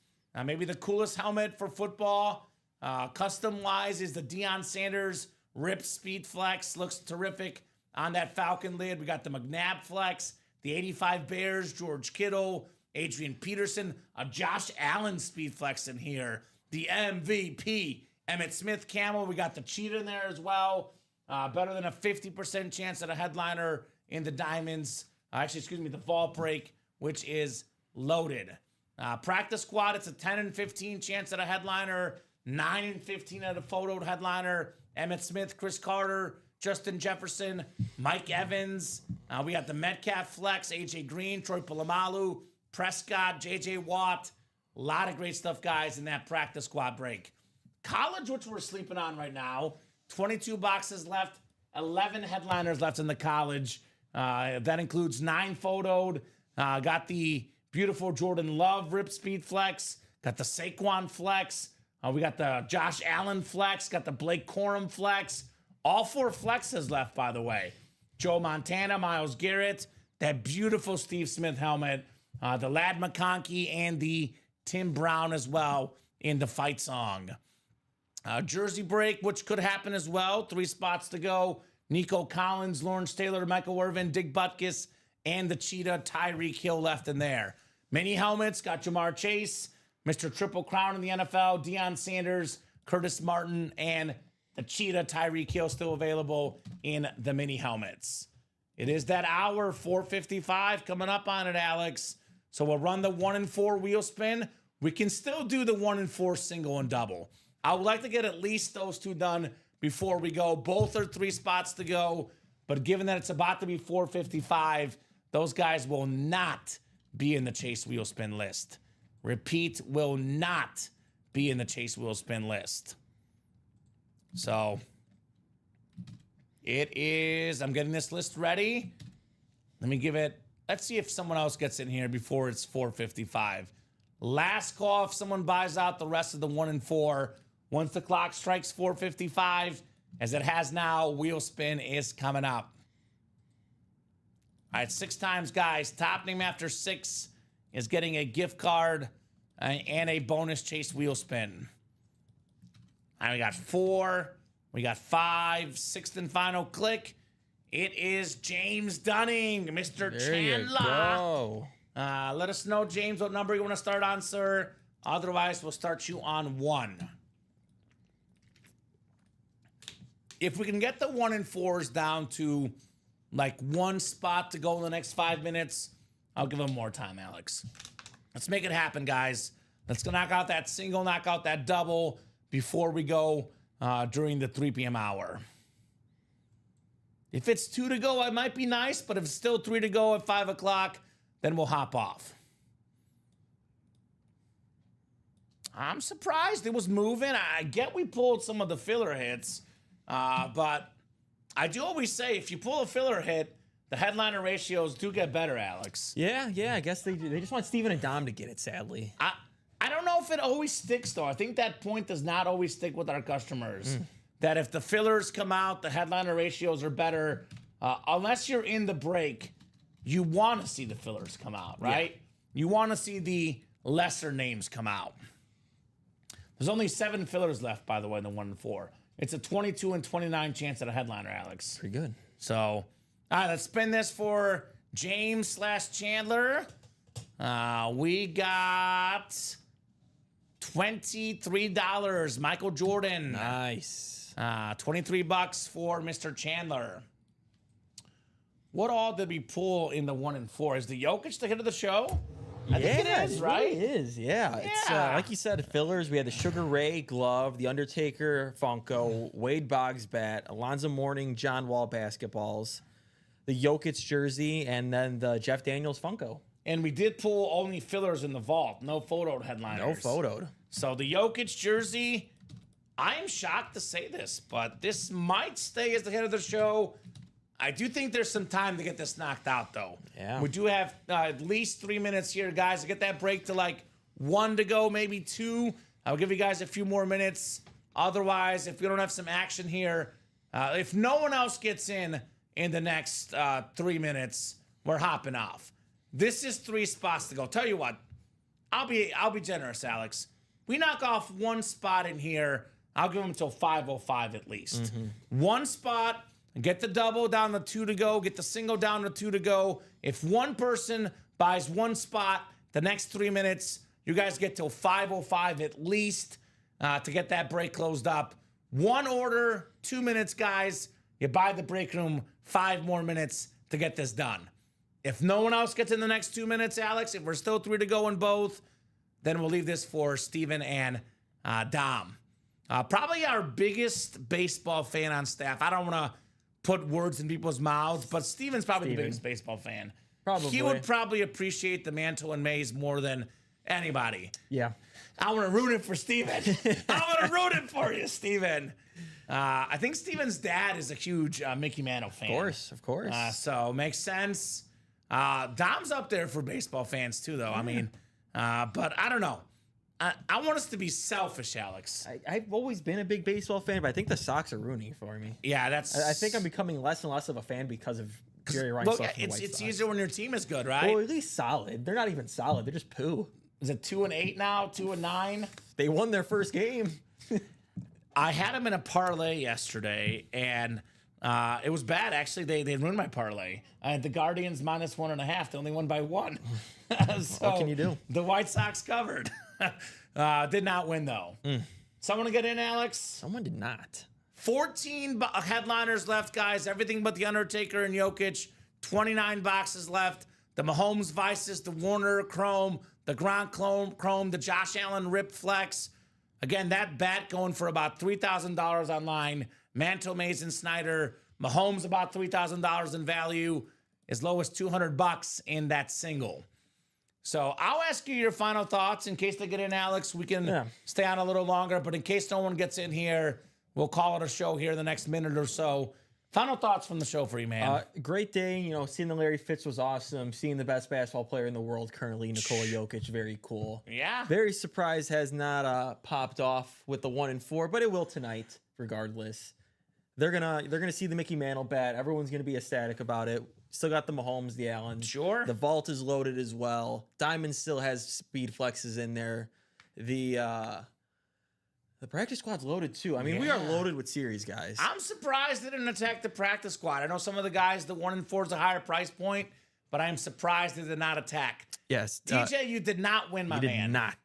Maybe the coolest helmet for football, custom-wise, is the Deion Sanders Rip Speed Flex. Looks terrific on that Falcon lid. We got the McNabb Flex, the 85 Bears, George Kittle, Adrian Peterson, a Josh Allen Speed Flex in here, the MVP, Emmitt Smith Camel. We got the Cheetah in there as well. Better than a 50% chance at a headliner in the Diamonds. The Vault Break, which is loaded. Practice Squad, it's a 10 and 15 chance at a headliner, 9 and 15 at a photoed headliner. Emmitt Smith, Chris Carter, Justin Jefferson, Mike Evans. We got the Metcalf Flex, AJ Green, Troy Polamalu, Prescott, JJ Watt. A lot of great stuff, guys, in that Practice Squad break. College, which we're sleeping on right now, 22 boxes left, 11 headliners left in the college. That includes 9 photoed. Got the beautiful Jordan Love Rip Speed Flex. Got the Saquon Flex. We got the Josh Allen Flex. Got the Blake Corum Flex. All 4 flexes left, by the way. Joe Montana, Myles Garrett, that beautiful Steve Smith helmet, the Ladd McConkey, and the Tim Brown as well in the fight song. Jersey break, which could happen as well. 3 spots to go. Nico Collins, Lawrence Taylor, Michael Irvin, Dig Butkus, and the Cheetah, Tyreek Hill left in there. Mini helmets, got Jamar Chase, Mr. Triple Crown in the NFL, Deion Sanders, Curtis Martin, and the Cheetah, Tyreek Hill still available in the mini helmets. It is that hour, 4:55 coming up on it, Alex. So we'll run the 1 and 4 wheel spin. We can still do the 1 and 4 single and double. I would like to get at least those 2 done before we go. Both are 3 spots to go, but given that it's about to be 4:55, those guys will not be in the Chase wheel spin list. Repeat, will not be in the Chase Wheel Spin list. So it is, I'm getting this list ready. Let me give it, let's see if someone else gets in here before it's 4:55. Last call if someone buys out the rest of the 1 and 4. Once the clock strikes 4:55, as it has now, wheel spin is coming up. All right, 6 times, guys. Top name after 6 is getting a gift card and a bonus Chase wheel spin. All right, we got 4. We got 5. 6th and final click. It is James Dunning, Mr. There Chandler. you go. Let us know, James, what number you want to start on, sir. Otherwise, we'll start you on 1. If we can get the 1 and 4s down to like 1 spot to go in the next 5 minutes, I'll give them more time, Alex. Let's make it happen, guys. Let's go knock out that single, knock out that double before we go during the 3 p.m. hour. If it's 2 to go, it might be nice, but if it's still 3 to go at 5 o'clock, then we'll hop off. I'm surprised it was moving. I get we pulled some of the filler hits, but I do always say if you pull a filler hit, the headliner ratios do get better, Alex. Yeah, I guess they just want Steven and Dom to get it, sadly. I don't know if it always sticks, though. I think that point does not always stick with our customers. That if the fillers come out, the headliner ratios are better. Unless you're in the break, you want to see the fillers come out, right? Yeah. You want to see the lesser names come out. There's only 7 fillers left, by the way, in the 1 and 4. It's a 22 and 29 chance at a headliner, Alex. Pretty good. So, all right, let's spin this for James/Chandler. We got $23. Michael Jordan. Nice. $23 for Mr. Chandler. What all did we pull in the 1 and 4? Is the Jokic the hit of the show? I think it is, right? It is, yeah. It's like you said, fillers. We had the Sugar Ray glove, the Undertaker Funko, Wade Boggs bat, Alonzo Mourning John Wall basketballs, the Jokic jersey, and then the Jeff Daniels Funko. And we did pull only fillers in the vault. No photoed headliners. No photoed. So the Jokic jersey, I am shocked to say this, but this might stay as the head of the show. I do think there's some time to get this knocked out, though. Yeah. We do have at least 3 minutes here, guys, to get that break to like 1 to go, maybe 2. I'll give you guys a few more minutes. Otherwise, if we don't have some action here, if no one else gets in the next 3 minutes, we're hopping off. This is 3 spots to go. Tell you what, I'll be generous, Alex. We knock off 1 spot in here. I'll give them until 5:05 at least. 1 spot. Get the double down to 2 to go. Get the single down to 2 to go. If one person buys 1 spot, the next 3 minutes, you guys get till 5:05 at least to get that break closed up. 1 order, 2 minutes, guys. You buy the break room, 5 more minutes to get this done. If no one else gets in the next 2 minutes, Alex, if we're still 3 to go in both, then we'll leave this for Steven and Dom. Probably our biggest baseball fan on staff. I don't want to put words in people's mouths, but Steven's probably the biggest baseball fan. Probably. He would probably appreciate the mantle and maze more than anybody. Yeah. I want to root it for Steven. I want to root it for you, Steven. I think Steven's dad is a huge Mickey Mantle fan. Of course. So makes sense. Dom's up there for baseball fans too, though. I mean, but I don't know. I want us to be selfish, Alex. I've always been a big baseball fan, but I think the Sox are ruining for me. Yeah, that's. I think I'm becoming less and less of a fan because of Jerry Reinsdorf. Look, and the White it's Sox. easier when your team is good, right? Well, at least solid. They're not even solid. They're just poo. Is it 2-8 now? 2-9? They won their first game. I had them in a parlay yesterday, and it was bad. Actually, they ruined my parlay. I had the Guardians -1.5. They only won by 1. So what can you do? The White Sox covered. Did not win, though. Someone to get in, Alex? Someone did not. 14 headliners left, guys. Everything but the Undertaker and Jokic. 29 boxes left. The Mahomes Vices, the Warner Chrome, the Gronk Chrome, the Josh Allen Rip Flex. Again, that bat going for about $3,000 online. Mantle, Mason, Snyder. Mahomes about $3,000 in value. As low as $200 in that single. So I'll ask you your final thoughts in case they get in, Alex. We can stay on a little longer, but in case no one gets in here, we'll call it a show here in the next minute or so. Final thoughts from the show for you, man. Great day. You know, seeing the Larry Fitz was awesome. Seeing the best basketball player in the world currently, Nikola Jokic, very cool. Yeah. Very surprised has not popped off with the 1-4, but it will tonight, regardless. They're gonna see the Mickey Mantle bat. Everyone's gonna be ecstatic about it. Still got the Mahomes, the Allen. Sure. The vault is loaded as well. Diamond still has speed flexes in there. The practice squad's loaded too. I mean, we are loaded with series, guys. I'm surprised they didn't attack the practice squad. I know some of the guys, the 1-4 is a higher price point, but I'm surprised they did not attack. Yes. TJ, you did not win, my man. Did not.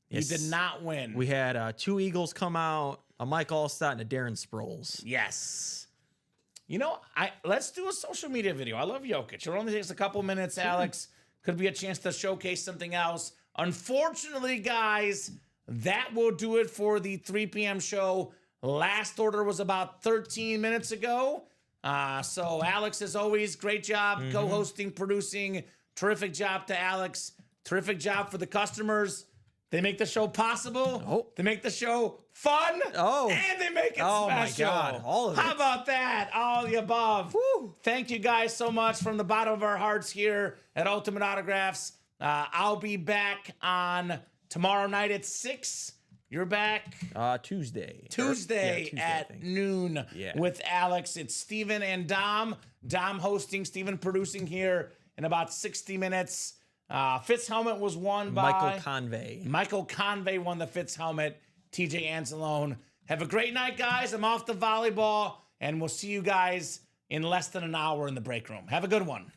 Yes. You did not win. We had 2 Eagles come out, a Mike Allstott and a Darren Sproles. Yes. You know, let's do a social media video. I love Jokic. It only takes a couple minutes, Alex. Could be a chance to showcase something else. Unfortunately, guys, that will do it for the 3 p.m. show. Last order was about 13 minutes ago. So Alex, as always, great job co-hosting, producing. Terrific job to Alex. Terrific job for the customers. They make the show possible. Oh. They make the show fun. Oh. And they make it special. Oh, my God. All of it. How about that? All of the above. Woo. Thank you guys so much from the bottom of our hearts here at Ultimate Autographs. I'll be back on tomorrow night at 6. You're back Tuesday. Tuesday I at think. noon with Alex. It's Steven and Dom. Dom hosting, Steven producing here in about 60 minutes. Fitz helmet was won by Michael Convey. Michael Convey won the Fitz helmet. TJ Anzalone. Have a great night, guys. I'm off to volleyball, and we'll see you guys in less than an hour in the break room. Have a good one.